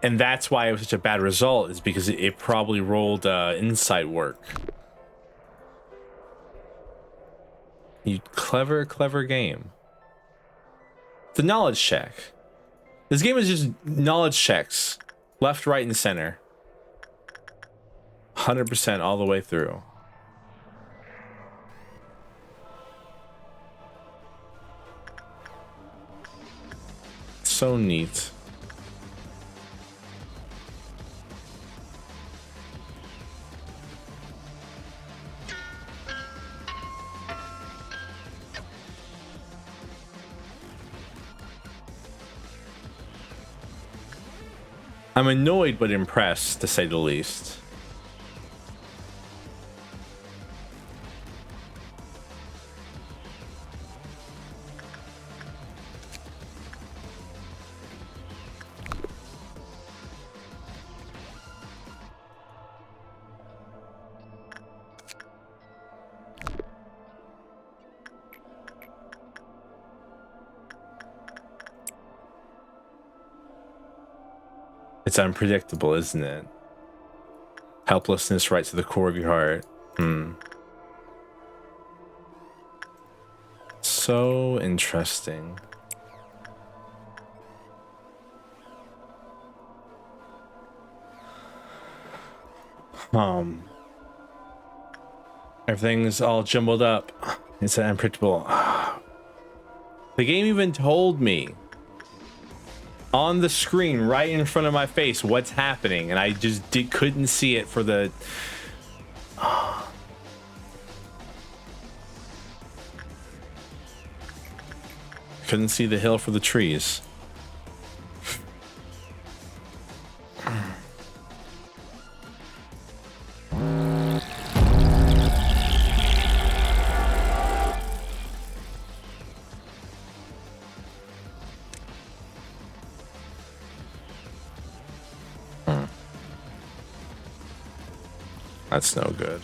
And that's why it was such a bad result, is because it probably rolled insight work. You clever game. The knowledge check. This game is just knowledge checks. Left, right, and center. 100% all the way through. So neat. I'm annoyed but impressed, to say the least. It's unpredictable, isn't it? Helplessness right to the core of your heart. So interesting. Everything's all jumbled up. It's unpredictable. The game even told me on the screen right in front of my face what's happening, and I just couldn't see it for the couldn't see the hill for the trees. That's no good.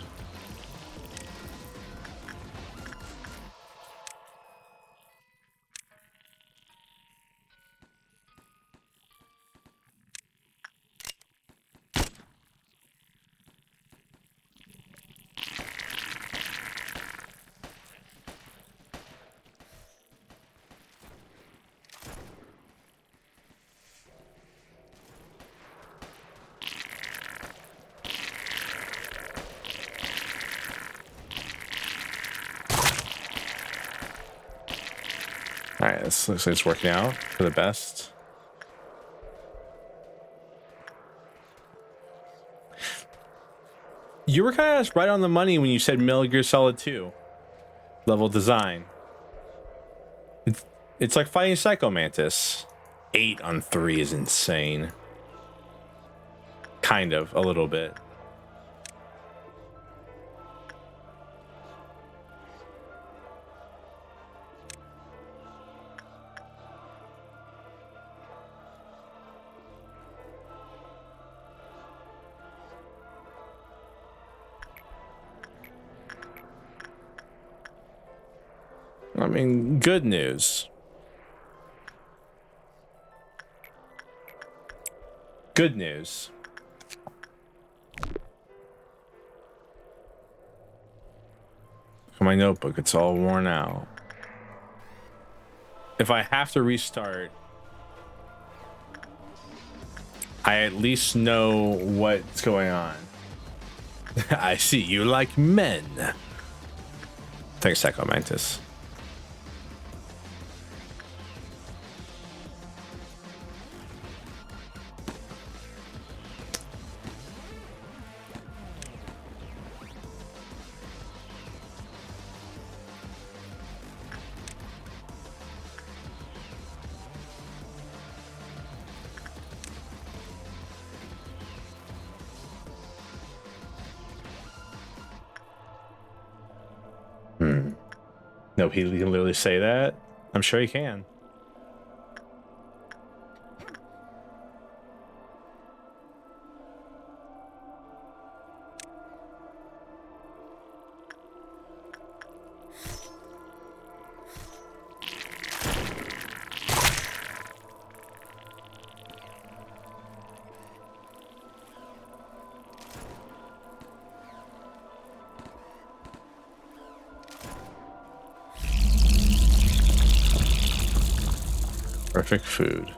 All right, this looks like it's working out for the best. You were kind of right on the money when you said Metal Gear Solid 2 level design. It's like fighting Psycho Mantis. 8 on 3 is insane. Kind of, a little bit. I mean, good news. Good news. My notebook, it's all worn out. If I have to restart, I at least know what's going on. I see you like men. Thanks, Psycho Mantis. No, he can literally say that. I'm sure he can. Perfect food.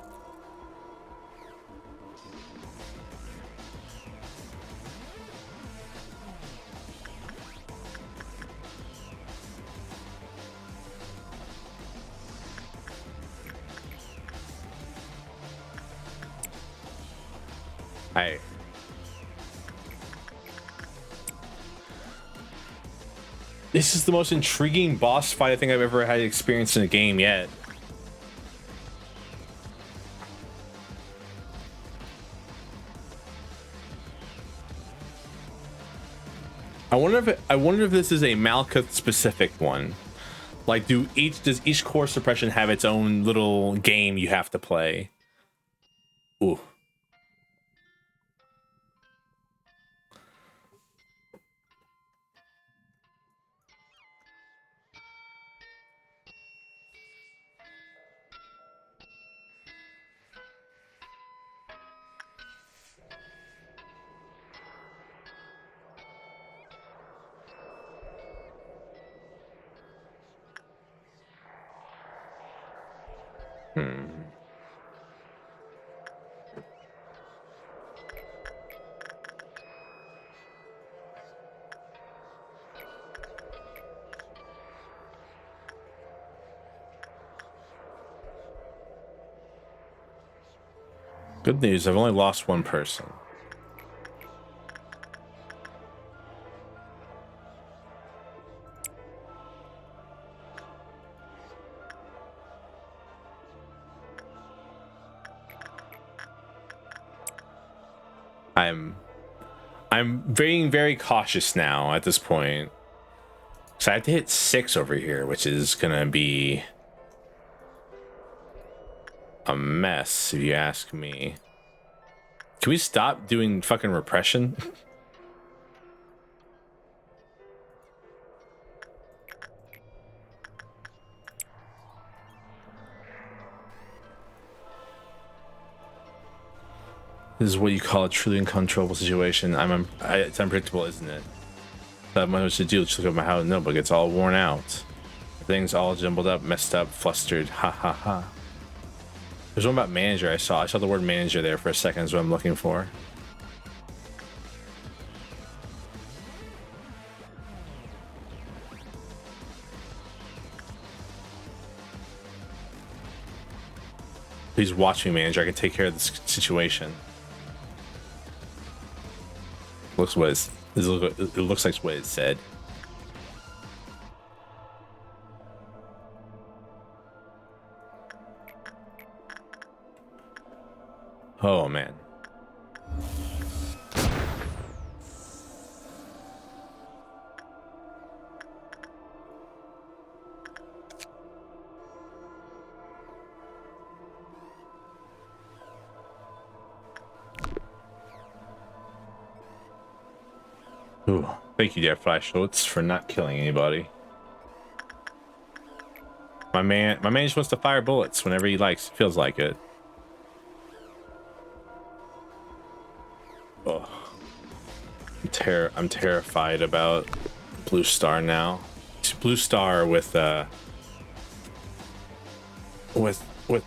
I. This is the most intriguing boss fight I think I've ever had experienced in a game yet. I wonder if this is a Malkuth specific one. Like, does each core suppression have its own little game you have to play? Ooh. Good news, I've only lost one person. I'm being very cautious now at this point. So I have to hit 6 over here, which is gonna be a mess if you ask me. Can we stop doing fucking repression? This is what you call a truly uncontrollable situation. It's unpredictable, isn't it? I have much to do. Just look at my house notebook. It's all worn out. Things all jumbled up, messed up, flustered. Ha ha ha. There's one about manager I saw. I saw the word manager there for a second. Is what I'm looking for. Please watch me, manager. I can take care of this situation. It looks like what it said. Oh man. Ooh, thank you, dear Flashlights, for not killing anybody. My man just wants to fire bullets whenever he feels like it. Oh, I'm terrified about Blue Star now. Blue Star with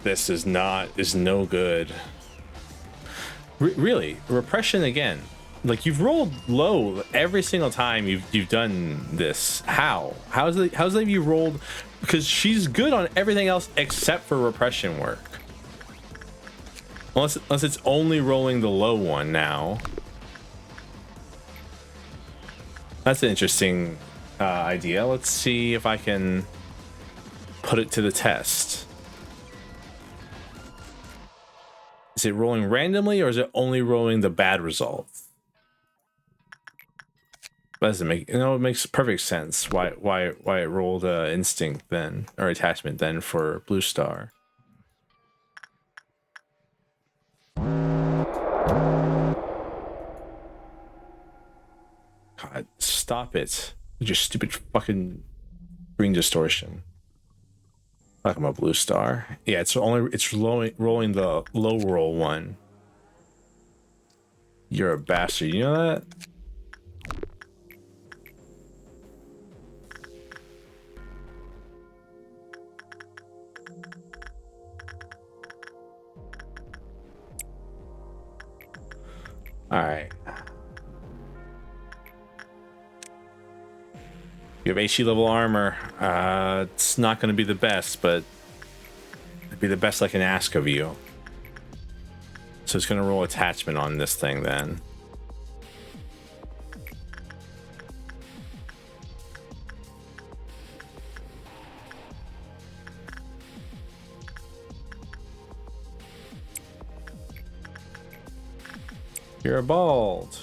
this is no good. Really, repression again. Like, you've rolled low every single time you've done this. How's that you rolled? Because she's good on everything else except for repression work. Unless it's only rolling the low one now. That's an interesting idea. Let's see if I can put it to the test. Is it rolling randomly, or is it only rolling the bad result? That doesn't make, it makes perfect sense why it rolled instinct then, or attachment then, for Blue Star. God, stop it with your stupid fucking green distortion. Talking about Blue Star. Yeah, it's rolling the low roll one. You're a bastard, you know that? All right. You have HE level armor. It's not going to be the best, but it'd be the best I can ask of you. So it's gonna roll attachment on this thing then. You're a bald.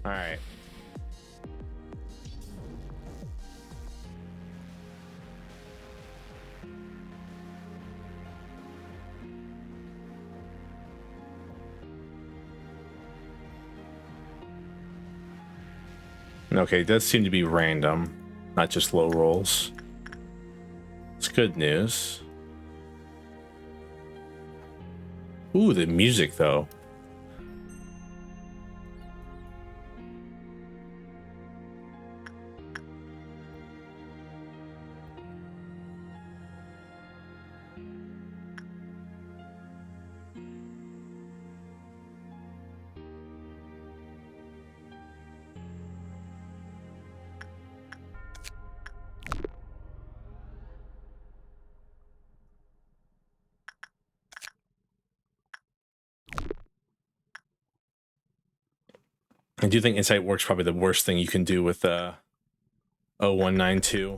All right. Okay, it does seem to be random, not just low rolls. It's good news. Ooh, the music though. I do think Insight Work's probably the worst thing you can do with 0192.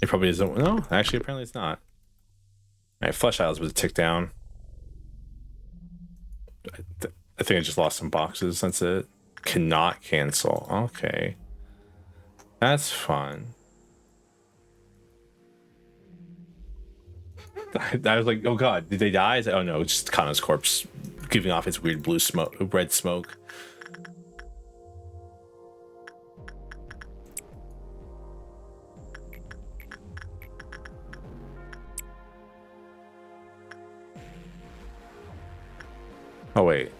It probably isn't. No, actually, apparently it's not. All right, Flesh Isles was a tick down. I think I just lost some boxes. That's it. Cannot cancel. Okay. That's fun. I was like, oh god, did they die? Oh no, it's just Kana's corpse giving off its weird blue smoke, red smoke. Oh wait,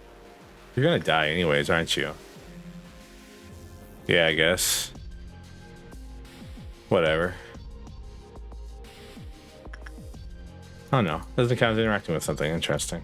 you're gonna die anyways, aren't you? Yeah, I guess. Whatever. Oh no, doesn't count as interacting with something interesting.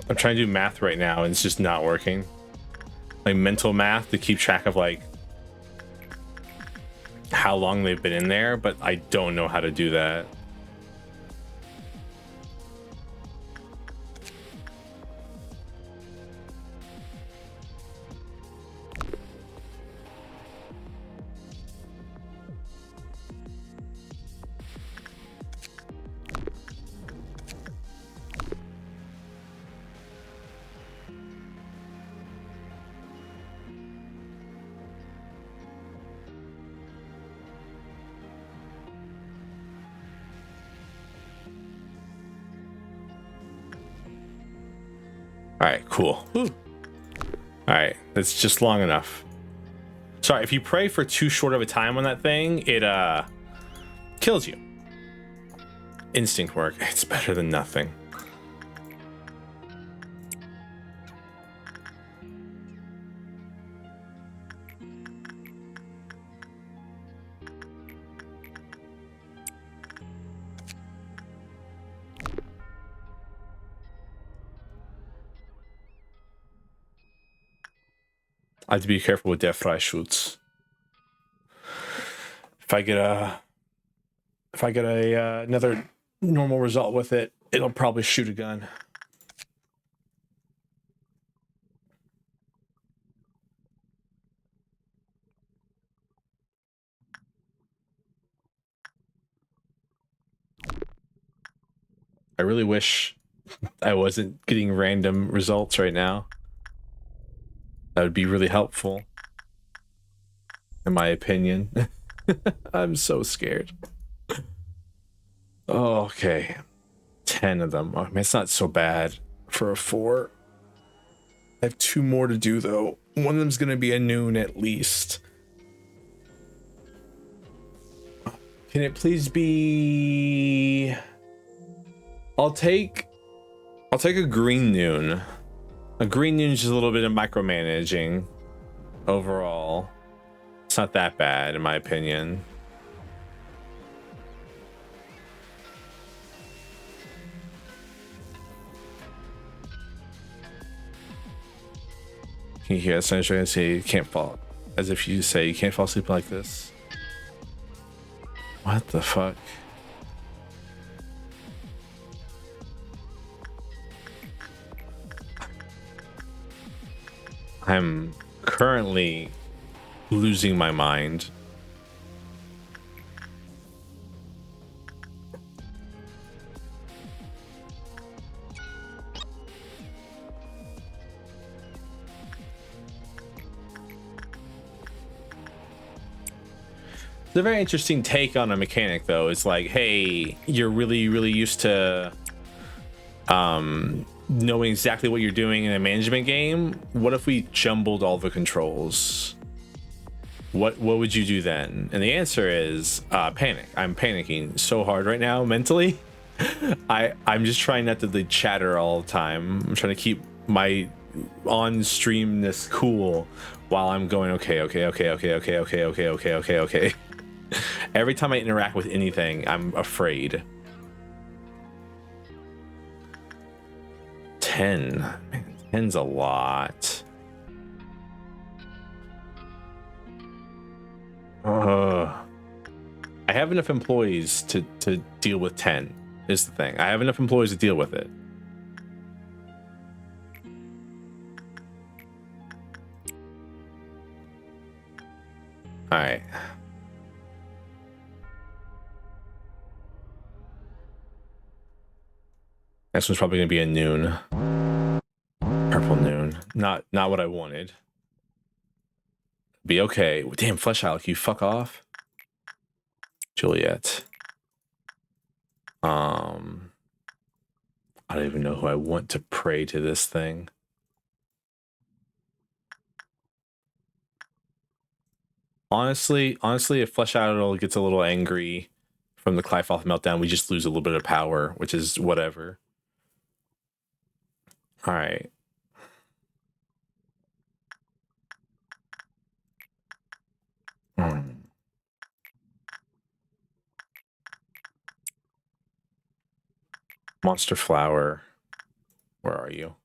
I'm trying to do math right now and it's just not working. Like mental math to keep track of like how long they've been in there, but I don't know how to do that. All right, cool. Woo. All right, that's just long enough. Sorry, if you pray for too short of a time on that thing, it kills you. Instinct work, it's better than nothing. I have to be careful with death fly shoots. If I get a another normal result with it, it'll probably shoot a gun. I really wish I wasn't getting random results right now. That would be really helpful, in my opinion. I'm so scared. Oh, okay. 10 of them. Oh man, it's not so bad for a 4. I have 2 more to do though. One of them's gonna be a noon at least. Can it please be? I'll take a green noon. A green noon is just a little bit of micromanaging overall. It's not that bad in my opinion. Can you hear that? I'm trying to say you can't fall, as if you say you can't fall asleep like this. What the fuck? I'm currently losing my mind. It's a very interesting take on a mechanic though. It's like, hey, you're really used to knowing exactly what you're doing in a management game. What if we jumbled all the controls? What would you do then? And the answer is panic. I'm panicking so hard right now mentally. I'm just trying not to like chatter all the time. I'm trying to keep my on streamness cool while I'm going okay. Every time I interact with anything, I'm afraid. 10. Man, 10's a lot. I have enough employees to deal with 10 is the thing. I have enough employees to deal with it. All right. Next one's probably gonna be a noon. Purple noon. Not what I wanted. Be okay. Damn, Flesh Alec, you fuck off. Juliet. I don't even know who I want to pray to this thing. Honestly, if Flesh Alec gets a little angry from the Clifoth meltdown, we just lose a little bit of power, which is whatever. All right. Monster Flower, where are you?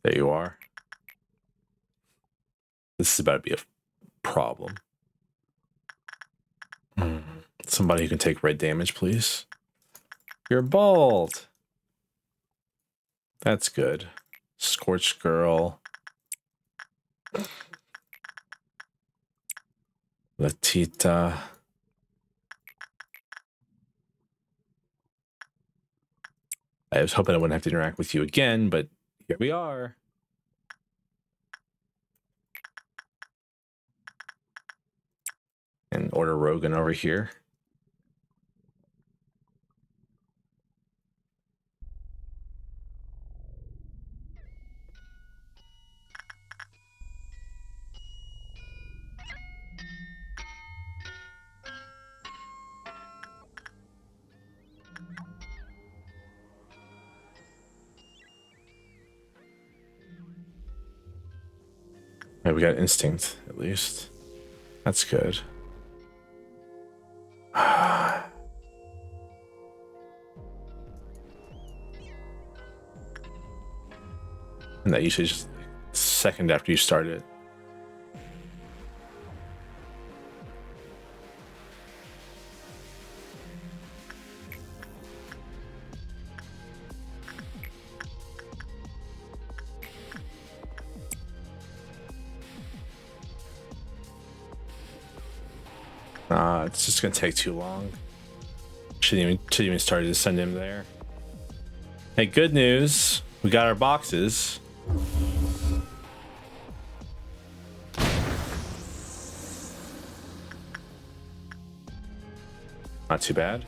There you are. This is about to be a problem. Somebody who can take red damage, please. You're bald. That's good. Scorched Girl. Latita. I was hoping I wouldn't have to interact with you again, but here we are. And order Rogan over here. Yeah, we got instinct, at least. That's good. And that usually just a second after you start it. It's just gonna take too long. Shouldn't even start to send him there. Hey, good news. We got our boxes. Not too bad.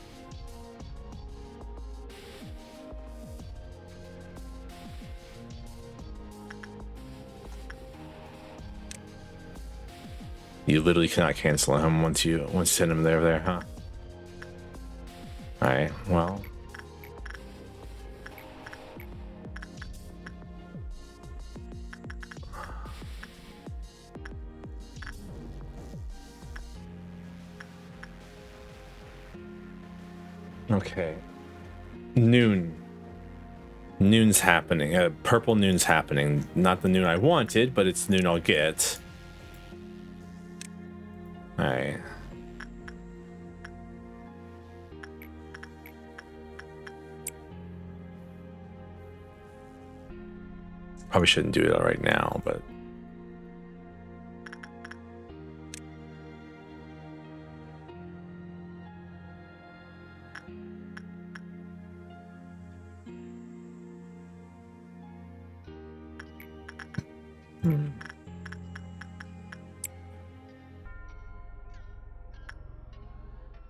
You literally cannot cancel him once you send him there, huh? All right. Well. Okay. Noon's happening. Purple noon's happening. Not the noon I wanted, but it's noon I'll get. All right. Probably shouldn't do it right now, but.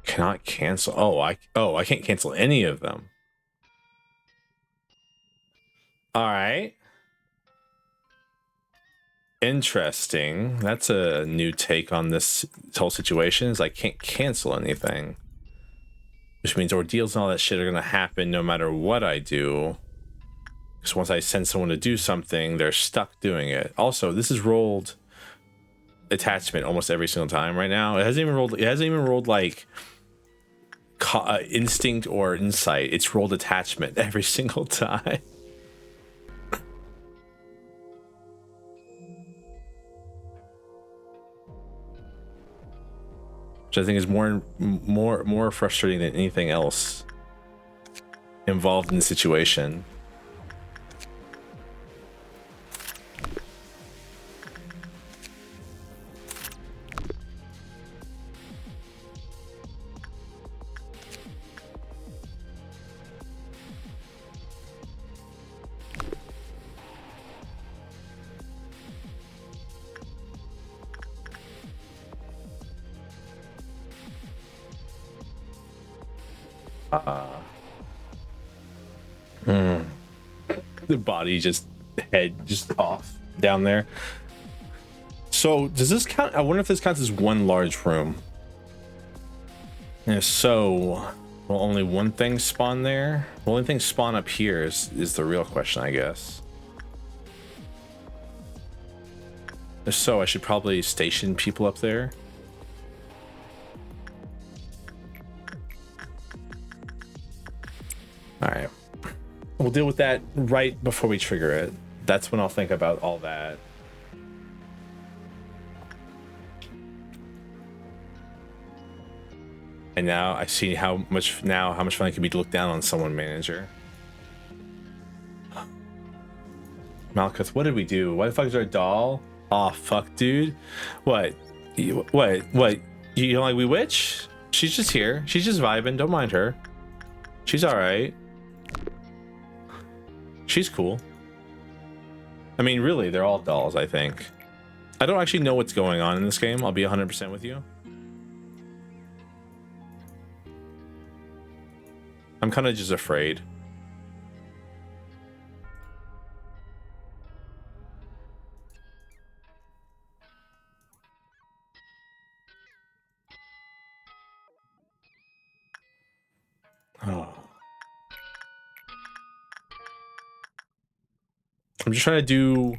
Cannot cancel. Oh, I can't cancel any of them. All right. Interesting. That's a new take on this whole situation. Is I can't cancel anything, which means ordeals and all that shit are gonna happen no matter what I do. Because once I send someone to do something, they're stuck doing it. Also, this is rolled attachment almost every single time right now. It hasn't even rolled like instinct or insight. It's rolled attachment every single time. Which I think is more frustrating than anything else involved in the situation. The body head off down there. So does this count? I wonder if this counts as one large room. And if so, will only one thing spawn there? Will only thing spawn up here is the real question, I guess. If so, I should probably station people up there. All right. We'll deal with that right before we trigger it. That's when I'll think about all that. And now I see how much fun it can be to look down on someone, manager. Malkuth, what did we do? Why the fuck is there a doll? Aw, fuck, dude. What? What? You don't like Wee Witch? She's just here. She's just vibing. Don't mind her. She's alright. She's cool. I mean, really, they're all dolls, I think. I don't actually know what's going on in this game. I'll be 100% with you. I'm kind of just afraid. Oh. I'm just trying to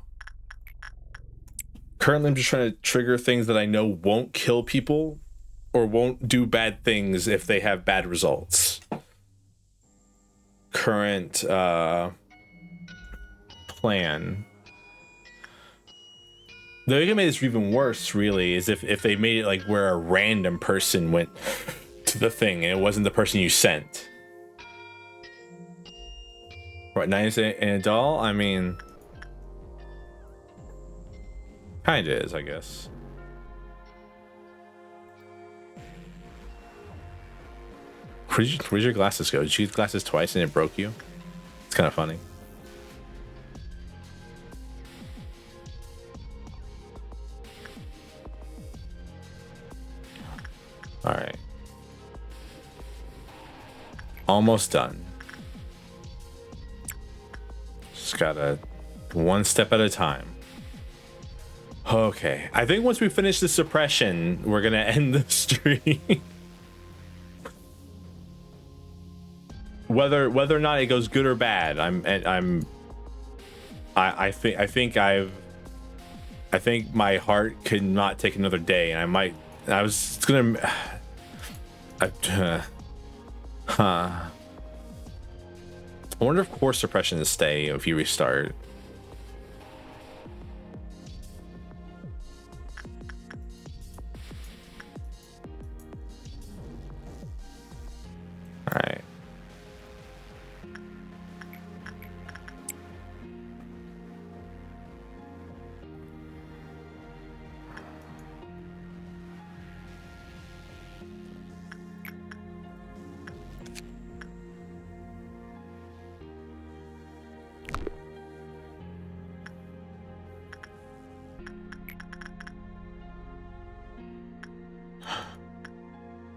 currently I'm just trying to trigger things that I know won't kill people or won't do bad things if they have bad results. Current plan. The way they made this even worse, really, is if they made it like where a random person went to the thing and it wasn't the person you sent. What, nice and a doll? I mean, kind of is, I guess. Where'd your glasses go? Did you use glasses twice and it broke you? It's kind of funny. All right. Almost done. Just gotta one step at a time. Okay, I think once we finish the suppression, we're gonna end the stream. whether or not it goes good or bad, I think my heart could not take another day, and I wonder if core suppression is stay if you restart. All right.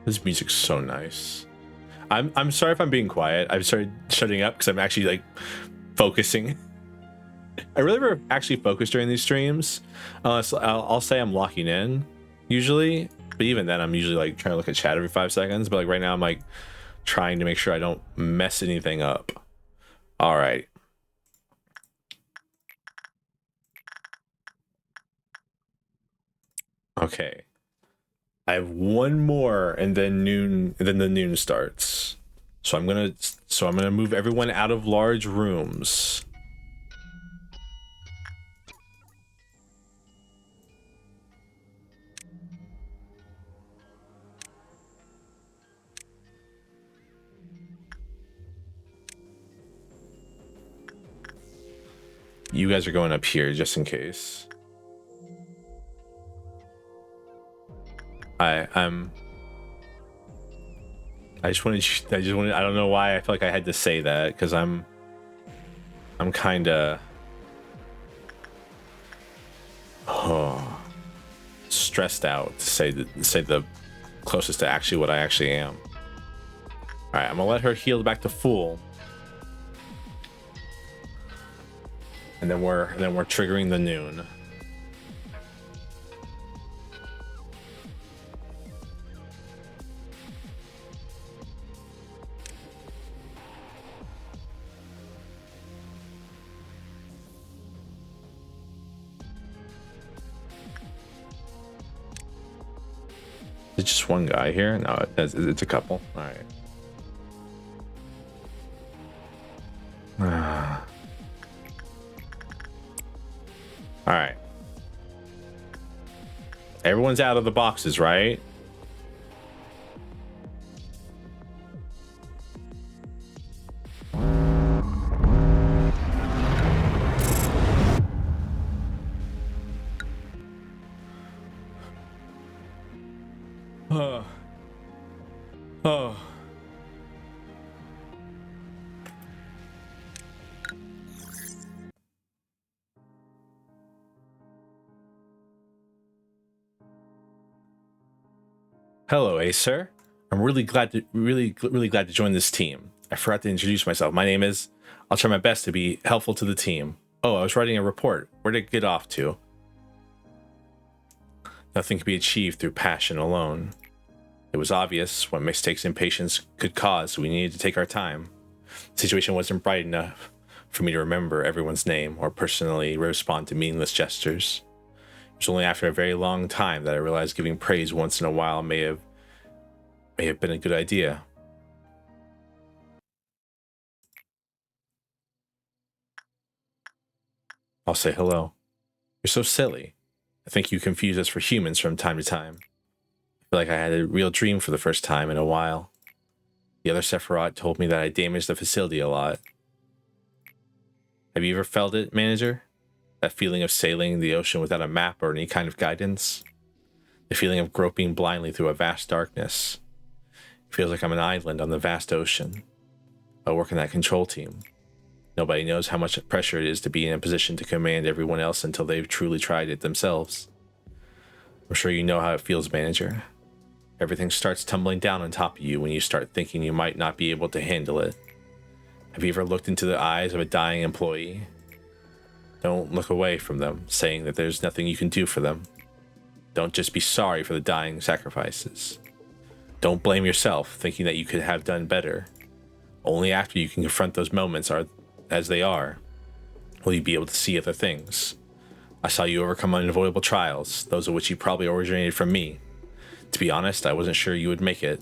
This music's so nice. I'm sorry if I'm being quiet. I've started shutting up because I'm actually like focusing. I really never actually focus during these streams. So I'll say I'm locking in usually, but even then I'm usually like trying to look at chat every 5 seconds. But like right now I'm like trying to make sure I don't mess anything up. All right. Okay. I have one more and then noon, and then the noon starts. So I'm gonna move everyone out of large rooms. You guys are going up here just in case. I just wanted I don't know why I feel like I had to say that, because I'm kind of stressed out to say the closest to actually what I actually am. All right, I'm gonna let her heal back to full, and then we're triggering the noon. Is it just one guy here? No, it's a couple. All right. All right. Everyone's out of the boxes, right? Oh. Hello, Acer. I'm really glad to join this team. I forgot to introduce myself. My name is. I'll try my best to be helpful to the team. Oh, I was writing a report. Where did it get off to? Nothing can be achieved through passion alone. It was obvious what mistakes impatience could cause, so we needed to take our time. The situation wasn't bright enough for me to remember everyone's name or personally respond to meaningless gestures. It was only after a very long time that I realized giving praise once in a while may have been a good idea. I'll say hello. You're so silly. I think you confuse us for humans from time to time. I feel like I had a real dream for the first time in a while. The other Sephiroth told me that I damaged the facility a lot. Have you ever felt it, manager? That feeling of sailing the ocean without a map or any kind of guidance? The feeling of groping blindly through a vast darkness. It feels like I'm an island on the vast ocean. I work in that control team. Nobody knows how much pressure it is to be in a position to command everyone else until they've truly tried it themselves. I'm sure you know how it feels, manager. Everything starts tumbling down on top of you when you start thinking you might not be able to handle it. Have you ever looked into the eyes of a dying employee? Don't look away from them, saying that there's nothing you can do for them. Don't just be sorry for the dying sacrifices. Don't blame yourself, thinking that you could have done better. Only after you can confront those moments as they are, will you be able to see other things. I saw you overcome unavoidable trials, those of which you probably originated from me. To be honest, I wasn't sure you would make it.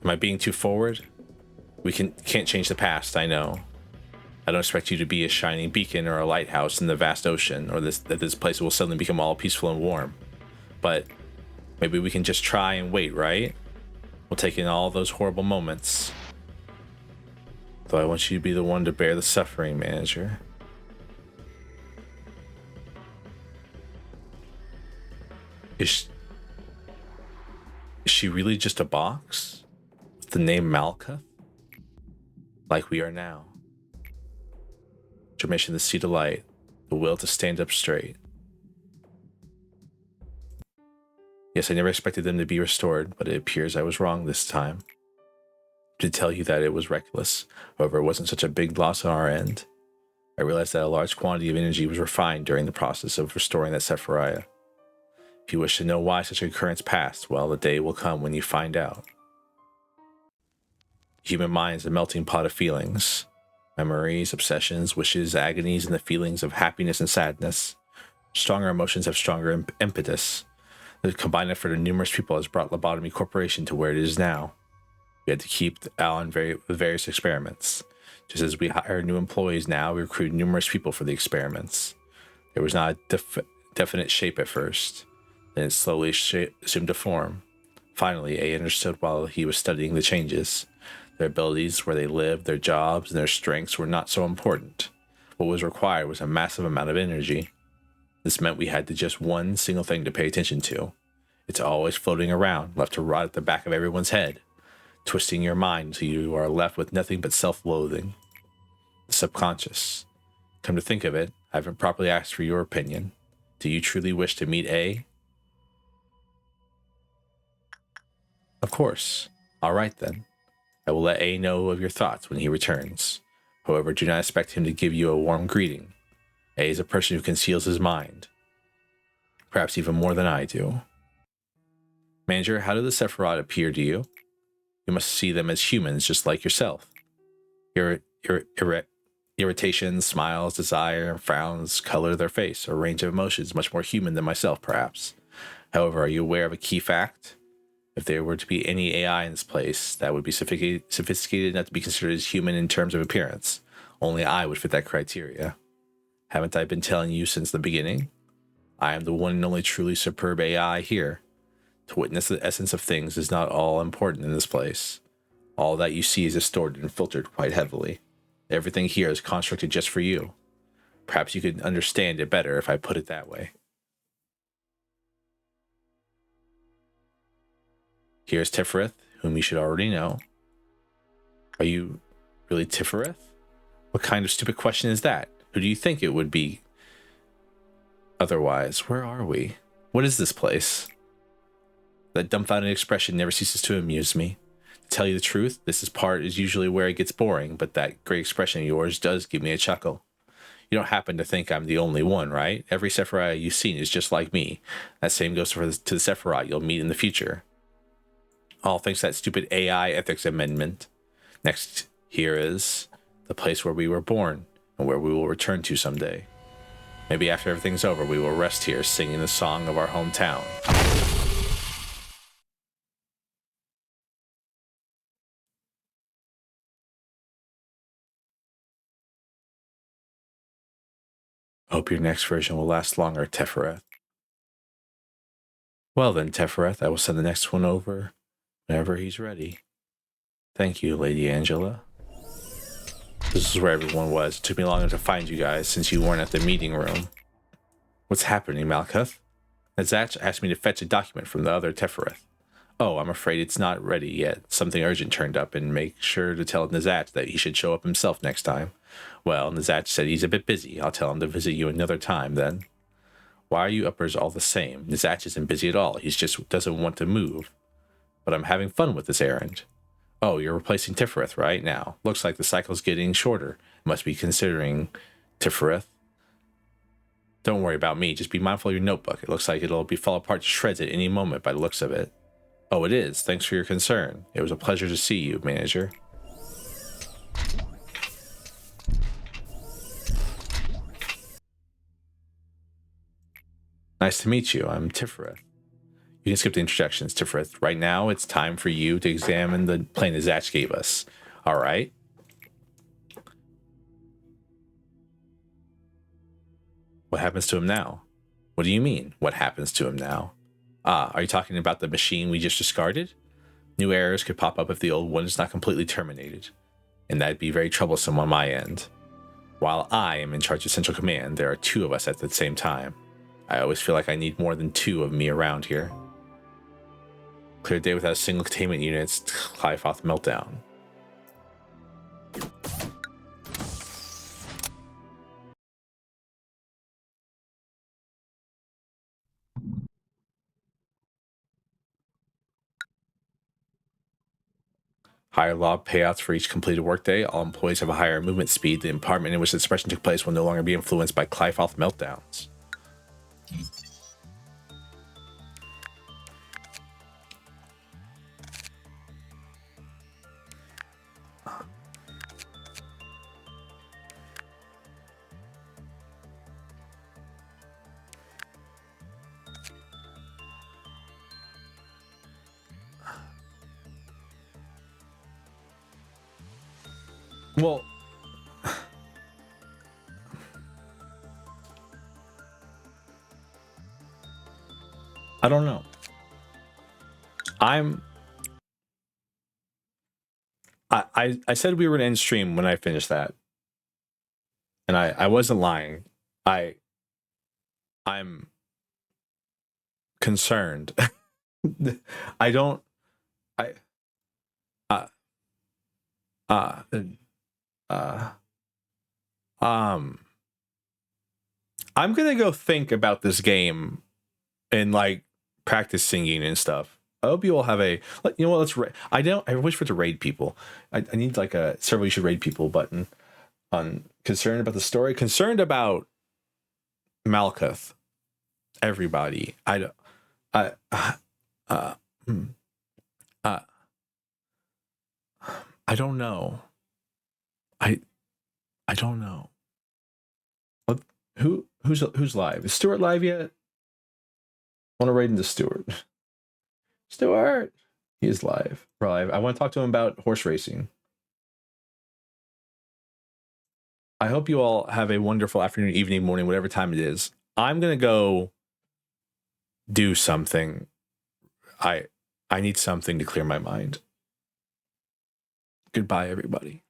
Am I being too forward? We can't change the past, I know. I don't expect you to be a shining beacon or a lighthouse in the vast ocean, or that this place will suddenly become all peaceful and warm. But maybe we can just try and wait, right? We'll take in all those horrible moments. Though I want you to be the one to bear the suffering, manager. Is she really just a box? With the name Malkuth? Like we are now. Determination to see the light, the will to stand up straight. Yes, I never expected them to be restored, but it appears I was wrong this time. To tell you that it was reckless, however, it wasn't such a big loss on our end. I realized that a large quantity of energy was refined during the process of restoring that Sephiroth. If you wish to know why such an occurrence passed, well, the day will come when you find out. The human mind is a melting pot of feelings. Memories, obsessions, wishes, agonies, and the feelings of happiness and sadness. Stronger emotions have stronger impetus. The combined effort of numerous people has brought Lobotomy Corporation to where it is now. We had to keep on with various experiments. Just as we hire new employees now, we recruit numerous people for the experiments. There was not a definite shape at first. Then it slowly assumed a form. Finally, A understood while he was studying the changes. Their abilities, where they lived, their jobs, and their strengths were not so important. What was required was a massive amount of energy. This meant we had just one single thing to pay attention to. It's always floating around, left to rot at the back of everyone's head, twisting your mind until you are left with nothing but self-loathing. The subconscious. Come to think of it, I haven't properly asked for your opinion. Do you truly wish to meet A? Of course. All right then. I will let A know of your thoughts when he returns. However, do not expect him to give you a warm greeting. A is a person who conceals his mind. Perhaps even more than I do. Manager, how do the Sephiroth appear to you? You must see them as humans just like yourself. Irritations, smiles, desire, frowns color their face, a range of emotions much more human than myself, perhaps. However, are you aware of a key fact? If there were to be any AI in this place that would be sophisticated enough to be considered as human in terms of appearance, only I would fit that criteria. Haven't I been telling you since the beginning? I am the one and only truly superb AI here. To witness the essence of things is not all important in this place. All that you see is distorted and filtered quite heavily. Everything here is constructed just for you. Perhaps you could understand it better if I put it that way. Here's Tifereth, whom you should already know. Are you really Tifereth? What kind of stupid question is that? Who do you think it would be? Otherwise, where are we? What is this place? That dumbfounded expression never ceases to amuse me. To tell you the truth, this part is usually where it gets boring, but that great expression of yours does give me a chuckle. You don't happen to think I'm the only one, right? Every Sephiroth you've seen is just like me. That same goes to the Sephiroth you'll meet in the future. All thanks to that stupid AI ethics amendment. Next, here is the place where we were born and where we will return to someday. Maybe after everything's over, we will rest here singing the song of our hometown. I hope your next version will last longer, Tefereth. Well then, Tefereth, I will send the next one over whenever he's ready. Thank you, Lady Angela. This is where everyone was. It took me long enough to find you guys since you weren't at the meeting room. What's happening, Malkuth? Nazach asked me to fetch a document from the other Tefereth. Oh, I'm afraid it's not ready yet. Something urgent turned up, and make sure to tell Nazach that he should show up himself next time. Well, Nazach said he's a bit busy. I'll tell him to visit you another time, then. Why are you uppers all the same? Nazach isn't busy at all. He just doesn't want to move. but I'm having fun with this errand. Oh, you're replacing Tifereth right now. Looks like the cycle's getting shorter. Must be considering Tifereth. Don't worry about me. Just be mindful of your notebook. It looks like it'll be fall apart to shreds at any moment by the looks of it. Oh, it is. Thanks for your concern. It was a pleasure to see you, manager. Nice to meet you. I'm Tifereth. You can skip the introductions, Tifereth. Right now, it's time for you to examine the plane that Zach gave us. All right? What happens to him now? What do you mean, what happens to him now? Ah, are you talking about the machine we just discarded? New errors could pop up if the old one is not completely terminated, and that'd be very troublesome on my end. While I am in charge of Central Command, there are two of us at the same time. I always feel like I need more than two of me around here. Clear day without a single containment unit, it's Clyfoth meltdown. Higher log payouts for each completed workday. All employees have a higher movement speed. The department in which the suppression took place will no longer be influenced by Clyfoth meltdowns. Well, I don't know. I said we were gonna end stream when I finished that, and I wasn't lying. I'm concerned. I don't. I. Uh. Uh. Uh. I'm gonna go think about this game and like practice singing and stuff. I hope you all have a, you know what, I wish for it to raid people. I need like a several you should raid people button on concerned about the story, concerned about Malkuth. Everybody. I don't know. I don't know. Who's live? Is Stuart live yet? I want to raid into Stuart. Stuart! He is live. I want to talk to him about horse racing. I hope you all have a wonderful afternoon, evening, morning, whatever time it is. I'm going to go do something. I need something to clear my mind. Goodbye, everybody.